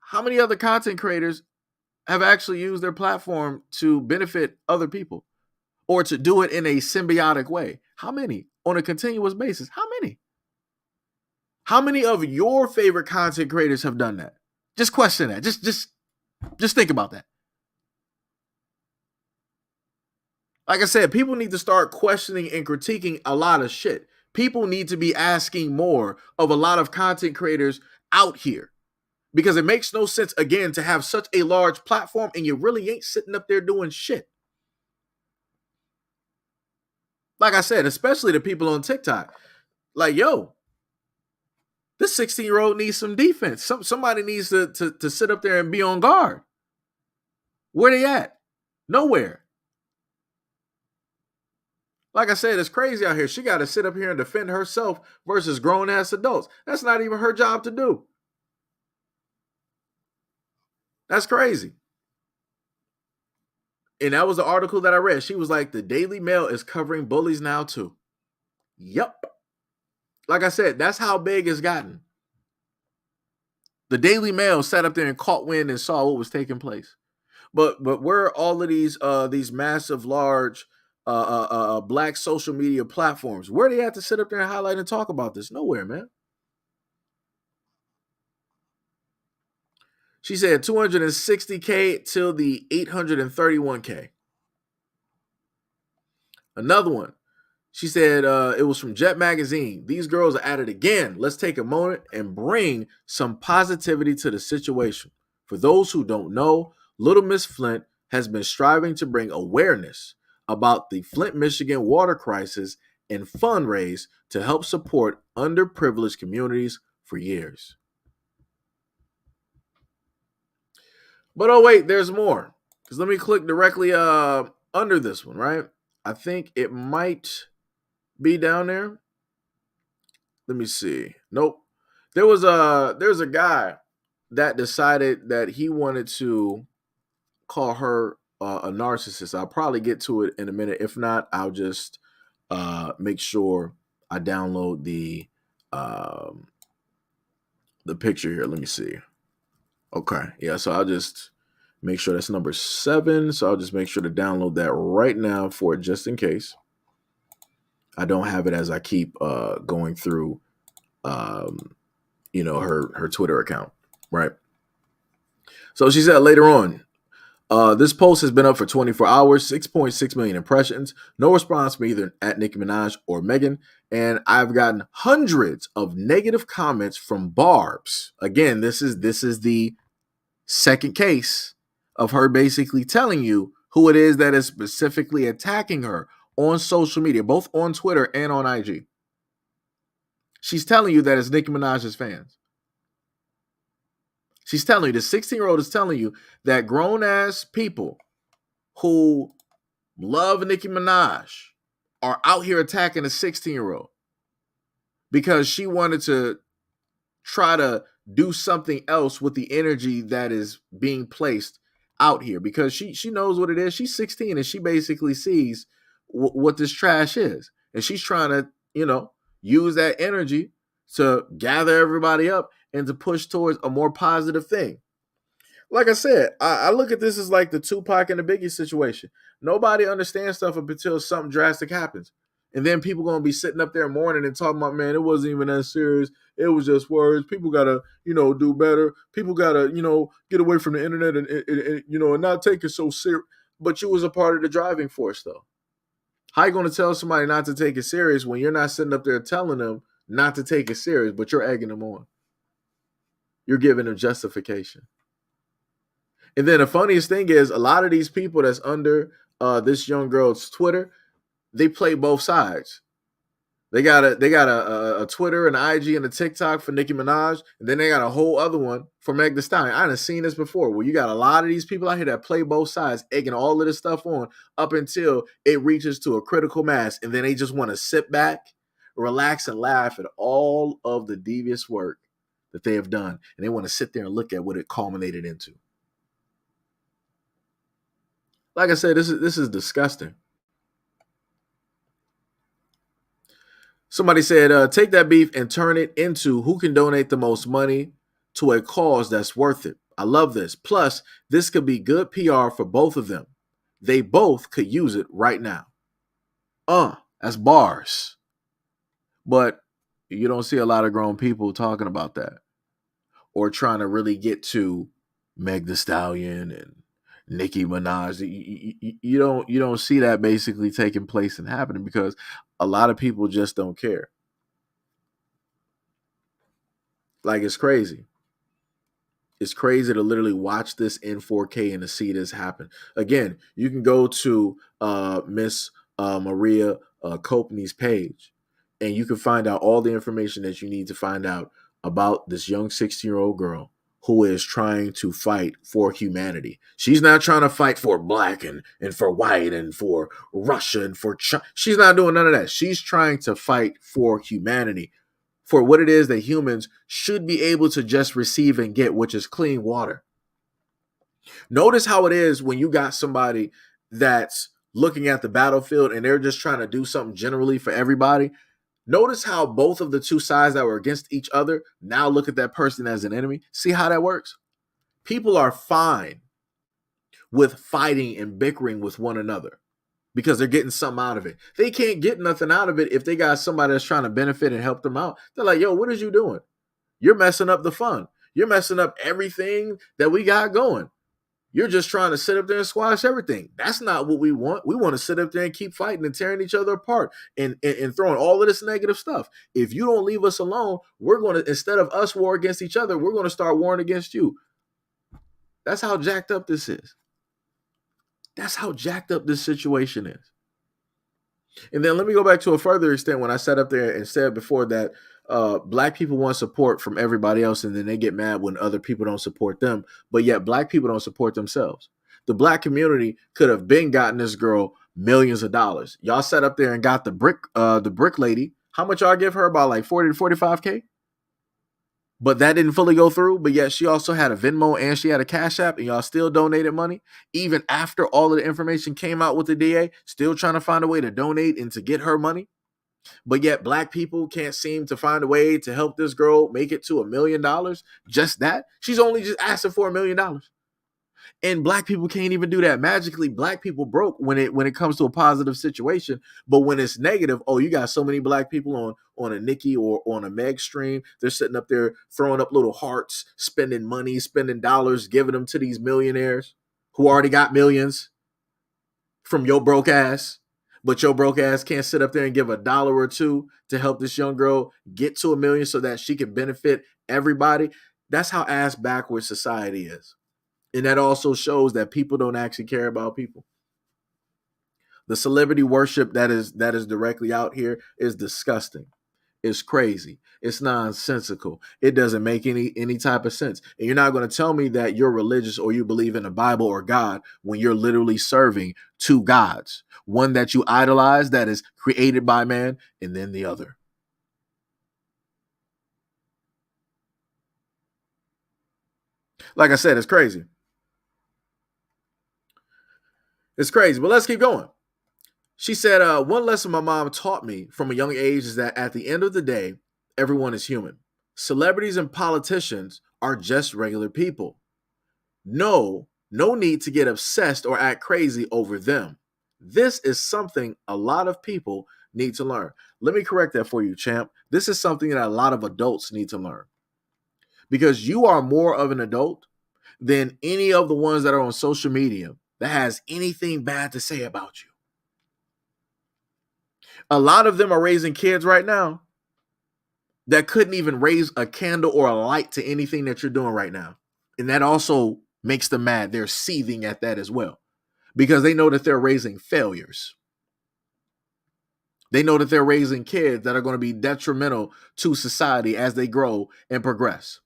how many other content creators have actually used their platform to benefit other people or to do it in a symbiotic way? How many? On a continuous basis? How many? How many of your favorite content creators have done that? Just question that. Just think about that. Like I said, people need to start questioning and critiquing a lot of shit. People need to be asking more of a lot of content creators out here, because it makes no sense, again, to have such a large platform and you really ain't sitting up there doing shit. Like I said, especially the people on TikTok. Like, yo, this 16-year-old needs some defense. Somebody needs to sit up there and be on guard. Where they at? Nowhere. Like I said, it's crazy out here. She got to sit up here and defend herself versus grown-ass adults. That's not even her job to do. That's crazy. And that was the article that I read. She was like, the Daily Mail is covering bullies now too. Yep. Like I said, that's how big it's gotten. The Daily Mail sat up there and caught wind and saw what was taking place. But where are all of these massive, large black social media platforms? Where they have to sit up there and highlight and talk about this? Nowhere, man. She said 260K till the 831K. Another one. She said it was from Jet Magazine. These girls are at it again. Let's take a moment and bring some positivity to the situation. For those who don't know, Little Miss Flint has been striving to bring awareness about the Flint, Michigan water crisis and fundraise to help support underprivileged communities for years. But oh wait, there's more. Because let me click directly under this one, right? I think it might be down there? Let me see. Nope. There's a guy that decided that he wanted to call her a narcissist. I'll probably get to it in a minute. If not, I'll just make sure I download the picture here. Let me see. Okay, yeah. So I'll just make sure that's number 7. So I'll just make sure to download that right now for it, just in case I don't have it as I keep going through, her Twitter account, right? So she said later on, this post has been up for 24 hours, 6.6 million impressions, no response from either at Nicki Minaj or Megan, and I've gotten hundreds of negative comments from Barbs. Again, this is the second case of her basically telling you who it is that is specifically attacking her on social media, both on Twitter and on IG. She's telling you that it's Nicki Minaj's fans. She's telling you, the 16-year-old is telling you that grown-ass people who love Nicki Minaj are out here attacking a 16-year-old because she wanted to try to do something else with the energy that is being placed out here, because she knows what it is. She's 16 and she basically sees what this trash is, and she's trying to use that energy to gather everybody up and to push towards a more positive thing. Like I said, I look at this as like the Tupac and the Biggie situation. Nobody understands stuff up until something drastic happens. And then people going to be sitting up there mourning and talking about, man, it wasn't even that serious. It was just words. People got to, do better. People got to, get away from the internet and not take it so serious. But you was a part of the driving force, though. How you going to tell somebody not to take it serious when you're not sitting up there telling them not to take it serious, but you're egging them on? You're giving them justification. And then the funniest thing is, a lot of these people that's under this young girl's Twitter, they play both sides. They got a Twitter and an IG and a TikTok for Nicki Minaj, and then they got a whole other one for Meg Thee Stallion. I done seen this before, where you got a lot of these people out here that play both sides, egging all of this stuff on up until it reaches to a critical mass, and then they just want to sit back, relax, and laugh at all of the devious work that they have done, and they want to sit there and look at what it culminated into. Like I said, this is disgusting. Somebody said, take that beef and turn it into who can donate the most money to a cause that's worth it. I love this. Plus, this could be good PR for both of them. They both could use it right now. That's bars. But you don't see a lot of grown people talking about that or trying to really get to Meg Thee Stallion and Nicki Minaj. You don't see that basically taking place and happening because a lot of people just don't care. Like, it's crazy. It's crazy to literally watch this in 4K and to see this happen. Again, you can go to Miss Maria Copeney's page, and you can find out all the information that you need to find out about this young 16-year-old girl who is trying to fight for humanity. She's not trying to fight for black and for white and for Russia and for China. She's not doing none of that. She's trying to fight for humanity, for what it is that humans should be able to just receive and get, which is clean water. Notice how it is when you got somebody that's looking at the battlefield and they're just trying to do something generally for everybody. Notice how both of the two sides that were against each other now look at that person as an enemy. See how that works? People are fine with fighting and bickering with one another because they're getting something out of it. They can't get nothing out of it if they got somebody that's trying to benefit and help them out. They're like, yo, what is you doing? You're messing up the fun. You're messing up everything that we got going. You're just trying to sit up there and squash everything. That's not what we want. We want to sit up there and keep fighting and tearing each other apart and throwing all of this negative stuff. If you don't leave us alone, we're going to, instead of us war against each other, we're going to start warring against you. That's how jacked up this is. That's how jacked up this situation is. And then let me go back to a further extent when I sat up there and said before that black people want support from everybody else, and then they get mad when other people don't support them, but yet black people don't support themselves. The black community could have been gotten this girl millions of dollars. Y'all sat up there and got the brick lady. How much y'all give her? About like 40 to 45K? But that didn't fully go through. But yet she also had a Venmo and she had a Cash App, and y'all still donated money. Even after all of the information came out with the DA, still trying to find a way to donate and to get her money. But yet black people can't seem to find a way to help this girl make it to $1 million. Just that. She's only just asking for $1 million. And black people can't even do that. Magically, black people broke when it comes to a positive situation. But when it's negative, oh, you got so many black people on a NICKI or on a Meg stream. They're sitting up there throwing up little hearts, spending money, spending dollars, giving them to these millionaires who already got millions from your broke ass. But your broke ass can't sit up there and give $1 or $2 to help this young girl get to $1 million so that she can benefit everybody. That's how ass backwards society is. And that also shows that people don't actually care about people. The celebrity worship that is directly out here is disgusting. It's crazy. It's nonsensical. It doesn't make any type of sense. And you're not going to tell me that you're religious or you believe in the Bible or God when you're literally serving two gods. One that you idolize that is created by man, and then the other. Like I said, it's crazy. It's crazy, but let's keep going. She said, one lesson my mom taught me from a young age is that at the end of the day, everyone is human. Celebrities and politicians are just regular people. No need to get obsessed or act crazy over them. This is something a lot of people need to learn. Let me correct that for you, champ. This is something that a lot of adults need to learn. Because you are more of an adult than any of the ones that are on social media that has anything bad to say about you. A lot of them are raising kids right now that couldn't even raise a candle or a light to anything that you're doing right now. And that also makes them mad. They're seething at that as well because they know that they're raising failures. They know that they're raising kids that are going to be detrimental to society as they grow and progress.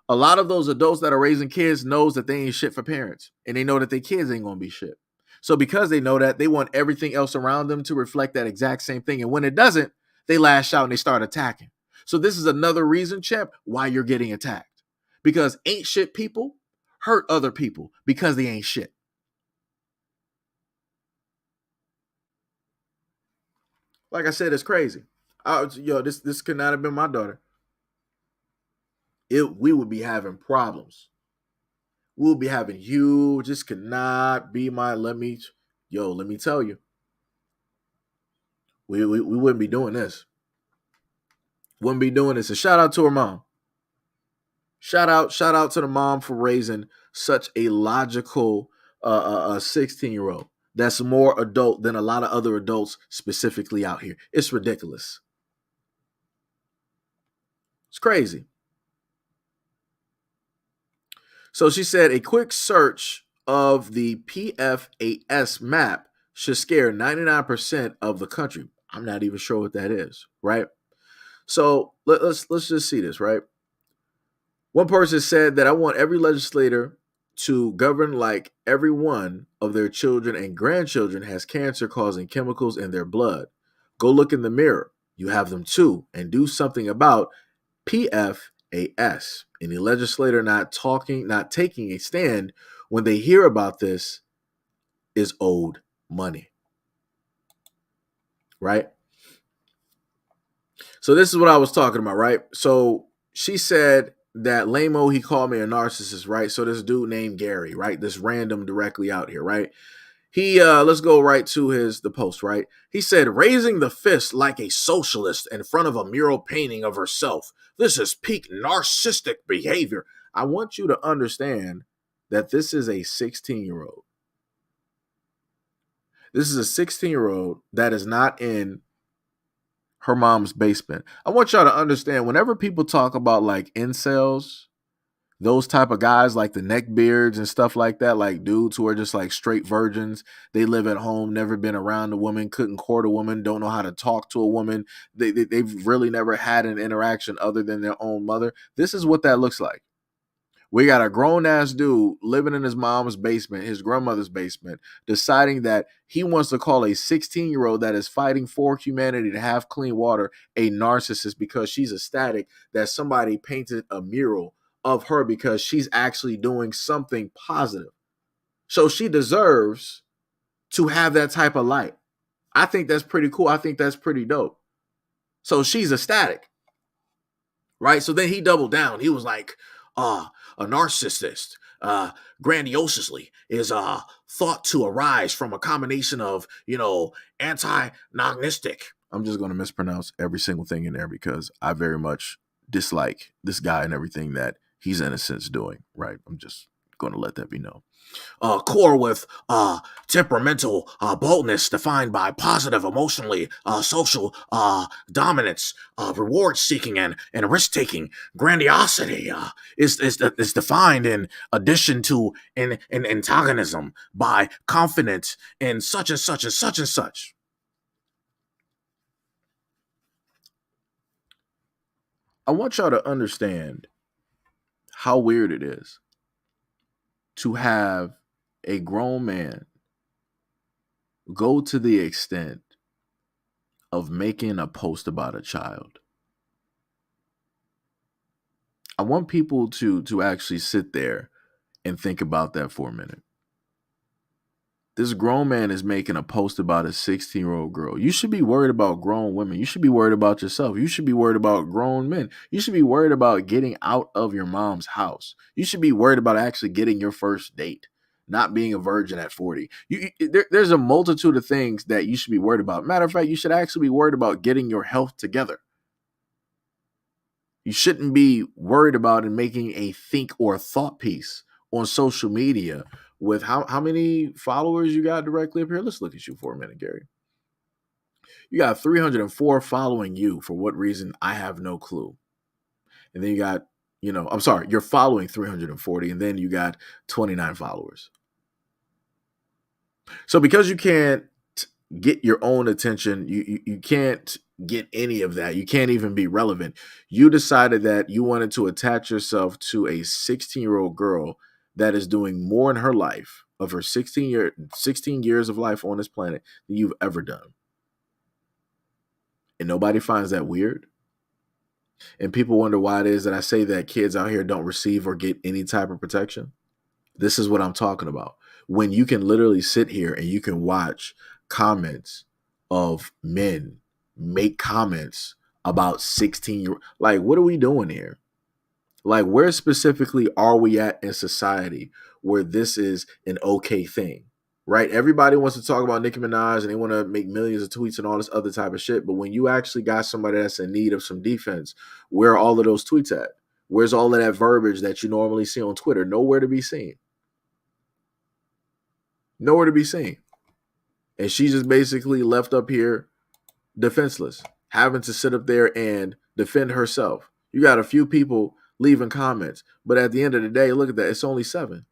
A lot of those adults that are raising kids knows that they ain't shit for parents, and they know that their kids ain't going to be shit. So because they know that, they want everything else around them to reflect that exact same thing. And when it doesn't, they lash out and they start attacking. So this is another reason, champ, why you're getting attacked. Because ain't shit people hurt other people because they ain't shit. Like I said, it's crazy. This could not have been my daughter. We would be having problems. We'll be having huge. This could not be let me tell you. We wouldn't be doing this. Wouldn't be doing this. A shout out to her mom. Shout out to the mom for raising such a logical 16-year-old that's more adult than a lot of other adults specifically out here. It's ridiculous. It's crazy. So she said a quick search of the PFAS map should scare 99% of the country. I'm not even sure what that is, right? So let's just see this, right? One person said that I want every legislator to govern like every one of their children and grandchildren has cancer-causing chemicals in their blood. Go look in the mirror. You have them too, and do something about PFAS. Any legislator not taking a stand when they hear about this is owed money. Right? So this is what I was talking about, right? So she said that Lamo, he called me a narcissist, right? So this dude named Gary, right? This random directly out here, right? He let's go right to the post, right? He said, raising the fist like a socialist in front of a mural painting of herself. This is peak narcissistic behavior. I want you to understand that this is a 16-year-old. This is a 16-year-old that is not in her mom's basement. I want y'all to understand, whenever people talk about like incels, those type of guys like the neckbeards and stuff like that, like dudes who are just like straight virgins, they live at home, never been around a woman, couldn't court a woman, don't know how to talk to a woman. They've really never had an interaction other than their own mother. This is what that looks like. We got a grown-ass dude living in his mom's basement, his grandmother's basement, deciding that he wants to call a 16-year-old that is fighting for humanity to have clean water a narcissist because she's ecstatic that somebody painted a mural of her because she's actually doing something positive. So she deserves to have that type of light. I think that's pretty cool. I think that's pretty dope. So she's ecstatic, right? So then he doubled down. He was like, a narcissist, grandiosely is thought to arise from a combination of, anti-gnostic. I'm just going to mispronounce every single thing in there because I very much dislike this guy and everything that he's in a sense doing, right? I'm just going to let that be known. Core with temperamental boldness defined by positive, emotionally social dominance, reward seeking and risk taking. Grandiosity is defined in addition to an antagonism by confidence in such and such and such and such. I want y'all to understand how weird it is to have a grown man go to the extent of making a post about a child. I want people to actually sit there and think about that for a minute. This grown man is making a post about a 16-year-old girl. You should be worried about grown women. You should be worried about yourself. You should be worried about grown men. You should be worried about getting out of your mom's house. You should be worried about actually getting your first date, not being a virgin at 40. There's a multitude of things that you should be worried about. Matter of fact, you should actually be worried about getting your health together. You shouldn't be worried about and making a think or thought piece on social media with how many followers you got directly up here. Let's look at you for a minute, Gary. You got 304 following you. For what reason? I have no clue. And then you got, I'm sorry, you're following 340, and then you got 29 followers. So because you can't get your own attention, you can't get any of that. You can't even be relevant. You decided that you wanted to attach yourself to a 16-year-old girl that is doing more in her life of her 16 years of life on this planet than you've ever done. And nobody finds that weird. And people wonder why it is that I say that kids out here don't receive or get any type of protection. This is what I'm talking about. When you can literally sit here and you can watch comments of men make comments about 16-year-old. Like, what are we doing here? Like, where specifically are we at in society where this is an okay thing, right? Everybody wants to talk about Nicki Minaj and they want to make millions of tweets and all this other type of shit. But when you actually got somebody that's in need of some defense, where are all of those tweets at? Where's all of that verbiage that you normally see on Twitter? Nowhere to be seen. Nowhere to be seen. And she just basically left up here defenseless, having to sit up there and defend herself. You got a few people leaving comments, but at the end of the day, look at that, it's only 7.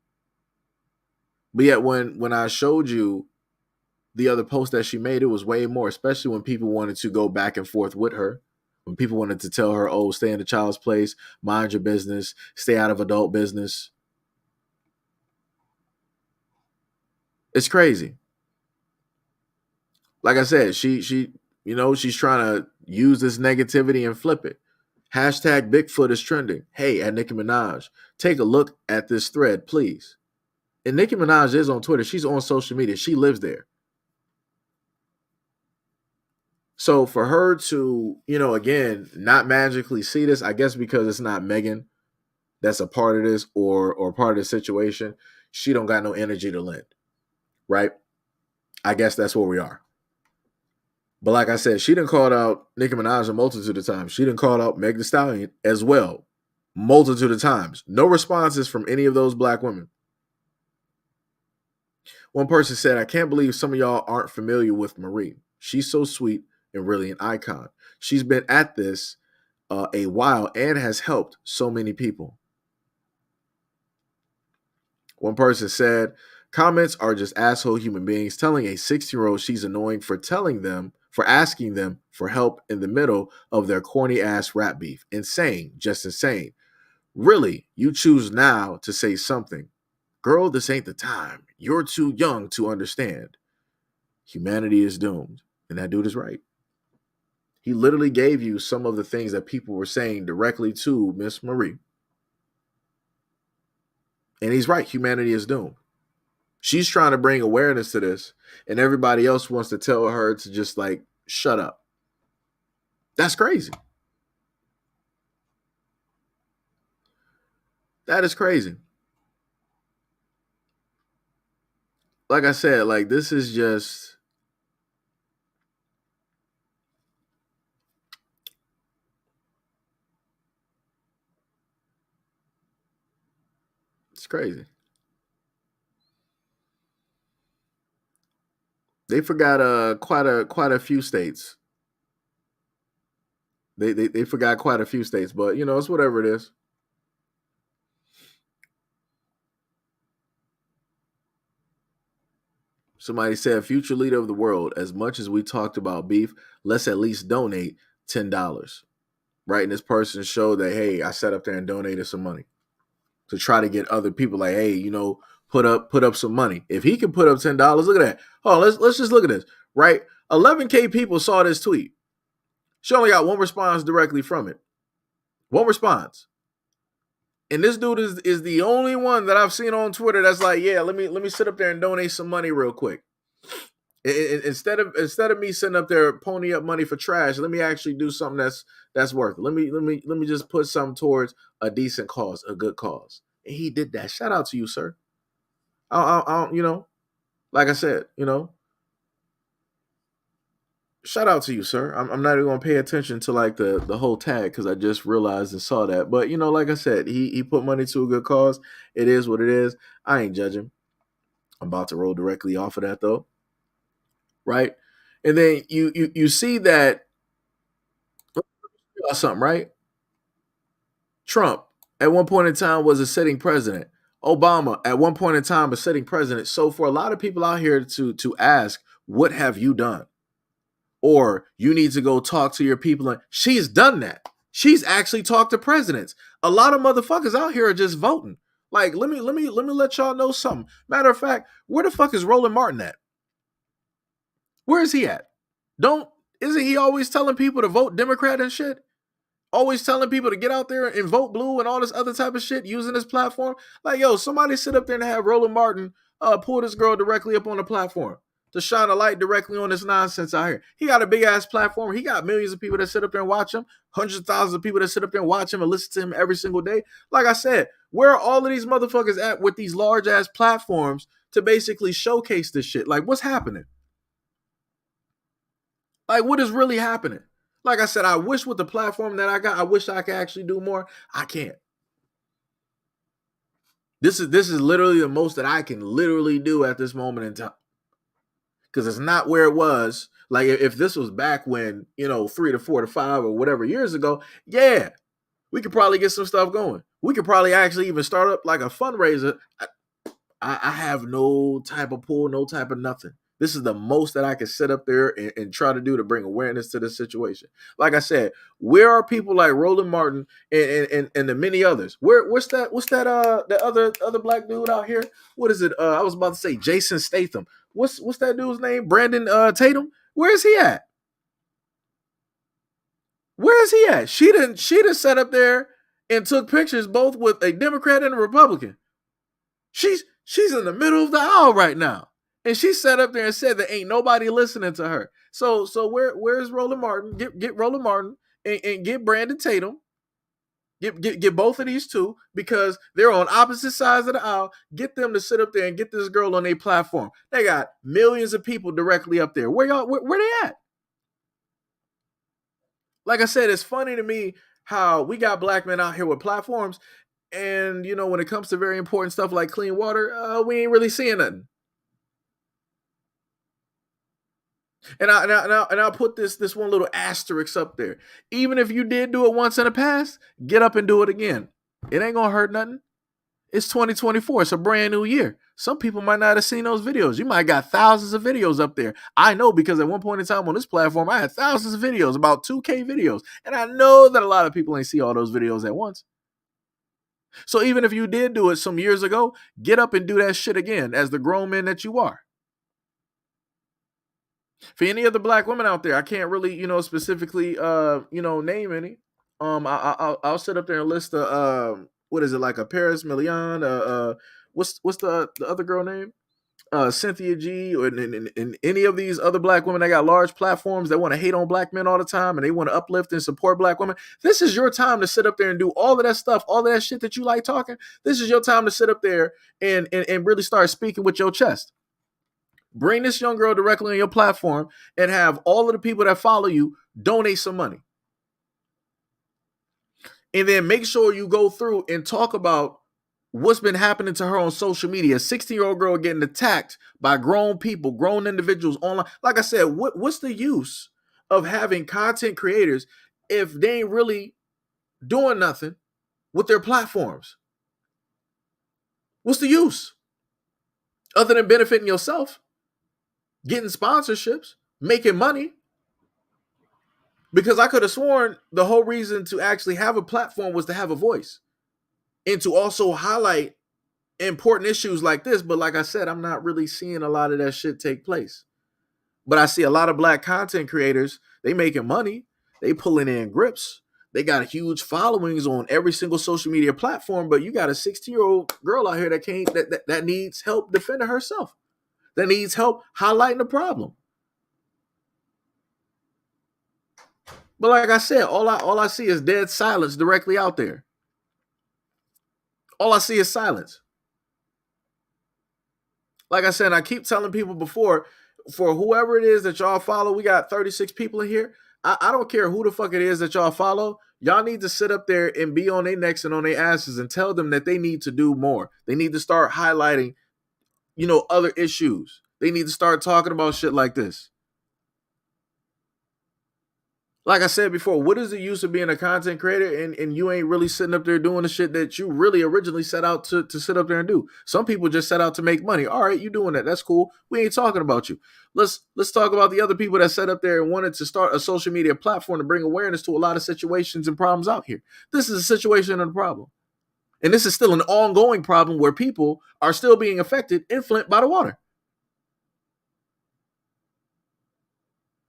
But yet when I showed you the other post that she made, it was way more, especially when people wanted to go back and forth with her. When people wanted to tell her, oh, stay in the child's place, mind your business, stay out of adult business. It's crazy. Like I said, she's trying to use this negativity and flip it. Hashtag Bigfoot is trending. Hey, at Nicki Minaj, take a look at this thread, please. And Nicki Minaj is on Twitter. She's on social media. She lives there. So for her to, again, not magically see this, I guess because it's not Megan that's a part of this or part of the situation, she don't got no energy to lend, right? I guess that's where we are. But like I said, she done called out Nicki Minaj a multitude of times. She done called out Meg Thee Stallion as well, multitude of times. No responses from any of those black women. One person said, I can't believe some of y'all aren't familiar with Marie. She's so sweet and really an icon. She's been at this a while and has helped so many people. One person said, comments are just asshole human beings telling a 6-year-old she's annoying for asking them for help in the middle of their corny ass rap beef. Insane, just insane. Really, you choose now to say something. Girl, this ain't the time. You're too young to understand. Humanity is doomed. And that dude is right. He literally gave you some of the things that people were saying directly to Miss Marie. And he's right. Humanity is doomed. She's trying to bring awareness to this, and everybody else wants to tell her to just like shut up. That's crazy. That is crazy. Like I said, like this is just it's crazy. They forgot quite a few states. They forgot quite a few states, but you know, it's whatever it is. Somebody said, future leader of the world, as much as we talked about beef, let's at least donate $10. Right? And this person showed that, hey, I sat up there and donated some money to try to get other people like, hey, you know, put up some money. If he can put up $10, look at that. Oh, let's just look at this. Right? 11K people saw this tweet. She only got one response directly from it. One response. And this dude is the only one that I've seen on Twitter that's like, yeah, let me sit up there and donate some money real quick. Instead of me sitting up there pony up money for trash, let me actually do something that's worth it. Let me just put something towards a decent cause, a good cause. And he did that. Shout out to you, sir. You know, like I said, you know, shout out to you, sir. I'm not even gonna pay attention to like the whole tag because I just realized and saw that. But you know, like I said, he put money to a good cause. It is what it is. I ain't judging. I'm about to roll directly off of that though, right? And then you see that something, right? Trump at one point in time was a sitting president. Obama at one point in time a sitting president. So for a lot of people out here to ask, what have you done? Or you need to go talk to your people. And she's done that. She's actually talked to presidents. A lot of motherfuckers out here are just voting. Like, let me let y'all know something. Matter of fact, where the fuck is Roland Martin at? Where is he at? Don't isn't he always telling people to vote Democrat and shit? Always telling people to get out there and vote blue and all this other type of shit using this platform. Like, yo, somebody sit up there and have Roland Martin pull this girl directly up on the platform to shine a light directly on this nonsense out here. He got a big ass platform. He got millions of people that sit up there and watch him, hundreds of thousands of people that sit up there and watch him and listen to him every single day. Like I said, where are all of these motherfuckers at with these large ass platforms to basically showcase this shit? Like, what's happening? Like, what is really happening? Like I said, I wish with the platform that I got, I wish I could actually do more. I can't. This is literally the most that I can literally do at this moment in time. Because it's not where it was. Like if this was back when, you know, 3 to 4 to 5 or whatever years ago, yeah, we could probably get some stuff going. We could probably actually even start up like a fundraiser. I have no type of pull, no type of nothing. This is the most that I can sit up there and try to do to bring awareness to this situation. Like I said, where are people like Roland Martin and the many others? What's that the other black dude out here? What is it? I was about to say Jason Statham. What's that dude's name? Brandon Tatum. Where is he at? Where is he at? She didn't sat up there and took pictures both with a Democrat and a Republican. She's in the middle of the aisle right now. And she sat up there and said that ain't nobody listening to her. So where's Roland Martin? Get Roland Martin and get Brandon Tatum. Get both of these two because they're on opposite sides of the aisle. Get them to sit up there and get this girl on their platform. They got millions of people directly up there. Where they at? Like I said, it's funny to me how we got black men out here with platforms, and you know when it comes to very important stuff like clean water, we ain't really seeing nothing. And I'll put this one little asterisk up there. Even if you did do it once in the past, get up and do it again. It ain't gonna hurt nothing. It's 2024. It's a brand new year. Some people might not have seen those videos. You might got thousands of videos up there. I know because at one point in time on this platform, I had thousands of videos, about 2K videos. And I know that a lot of people ain't see all those videos at once. So even if you did do it some years ago, get up and do that shit again as the grown man that you are. For any other black women out there, I can't really, specifically, name any. I'll sit up there and list what is it, like a Paris Million, what's the other girl name? Cynthia G, and any of these other black women that got large platforms that want to hate on black men all the time and they want to uplift and support black women. This is your time to sit up there and do all of that stuff, all of that shit that you like talking. This is your time to sit up there and really start speaking with your chest. Bring this young girl directly on your platform and have all of the people that follow you donate some money. And then make sure you go through and talk about what's been happening to her on social media. A 16-year-old girl getting attacked by grown people, grown individuals online. Like I said, what's the use of having content creators if they ain't really doing nothing with their platforms? What's the use? Other than benefiting yourself, getting sponsorships, making money. Because I could have sworn the whole reason to actually have a platform was to have a voice and to also highlight important issues like this. But like I said, I'm not really seeing a lot of that shit take place. But I see a lot of black content creators, they making money, they pulling in grips, they got huge followings on every single social media platform. But you got a 16-year-old girl out here that can't that needs help defending herself, that needs help highlighting the problem. But like I said, all I see is dead silence directly out there. All I see is silence. Like I said, I keep telling people before, for whoever it is that y'all follow, we got 36 people in here. I don't care who the fuck it is that y'all follow. Y'all need to sit up there and be on their necks and on their asses and tell them that they need to do more. They need to start highlighting, other issues. They need to start talking about shit like this. Like I said before, what is the use of being a content creator and you ain't really sitting up there doing the shit that you really originally set out to sit up there and do? Some people just set out to make money. All right, you doing that. That's cool. We ain't talking about you. Let's talk about the other people that sat up there and wanted to start a social media platform to bring awareness to a lot of situations and problems out here. This is a situation and a problem. And this is still an ongoing problem where people are still being affected in Flint by the water.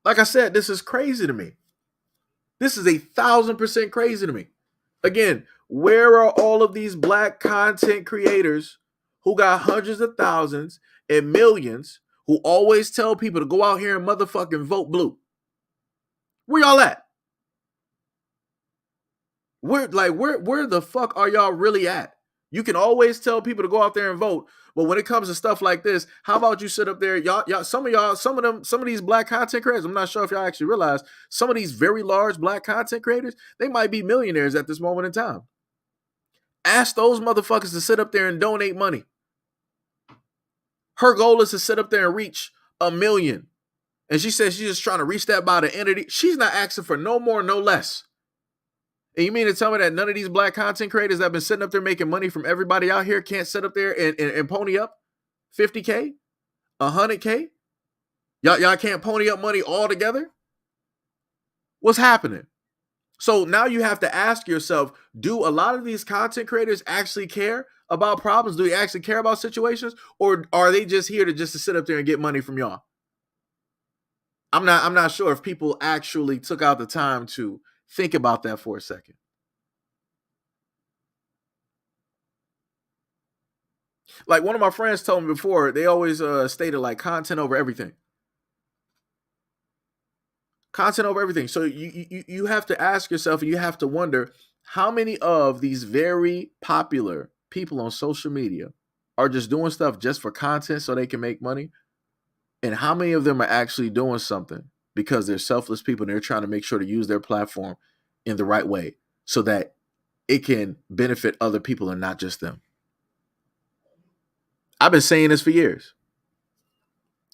Like I said, this is crazy to me. This is 1,000% crazy to me. Again, where are all of these black content creators who got hundreds of thousands and millions who always tell people to go out here and motherfucking vote blue? Where y'all at? Where the fuck are y'all really at? You can always tell people to go out there and vote, but when it comes to stuff like this, how about you sit up there, some of these black content creators, I'm not sure if y'all actually realize, some of these very large black content creators, they might be millionaires at this moment in time. Ask those motherfuckers to sit up there and donate money. Her goal is to sit up there and reach 1 million. And she says she's just trying to reach that by the end. She's not asking for no more, no less. And you mean to tell me that none of these black content creators that have been sitting up there making money from everybody out here can't sit up there and pony up $50K, $100K? Y'all can't pony up money all together? What's happening? So now you have to ask yourself, do a lot of these content creators actually care about problems? Do they actually care about situations? Or are they just here to sit up there and get money from y'all? I'm not sure if people actually took out the time to think about that for a second. Like one of my friends told me before, they always stated like content over everything. Content over everything. So you have to ask yourself, and you have to wonder, how many of these very popular people on social media are just doing stuff just for content so they can make money? And how many of them are actually doing something because they're selfless people and they're trying to make sure to use their platform in the right way so that it can benefit other people and not just them? I've been saying this for years.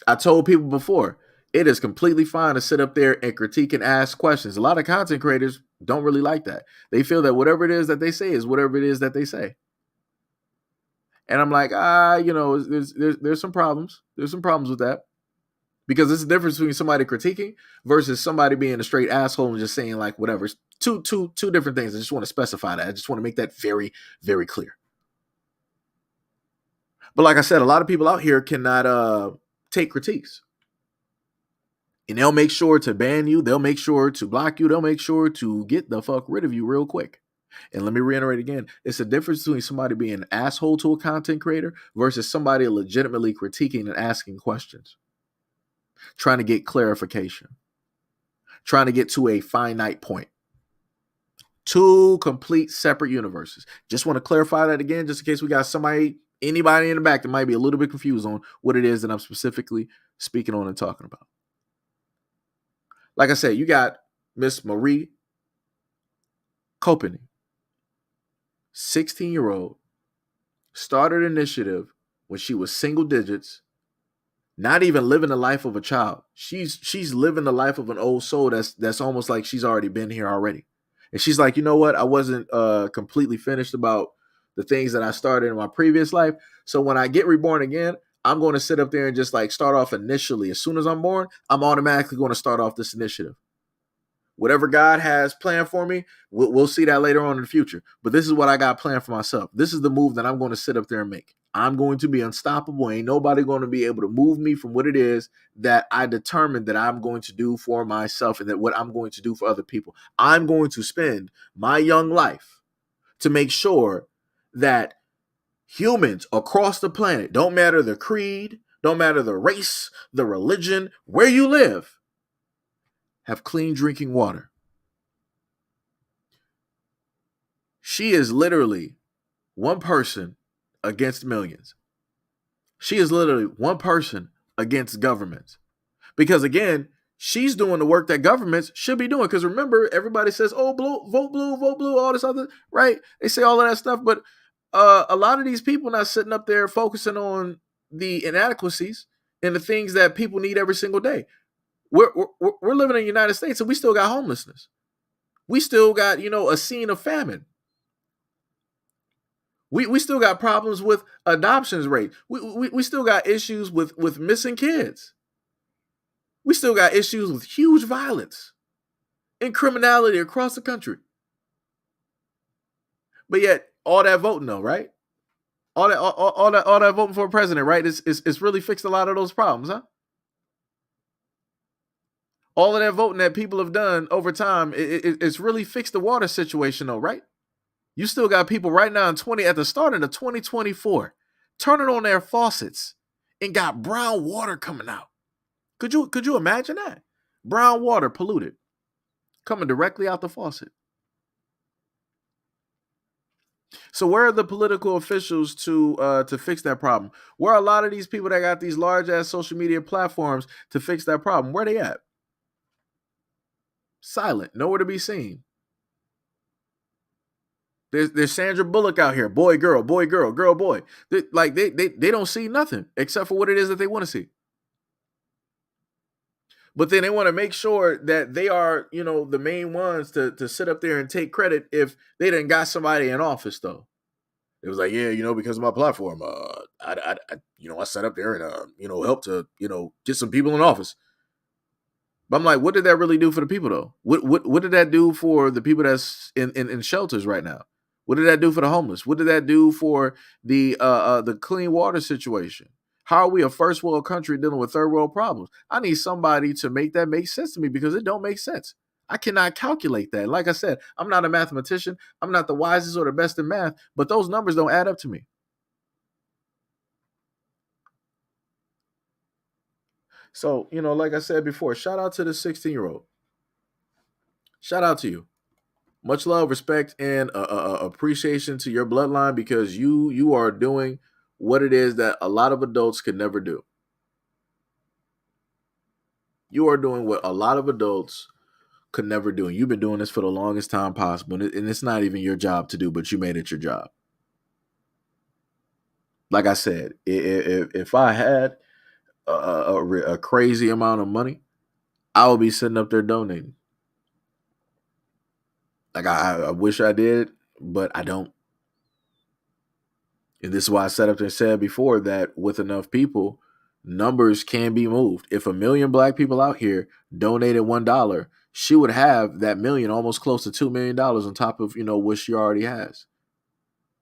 I told people before, it is completely fine to sit up there and critique and ask questions. A lot of content creators don't really like that. They feel that whatever it is that they say is whatever it is that they say. And I'm like, there's some problems. There's some problems with that. Because there's a difference between somebody critiquing versus somebody being a straight asshole and just saying like whatever. It's two different things. I just want to specify that. I just want to make that very, very clear. But like I said, a lot of people out here cannot take critiques. And they'll make sure to ban you. They'll make sure to block you. They'll make sure to get the fuck rid of you real quick. And let me reiterate again, it's a difference between somebody being an asshole to a content creator versus somebody legitimately critiquing and asking questions, trying to get clarification, trying to get to a finite point. Two complete separate universes. Just want to clarify that again, just in case we got anybody in the back that might be a little bit confused on what it is that I'm specifically speaking on and talking about. Like I said, you got Miss Marie Koenig, 16-year-old, started an initiative when she was single digits, not even living the life of a child. She's living the life of an old soul that's almost like she's already been here already. And she's like, you know what? I wasn't completely finished about the things that I started in my previous life. So when I get reborn again, I'm going to sit up there and just like start off initially. As soon as I'm born, I'm automatically going to start off this initiative. Whatever God has planned for me, we'll see that later on in the future. But this is what I got planned for myself. This is the move that I'm going to sit up there and make. I'm going to be unstoppable. Ain't nobody going to be able to move me from what it is that I determined that I'm going to do for myself and that what I'm going to do for other people. I'm going to spend my young life to make sure that humans across the planet, don't matter the creed, don't matter the race, the religion, where you live, have clean drinking water. She is literally one person against millions. She is literally one person against governments. Because again, she's doing the work that governments should be doing. Because remember, everybody says, oh, blue, vote blue, all this other, right? They say all of that stuff. But a lot of these people not sitting up there focusing on the inadequacies and the things that people need every single day. We're living in the United States and we still got homelessness. We still got, a scene of famine. We still got problems with adoptions rate. We still got issues with missing kids. We still got issues with huge violence and criminality across the country. But yet, all that voting though, right? All that voting for a president, right? It's really fixed a lot of those problems, huh? All of that voting that people have done over time, it's really fixed the water situation though, right? You still got people right now at the start of the 2024 turning on their faucets and got brown water coming out. Could you imagine that? Brown water polluted coming directly out the faucet. So where are the political officials to fix that problem? Where are a lot of these people that got these large ass social media platforms to fix that problem? Where are they at? Silent, nowhere to be seen. There's Sandra Bullock out here, boy, girl, girl, boy. They don't see nothing except for what it is that they want to see. But then they want to make sure that they are, the main ones to sit up there and take credit if they didn't got somebody in office though. It was like, yeah, because of my platform, I sat up there and helped to get some people in office. But I'm like, what did that really do for the people though? What did that do for the people that's in shelters right now? What did that do for the homeless? What did that do for the clean water situation? How are we a first world country dealing with third world problems? I need somebody to make that make sense to me because it don't make sense. I cannot calculate that. Like I said, I'm not a mathematician. I'm not the wisest or the best in math, but those numbers don't add up to me. So, like I said before, shout out to the 16-year-old. Shout out to you. Much love, respect, and appreciation to your bloodline because you are doing what it is that a lot of adults could never do. You are doing what a lot of adults could never do. And you've been doing this for the longest time possible. And it's not even your job to do, but you made it your job. Like I said, if I had a crazy amount of money, I would be sitting up there donating. Like I wish I did, but I don't. And this is why I sat up there and said before that with enough people, numbers can be moved. If a million black people out here donated $1, she would have that million almost close to $2 million on top of what she already has.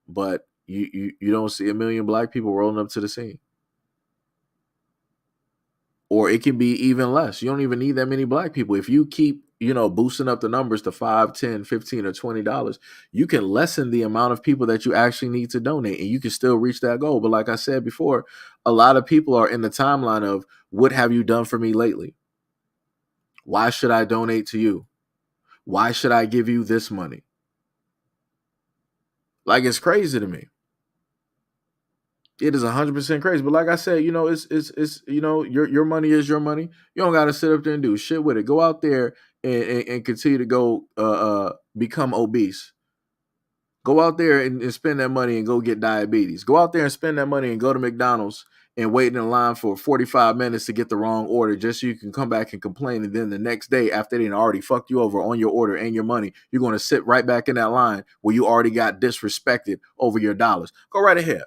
But you don't see a million black people rolling up to the scene. Or it can be even less. You don't even need that many black people. If you keep, boosting up the numbers to $5, $10, $15, or $20, you can lessen the amount of people that you actually need to donate, and you can still reach that goal. But like I said before, a lot of people are in the timeline of, what have you done for me lately? Why should I donate to you? Why should I give you this money? Like, it's crazy to me. It is 100% crazy. But like I said, it's your money is your money. You don't got to sit up there and do shit with it. Go out there and continue to go become obese. Go out there and spend that money and go get diabetes. Go out there and spend that money and go to McDonald's and wait in line for 45 minutes to get the wrong order just so you can come back and complain. And then the next day, after they already fucked you over on your order and your money, you're going to sit right back in that line where you already got disrespected over your dollars. Go right ahead.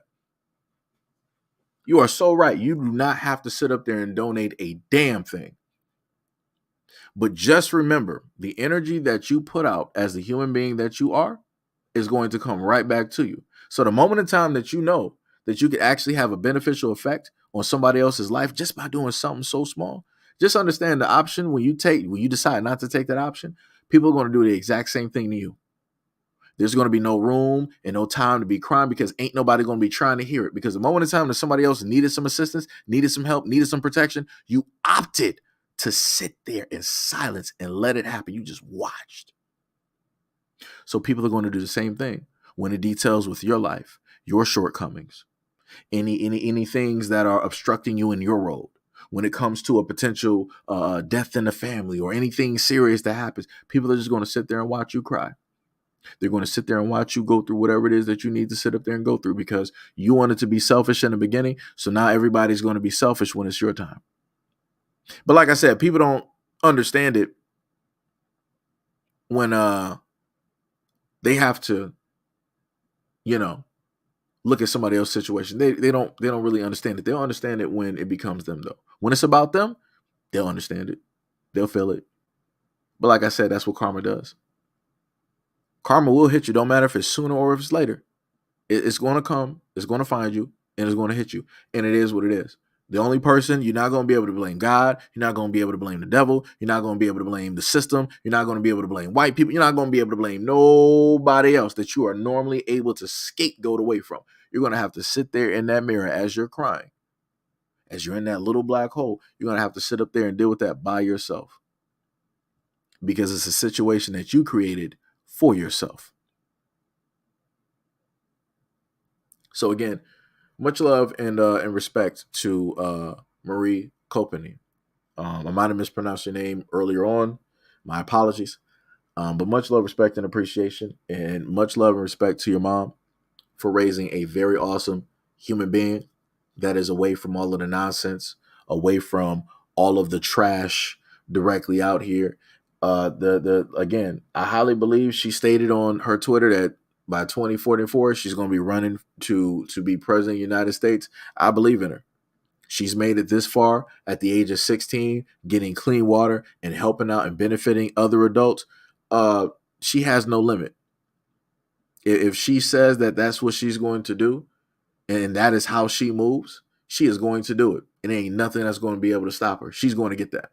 You are so right. You do not have to sit up there and donate a damn thing. But just remember, the energy that you put out as the human being that you are is going to come right back to you. So the moment in time that you know that you could actually have a beneficial effect on somebody else's life just by doing something so small, just understand the option when you decide not to take that option, people are going to do the exact same thing to you. There's going to be no room and no time to be crying because ain't nobody going to be trying to hear it. Because the moment in time that somebody else needed some assistance, needed some help, needed some protection, you opted to sit there in silence and let it happen. You just watched. So people are going to do the same thing when it details with your life, your shortcomings, any things that are obstructing you in your road. When it comes to a potential death in the family or anything serious that happens, people are just going to sit there and watch you cry. They're going to sit there and watch you go through whatever it is that you need to sit up there and go through because you wanted to be selfish in the beginning. So now everybody's going to be selfish when it's your time. But like I said, people don't understand it when they have to, look at somebody else's situation. They don't really understand it. They'll understand it when it becomes them though. When it's about them, they'll understand it. They'll feel it. But like I said, that's what karma does. Karma will hit you. Don't matter if it's sooner or if it's later. It's going to come. It's going to find you. And it's going to hit you. And it is what it is. The only person, you're not going to be able to blame God. You're not going to be able to blame the devil. You're not going to be able to blame the system. You're not going to be able to blame white people. You're not going to be able to blame nobody else that you are normally able to scapegoat away from. You're going to have to sit there in that mirror as you're crying. As you're in that little black hole, you're going to have to sit up there and deal with that by yourself. Because it's a situation that you created for yourself. So again, much love and respect to Marie Copany. I might have mispronounced your name earlier on. My apologies. But much love, respect, and appreciation. And much love and respect to your mom for raising a very awesome human being that is away from all of the nonsense, away from all of the trash directly out here. Again, I highly believe she stated on her Twitter that by 2044, she's going to be running to be president of the United States. I believe in her. She's made it this far at the age of 16, getting clean water and helping out and benefiting other adults. She has no limit. If she says that that's what she's going to do, and that is how she moves, she is going to do it. And there ain't nothing that's going to be able to stop her. She's going to get that.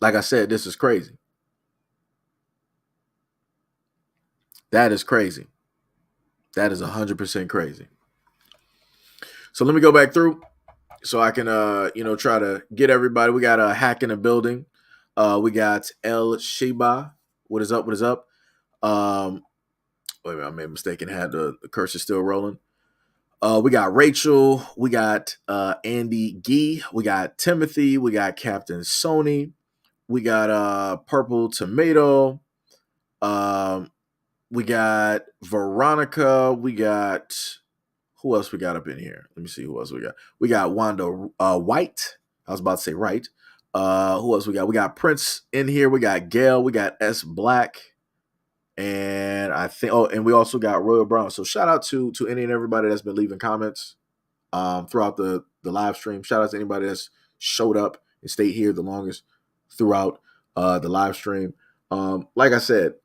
Like I said, this is crazy. That is crazy. That is 100% crazy. So let me go back through so I can, try to get everybody. We got a hack in the building. We got El Sheba. What is up? What is up? Wait a minute, I made a mistake and had the cursor still rolling. We got Rachel. We got Andy Gee. We got Timothy. We got Captain Sony. We got Purple Tomato. We got Veronica. We got who else we got up in here? Let me see who else we got. We got Wanda White. I was about to say right. Who else we got? We got Prince in here. We got Gail. We got S Black. And I think and we also got Royal Brown. So shout out to any and everybody that's been leaving comments. throughout the live stream. Shout out to anybody that's showed up and stayed here the longest throughout the live stream. Like I said,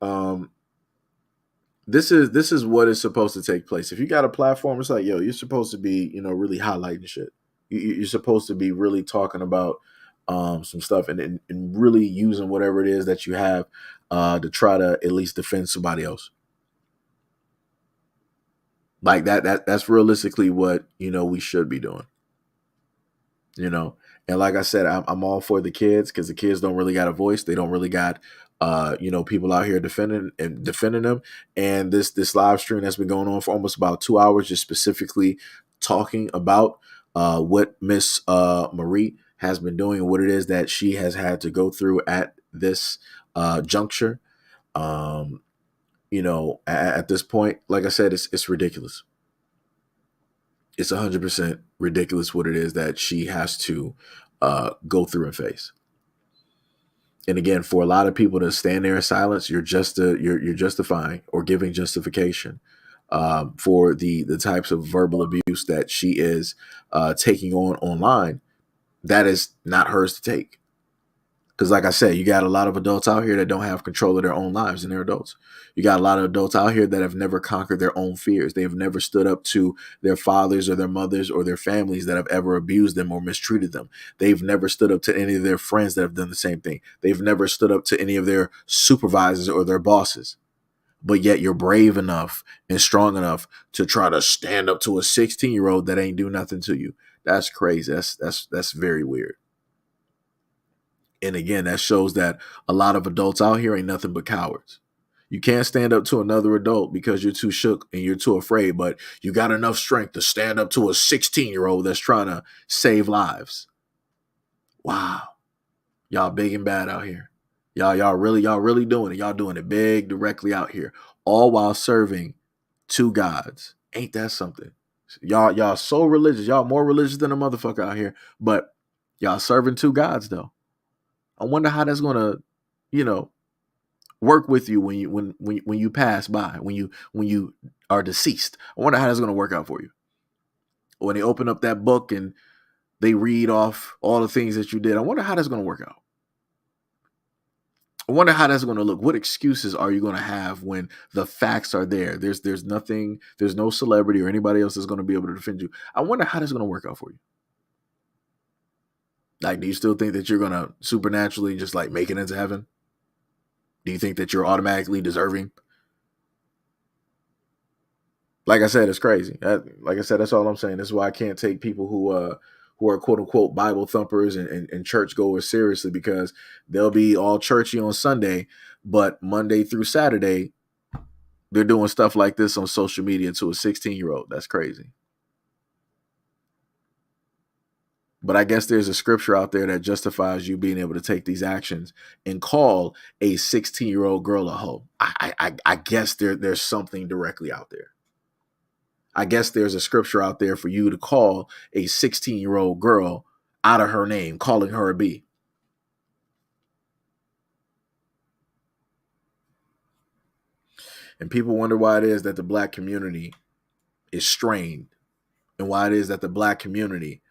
this is what is supposed to take place. If you got a platform, it's like, yo, you're supposed to be, really highlighting shit. You're supposed to be really talking about some stuff and really using whatever it is that you have to try to at least defend somebody else. Like that's realistically what we should be doing. And like I said, I'm all for the kids, because the kids don't really got a voice. They don't really got people out here defending them. And this live stream that's been going on for almost about 2 hours, just specifically talking about what Miss Marie has been doing and what it is that she has had to go through at this juncture. At this point, like I said, it's ridiculous. It's 100% ridiculous what it is that she has to go through and face. And again, for a lot of people to stand there in silence, you're justifying or giving justification for the types of verbal abuse that she is taking on online. That is not hers to take. Because like I said, you got a lot of adults out here that don't have control of their own lives, and they're adults. You got a lot of adults out here that have never conquered their own fears. They have never stood up to their fathers or their mothers or their families that have ever abused them or mistreated them. They've never stood up to any of their friends that have done the same thing. They've never stood up to any of their supervisors or their bosses. But yet you're brave enough and strong enough to try to stand up to a 16-year-old that ain't do nothing to you. That's crazy. That's very weird. And again, that shows that a lot of adults out here ain't nothing but cowards. You can't stand up to another adult because you're too shook and you're too afraid, but you got enough strength to stand up to a 16-year-old that's trying to save lives. Wow. Y'all big and bad out here. Y'all really doing it. Y'all doing it big directly out here, all while serving two gods. Ain't that something? Y'all so religious. Y'all more religious than a motherfucker out here, but y'all serving two gods though. I wonder how that's gonna, work with you when you pass by, when you are deceased. I wonder how that's gonna work out for you. When they open up that book and they read off all the things that you did, I wonder how that's gonna work out. I wonder how that's gonna look. What excuses are you gonna have when the facts are there? There's nothing, there's no celebrity or anybody else that's gonna be able to defend you. I wonder how that's gonna work out for you. Like, do you still think that you're going to supernaturally just like make it into heaven? Do you think that you're automatically deserving? Like I said, it's crazy. Like I said, that's all I'm saying. That's why I can't take people who are quote unquote Bible thumpers and church goers seriously, because they'll be all churchy on Sunday, but Monday through Saturday, they're doing stuff like this on social media to a 16-year-old. That's crazy. But I guess there's a scripture out there that justifies you being able to take these actions and call a 16-year-old girl a hoe. I guess there's something directly out there. I guess there's a scripture out there for you to call a 16-year-old girl out of her name, calling her a B. And people wonder why it is that the black community is strained, and why it is that the black community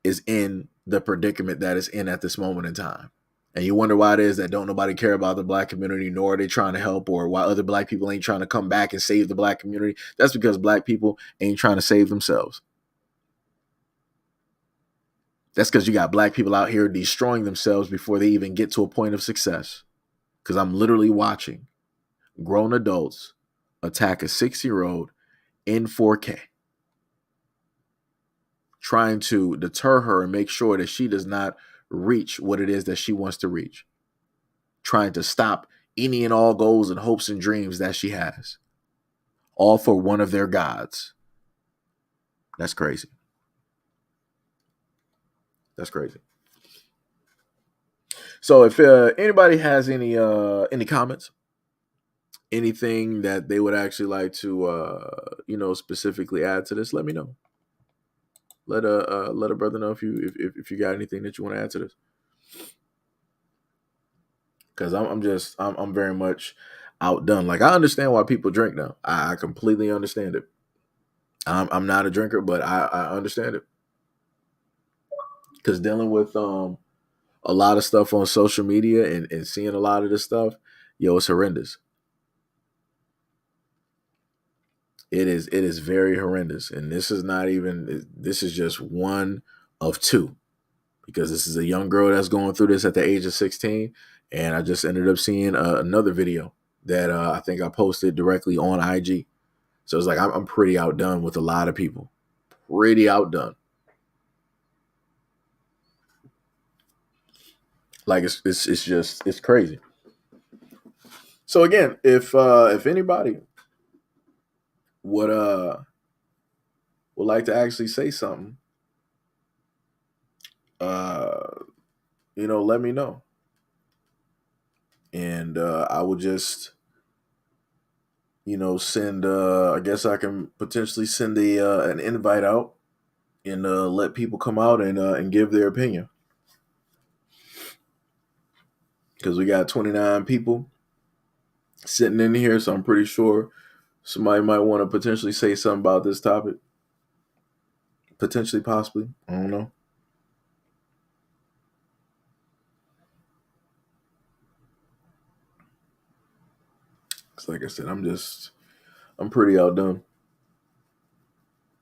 is in the predicament that it's in at this moment in time. And you wonder why it is that don't nobody care about the black community, nor are they trying to help, or why other black people ain't trying to come back and save the black community. That's because black people ain't trying to save themselves. That's because you got black people out here destroying themselves before they even get to a point of success. Because I'm literally watching grown adults attack a 6-year-old in 4K, trying to deter her and make sure that she does not reach what it is that she wants to reach, trying to stop any and all goals and hopes and dreams that she has, all for one of their gods. That's crazy. That's crazy. So if anybody has any comments, anything that they would actually like to specifically add to this, let me know. Let a brother know if you got anything that you want to add to this. Because I'm very much outdone. Like, I understand why people drink now. I completely understand it. I'm not a drinker, but I understand it, because dealing with a lot of stuff on social media and seeing a lot of this stuff, yo, it's horrendous. It is very horrendous, and this is not even, this is just one of two, because this is a young girl that's going through this at the age of 16, and I just ended up seeing another video that I think I posted directly on IG. So it's like I'm pretty outdone with a lot of people, pretty outdone. Like it's just it's crazy. So again, if anybody would would like to actually say something, uh, let me know, and I will just send. I guess I can potentially send an invite out and let people come out and give their opinion, because we got 29 people sitting in here, so I'm pretty sure somebody might want to potentially say something about this topic. Potentially, possibly, I don't know. 'Cause like I said, I'm pretty outdone.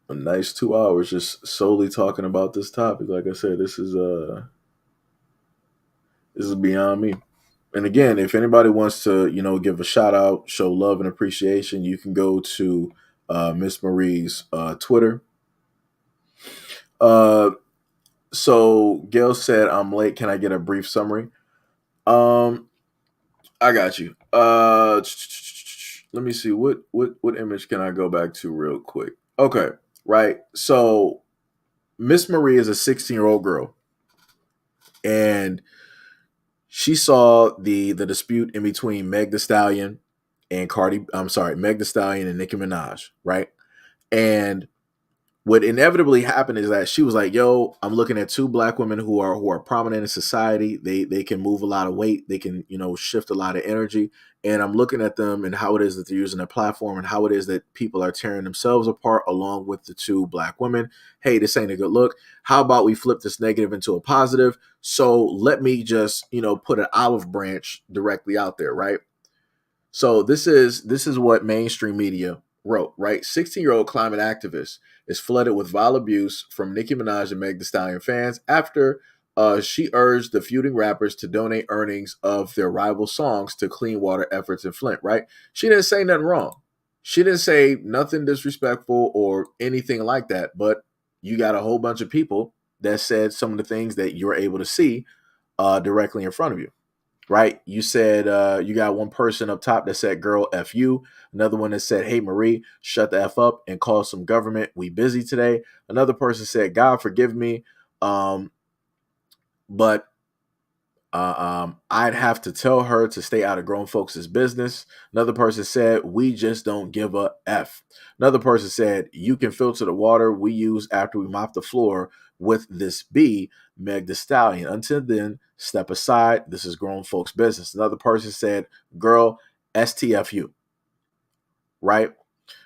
A nice 2 hours just solely talking about this topic. Like I said, this is beyond me. And again, if anybody wants to, give a shout out, show love and appreciation, you can go to Miss Marie's Twitter. Uh, so Gail said, "I'm late. Can I get a brief summary?" Um, I got you. Let me see, what image can I go back to real quick? Okay, right. So Miss Marie is a 16-year-old girl, and she saw the dispute in between Meg The Stallion and Cardi. I'm sorry, Meg The Stallion and Nicki Minaj, right? And what inevitably happened is that she was like, "Yo, I'm looking at two black women who are prominent in society. They can move a lot of weight. They can shift a lot of energy. And I'm looking at them and how it is that they're using their platform and how it is that people are tearing themselves apart along with the two black women. Hey, this ain't a good look. How about we flip this negative into a positive? So let me just put an olive branch directly out there, right?" So this is what mainstream media wrote, right? 16-year-old climate activist is flooded with vile abuse from Nicki Minaj and Meg Thee Stallion fans after she urged the feuding rappers to donate earnings of their rival songs to clean water efforts in Flint, right? She didn't say nothing wrong. She didn't say nothing disrespectful or anything like that, but you got a whole bunch of people that said some of the things that you're able to see directly in front of you, right? You said you got one person up top that said "girl f you," another one that said "hey Marie, shut the f up and call some government. We busy today." Another person said "God forgive me, but I'd have to tell her to stay out of grown folks' business." Another person said, "We just don't give a F." Another person said, "You can filter the water we use after we mop the floor with this B, Meg The Stallion. Until then, step aside. This is grown folks' business." Another person said, "Girl, STFU," right?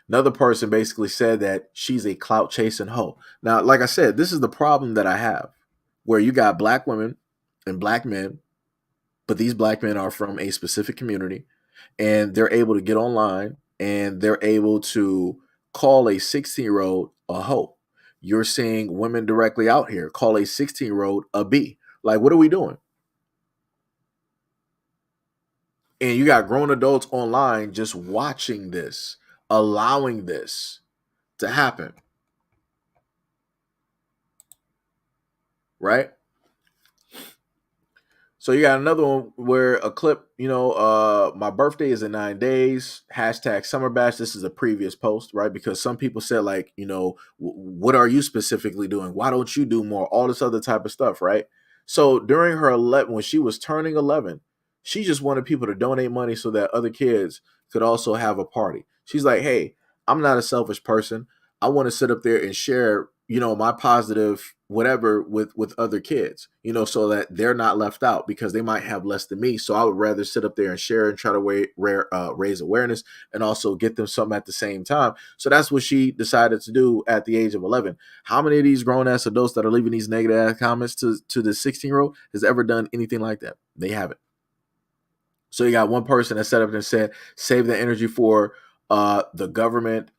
Another person basically said that she's a clout chasing hoe. Now, like I said, this is the problem that I have, where you got black women and black men, but these black men are from a specific community, and they're able to get online and they're able to call a 16-year-old a hoe. You're seeing women directly out here call a 16-year-old a B. Like, what are we doing? And you got grown adults online just watching this, allowing this to happen, right? So you got another one where a clip, my birthday is in 9 days, hashtag summer bash. This is a previous post, right? Because some people said, like, what are you specifically doing? Why don't you do more? All this other type of stuff, right? So during her 11, when she was turning 11, she just wanted people to donate money so that other kids could also have a party. She's like, "Hey, I'm not a selfish person. I want to sit up there and share my positive whatever with other kids, so that they're not left out because they might have less than me. So I would rather sit up there and share and try to raise awareness and also get them something at the same time. So that's what she decided to do at the age of 11. How many of these grown ass adults that are leaving these negative ass comments to the 16-year-old has ever done anything like that? They haven't. So you got one person that set up and said, save the energy for the government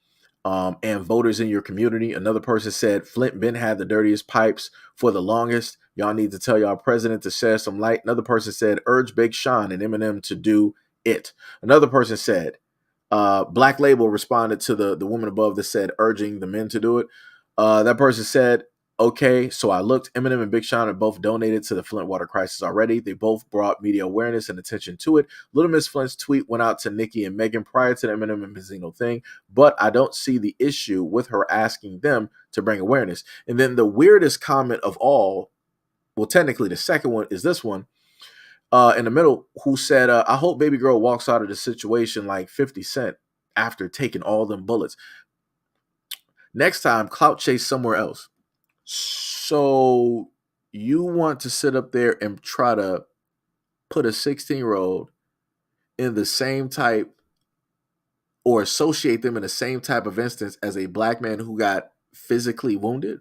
and voters in your community. Another person said, Flint been had the dirtiest pipes for the longest. Y'all need to tell y'all president to shed some light. Another person said, urge Big Sean and Eminem to do it. Another person said, Black Label responded to the woman above that said, urging the men to do it. That person said, okay, so I looked. Eminem and Big Sean are both donated to the Flint water crisis already. They both brought media awareness and attention to it. Little Miss Flint's tweet went out to Nicki and Megan prior to the Eminem and Benzino thing, but I don't see the issue with her asking them to bring awareness. And then the weirdest comment of all, well, technically the second one is this one, in the middle, who said, I hope baby girl walks out of the situation like 50 Cent after taking all them bullets. Next time, clout chase somewhere else. So you want to sit up there and try to put a 16-year-old in the same type or associate them in the same type of instance as a black man who got physically wounded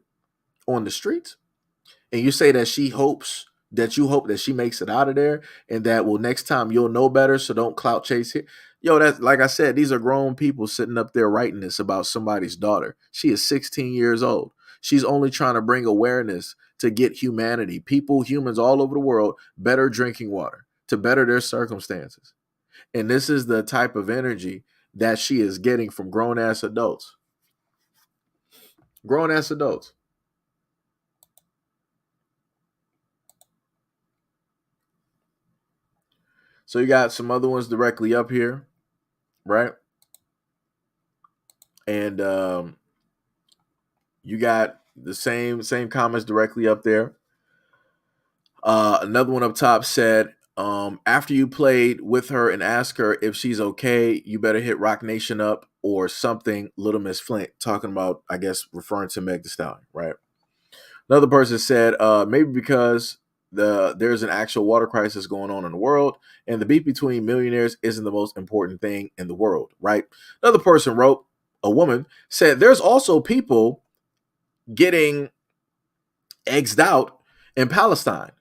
on the streets? And you say that you hope that she makes it out of there and that, well, next time you'll know better, so don't clout chase here. Yo, that's, like I said, these are grown people sitting up there writing this about somebody's daughter. She is 16 years old. She's only trying to bring awareness to get humanity, humans all over the world, better drinking water, to better their circumstances. And this is the type of energy that she is getting from grown-ass adults. Grown-ass adults. So you got some other ones directly up here, right? And you got the same comments directly up there. Another one up top said, after you played with her and asked her if she's okay, you better hit Rock Nation up or something, Little Miss Flint, talking about, I guess, referring to Meg Thee Stallion, right? Another person said, maybe because there's an actual water crisis going on in the world, and the beef between millionaires isn't the most important thing in the world, right? Another person wrote, a woman said, there's also people getting egged out in Palestine.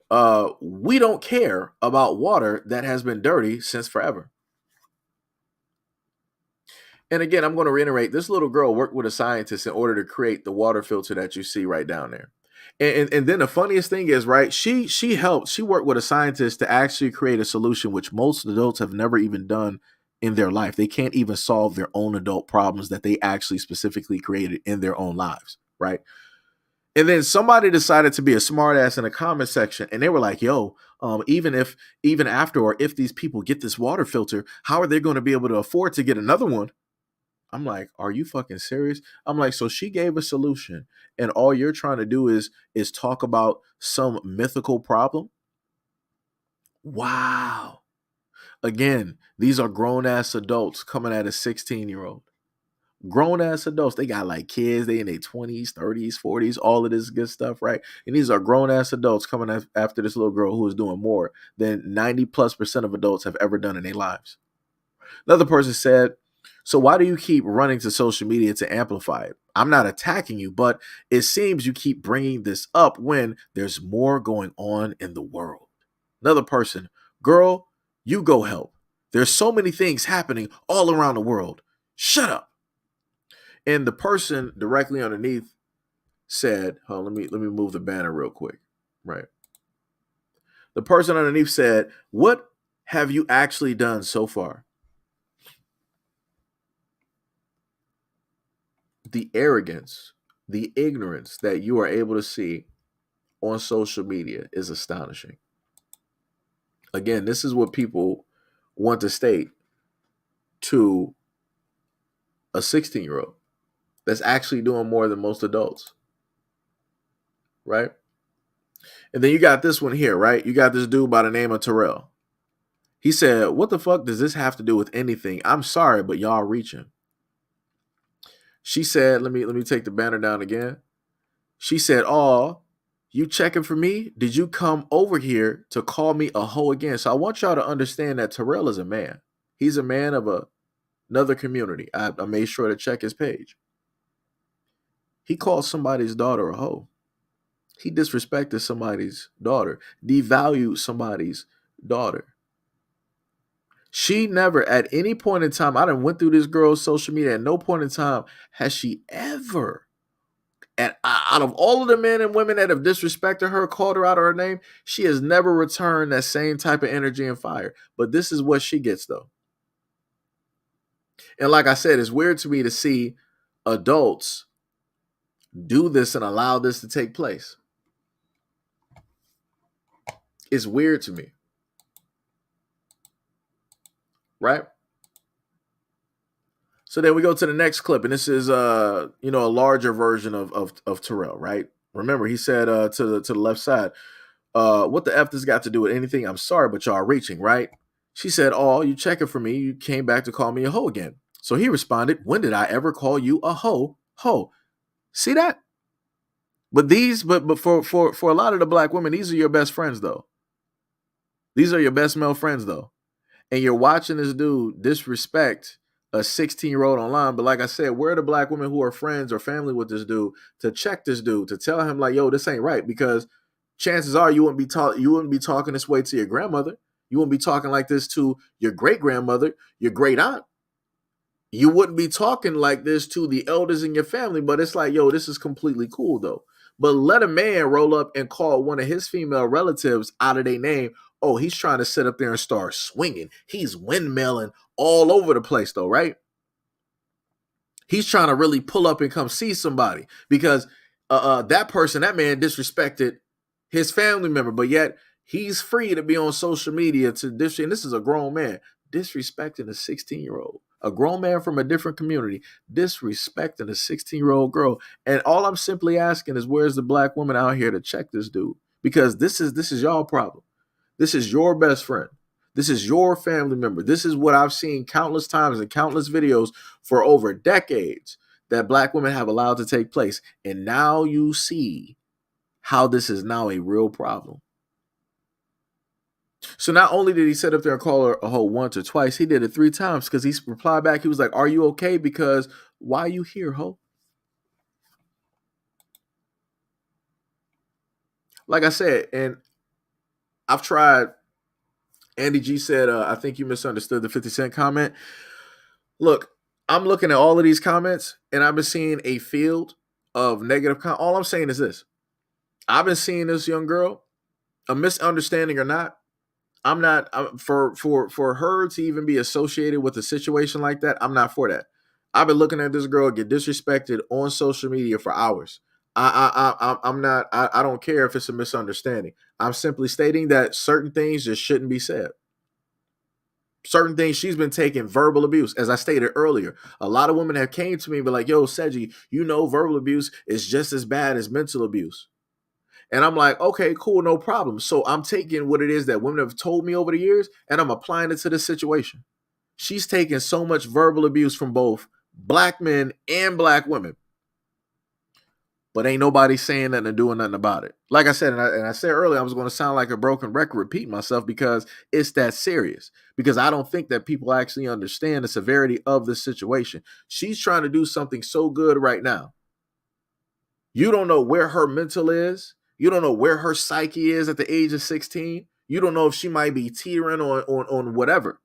We don't care about water that has been dirty since forever. And again, I'm going to reiterate, this little girl worked with a scientist in order to create the water filter that you see right down there. And then the funniest thing is, right, she worked with a scientist to actually create a solution which most adults have never even done in their life. They can't even solve their own adult problems that they actually specifically created in their own lives, right? And then somebody decided to be a smartass in the comment section, and they were like, "Yo, even after or if these people get this water filter, how are they going to be able to afford to get another one?" I'm like, "Are you fucking serious?" I'm like, "So she gave a solution, and all you're trying to do is talk about some mythical problem?" Wow. Again, these are grown ass adults coming at a 16-year-old. Grown ass adults, they got like kids, they in their 20s, 30s, 40s, all of this good stuff, right? And these are grown ass adults coming after this little girl who is doing more than 90+% of adults have ever done in their lives. Another person said, so why do you keep running to social media to amplify it? I'm not attacking you, but it seems you keep bringing this up when there's more going on in the world. Another person, girl, you go help. There's so many things happening all around the world. Shut up. And the person directly underneath said, "Oh, let me move the banner real quick." Right. The person underneath said, "What have you actually done so far?" The arrogance, the ignorance that you are able to see on social media is astonishing. Again, this is what people want to state to a 16-year-old that's actually doing more than most adults. Right? And then you got this one here, right? You got this dude by the name of Terrell. He said, what the fuck does this have to do with anything? I'm sorry, but y'all reaching. She said, let me take the banner down again. She said, "Oh, you checking for me? Did you come over here to call me a hoe again?" So I want y'all to understand that Terrell is a man. He's a man of another community. I made sure to check his page. He called somebody's daughter a hoe. He disrespected somebody's daughter, devalued somebody's daughter. She never, at any point in time, I done went through this girl's social media. At no point in time has she ever, and out of all of the men and women that have disrespected her, called her out of her name, she has never returned that same type of energy and fire. But this is what she gets, though. And like I said, it's weird to me to see adults do this and allow this to take place. It's weird to me. Right? So then we go to the next clip, and this is a larger version of Terrell, right? Remember, he said to the left side, what the F this got to do with anything? I'm sorry, but y'all are reaching, right? She said, "Oh, you checking for me. You came back to call me a hoe again." So he responded, "When did I ever call you a hoe? Hoe." See that? But for a lot of the black women, these are your best friends though. These are your best male friends though. And you're watching this dude disrespect a 16-year-old online. But like I said, where are the black women who are friends or family with this dude to check this dude, to tell him like, yo, this ain't right? Because chances are you wouldn't be talking this way to your grandmother. You wouldn't be talking like this to your great grandmother, your great aunt. You wouldn't be talking like this to the elders in your family. But it's like, yo, this is completely cool though. But let a man roll up and call one of his female relatives out of their name. Oh, he's trying to sit up there and start swinging. He's windmilling all over the place though, right? He's trying to really pull up and come see somebody because that man disrespected his family member, but yet he's free to be on social media to disrespect. And this is a grown man disrespecting a 16-year-old, a grown man from a different community disrespecting a 16-year-old girl. And all I'm simply asking is, where's the black woman out here to check this dude? Because this is y'all problem. This is your best friend. This is your family member. This is what I've seen countless times in countless videos for over decades that black women have allowed to take place. And now you see how this is now a real problem. So not only did he sit up there and call her a hoe once or twice, he did it 3 times because he replied back. He was like, "Are you okay? Because why are you here, hoe?" Like I said, and I've tried. Andy G said, "I think you misunderstood the 50 Cent comment." Look, I'm looking at all of these comments and I've been seeing a field of negative comments. All I'm saying is this. I've been seeing this young girl, a misunderstanding or not. For her to even be associated with a situation like that. I'm not for that. I've been looking at this girl get disrespected on social media for hours. I'm not. I don't care if it's a misunderstanding. I'm simply stating that certain things just shouldn't be said. Certain things, she's been taking verbal abuse. As I stated earlier, a lot of women have came to me and be like, "Yo, Seji, verbal abuse is just as bad as mental abuse." And I'm like, okay, cool, no problem. So I'm taking what it is that women have told me over the years and I'm applying it to this situation. She's taken so much verbal abuse from both black men and black women, but ain't nobody saying nothing or doing nothing about it. Like I said, and I said earlier, I was going to sound like a broken record, repeat myself because it's that serious. Because I don't think that people actually understand the severity of this situation. She's trying to do something so good right now. You don't know where her mental is. You don't know where her psyche is at the age of 16. You don't know if she might be teetering on whatever.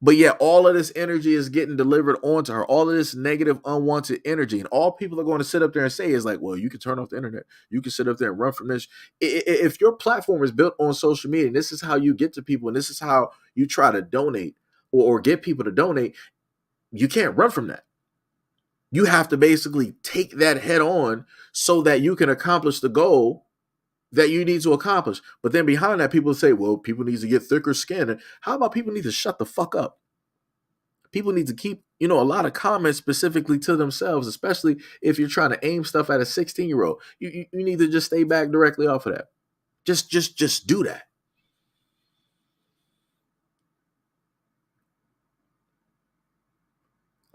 But yet all of this energy is getting delivered onto her, all of this negative, unwanted energy. And all people are going to sit up there and say is like, well, you can turn off the internet. You can sit up there and run from this. If your platform is built on social media, and this is how you get to people, and this is how you try to donate or get people to donate, you can't run from that. You have to basically take that head on so that you can accomplish the goal that you need to accomplish. But then behind that, people say, well, people need to get thicker skin. And how about people need to shut the fuck up? People need to keep, a lot of comments specifically to themselves, especially if you're trying to aim stuff at a 16-year-old. You need to just stay back directly off of that. Just do that.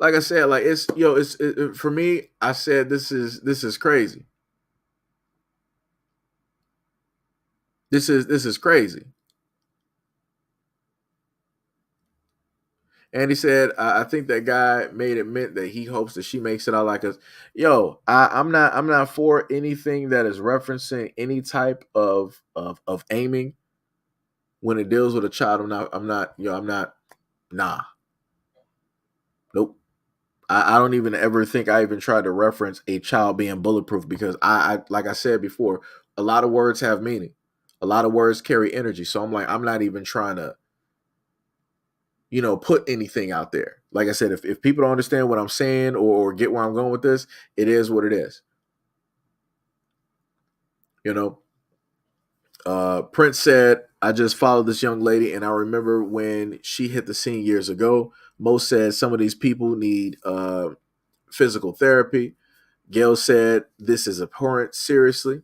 Like I said, like it's for me, I said this is crazy. This is crazy. And he said, I think that guy made it meant that he hopes that she makes it out like us. Yo, I'm not for anything that is referencing any type of aiming when it deals with a child. I'm not, nah, nope. I don't even ever think I even tried to reference a child being bulletproof because I like I said before, a lot of words have meaning. A lot of words carry energy. So I'm like, I'm not even trying to, put anything out there. Like I said, if people don't understand what I'm saying or get where I'm going with this, it is what it is. You know, Prince said, I just followed this young lady and I remember when she hit the scene years ago. Mo said some of these people need physical therapy. Gail said, this is abhorrent, seriously.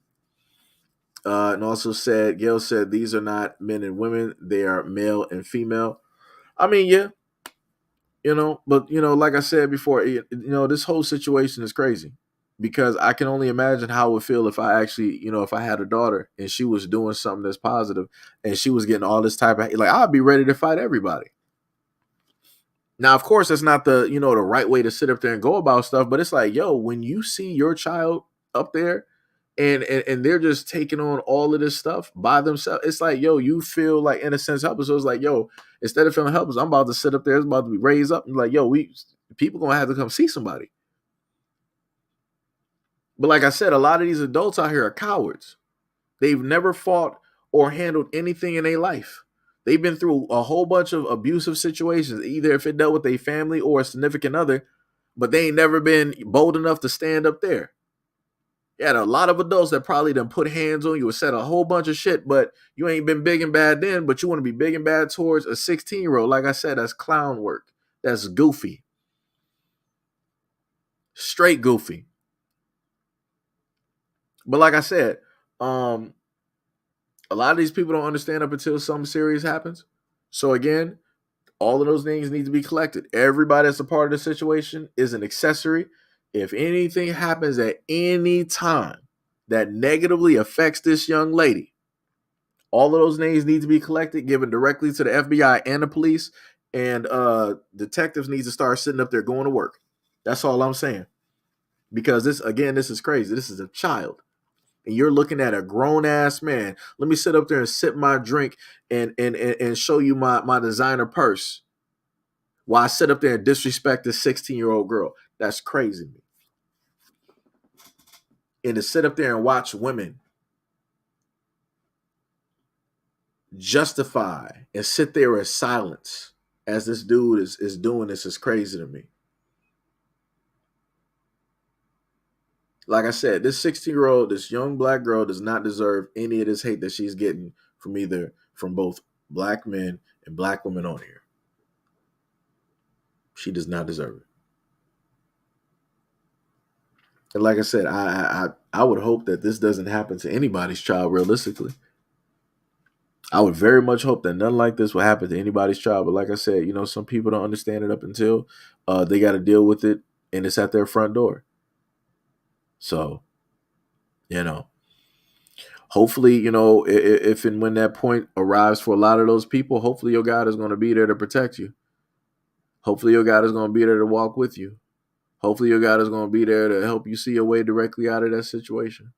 And also said, Gail said, these are not men and women, they are male and female. I mean, yeah, but like I said before, this whole situation is crazy because I can only imagine how it would feel if I actually, if I had a daughter and she was doing something that's positive and she was getting all this type of, like, I'd be ready to fight everybody. Now, of course, that's not the right way to sit up there and go about stuff, but it's like, yo, when you see your child up there and they're just taking on all of this stuff by themselves, it's like, yo, you feel like in a sense helpless. So it's like, yo, instead of feeling helpless, I'm about to sit up there, it's about to be raised up. And like, yo, people gonna have to come see somebody. But like I said, a lot of these adults out here are cowards. They've never fought or handled anything in their life. They've been through a whole bunch of abusive situations, either if it dealt with a family or a significant other, but they ain't never been bold enough to stand up there. You had a lot of adults that probably done put hands on you or said a whole bunch of shit, but you ain't been big and bad then, but you want to be big and bad towards a 16-year-old. Like I said, that's clown work. That's goofy. Straight goofy. But like I said, a lot of these people don't understand up until something serious happens. So again, all of those things need to be collected. Everybody that's a part of the situation is an accessory. If anything happens at any time that negatively affects this young lady, all of those names need to be collected, given directly to the FBI and the police, and detectives need to start sitting up there going to work. That's all I'm saying. Because this is crazy. This is a child. And you're looking at a grown ass man. Let me sit up there and sip my drink and show you my designer purse while I sit up there and disrespect this 16-year-old girl. That's crazy. And to sit up there and watch women justify and sit there in silence as this dude is doing this is crazy to me. Like I said, this 16-year-old, this young black girl does not deserve any of this hate that she's getting from both black men and black women on here. She does not deserve it. And like I said, I would hope that this doesn't happen to anybody's child realistically. I would very much hope that nothing like this will happen to anybody's child. But like I said, some people don't understand it up until they got to deal with it and it's at their front door. So, hopefully, if and when that point arrives for a lot of those people, hopefully your God is going to be there to protect you. Hopefully your God is going to be there to walk with you. Hopefully your God is going to be there to help you see your way directly out of that situation.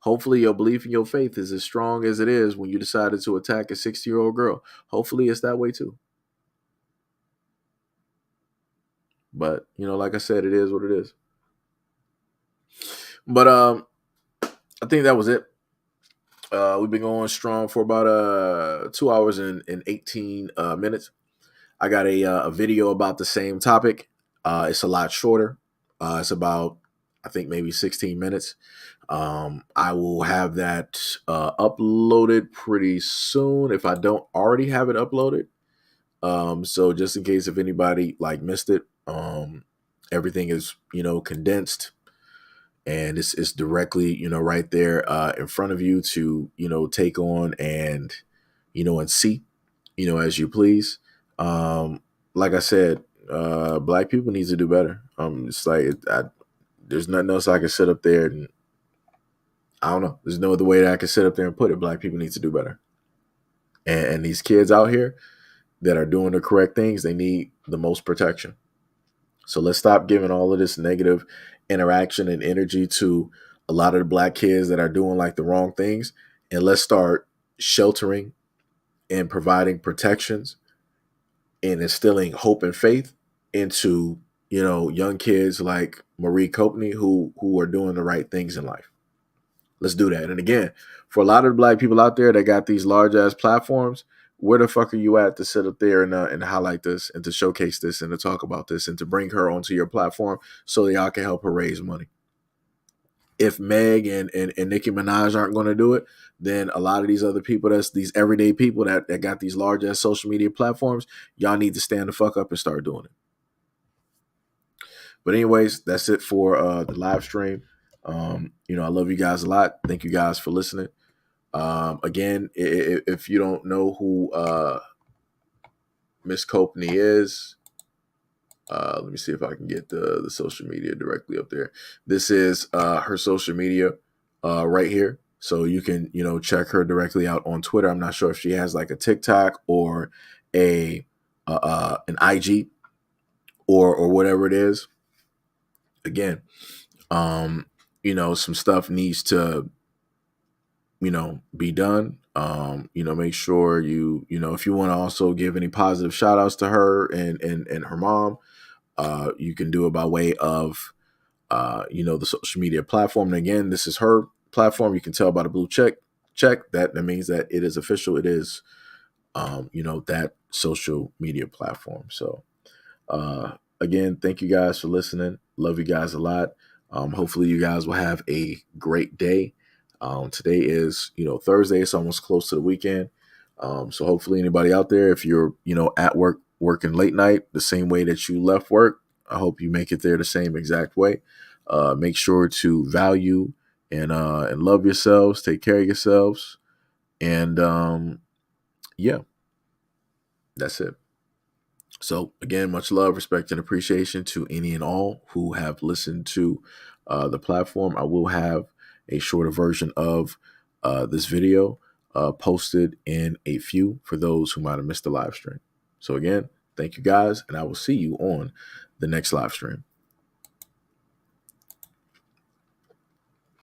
Hopefully your belief in your faith is as strong as it is when you decided to attack a 60-year-old girl. Hopefully it's that way too. But, like I said, it is what it is. But I think that was it. We've been going strong for about 2 hours and 18 minutes. I got a video about the same topic. It's a lot shorter. It's about, I think, maybe 16 minutes. I will have that uploaded pretty soon if I don't already have it uploaded. So just in case if anybody missed it, everything is condensed and it's directly right there in front of you to take on and and see as you please. Like I said, black people need to do better. It's like there's nothing else I can sit up there and I don't know. There's no other way that I can sit up there and put it. Black people need to do better. And these kids out here that are doing the correct things, they need the most protection. So let's stop giving all of this negative interaction and energy to a lot of the black kids that are doing like the wrong things. And let's start sheltering and providing protections and instilling hope and faith into, young kids like Marie Copney who are doing the right things in life. Let's do that. And again, for a lot of the black people out there that got these large ass platforms, where the fuck are you at to sit up there and highlight this and to showcase this and to talk about this and to bring her onto your platform so that y'all can help her raise money? If Meg and Nicki Minaj aren't going to do it, then a lot of these other people, that's these everyday people that got these large ass social media platforms, y'all need to stand the fuck up and start doing it. But anyways, that's it for the live stream. I love you guys a lot. Thank you guys for listening. Again, if you don't know who Miss Copney is, let me see if I can get the social media directly up there. This is her social media right here. So you can, check her directly out on Twitter. I'm not sure if she has like a TikTok or an IG or whatever it is. Again, some stuff needs to, be done. Make sure if you want to also give any positive shout outs to her and her mom, you can do it by way of, the social media platform. And again, this is her platform. You can tell by the blue check that means that it is official. It is, that social media platform. So, again, thank you guys for listening. Love you guys a lot. Hopefully you guys will have a great day. Today is, Thursday. It's almost close to the weekend. So hopefully anybody out there, if you're, at work, working late night, the same way that you left work, I hope you make it there the same exact way. Make sure to value and love yourselves, take care of yourselves. And yeah, that's it. So again, much love, respect, and appreciation to any and all who have listened to the platform. I will have a shorter version of this video posted in a few for those who might have missed the live stream. So again, thank you guys, and I will see you on the next live stream.